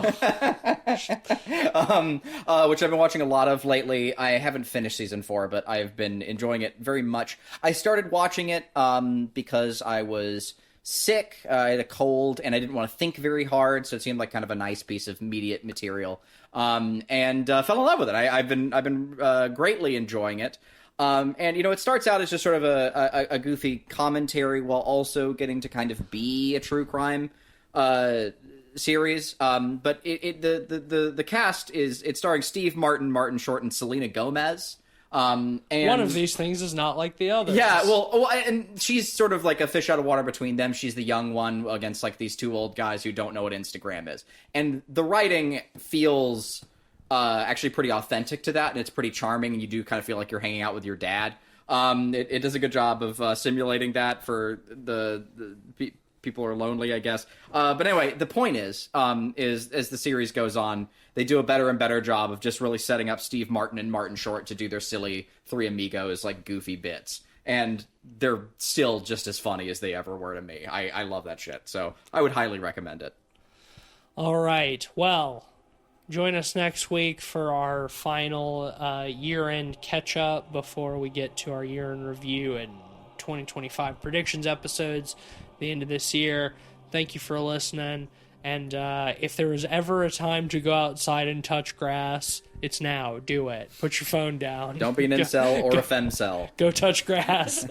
Which I've been watching a lot of lately. I haven't finished season 4, but I've been enjoying it very much. I started watching it because I was sick. I had a cold, and I didn't want to think very hard, so it seemed like kind of a nice piece of media material. And fell in love with it. I've been greatly enjoying it. And, you know, it starts out as just sort of a goofy commentary while also getting to kind of be a true crime series. But the cast it's starring Steve Martin, Martin Short, and Selena Gomez. And one of these things is not like the other. Yeah, well, and she's sort of like a fish out of water between them. She's the young one against like these two old guys who don't know what Instagram is. And the writing feels actually pretty authentic to that, and it's pretty charming, and you do kind of feel like you're hanging out with your dad. It does a good job of simulating that for the people who are lonely, I guess. But anyway, the point is as the series goes on, they do a better and better job of just really setting up Steve Martin and Martin Short to do their silly Three Amigos, like, goofy bits. And they're still just as funny as they ever were to me. I love that shit, so I would highly recommend it. All right, well, join us next week for our final year-end catch-up before we get to our year-end review and 2025 predictions episodes at the end of this year. Thank you for listening. And if there was ever a time to go outside and touch grass, it's now. Do it. Put your phone down. Don't be an incel or a femcel. Go touch grass.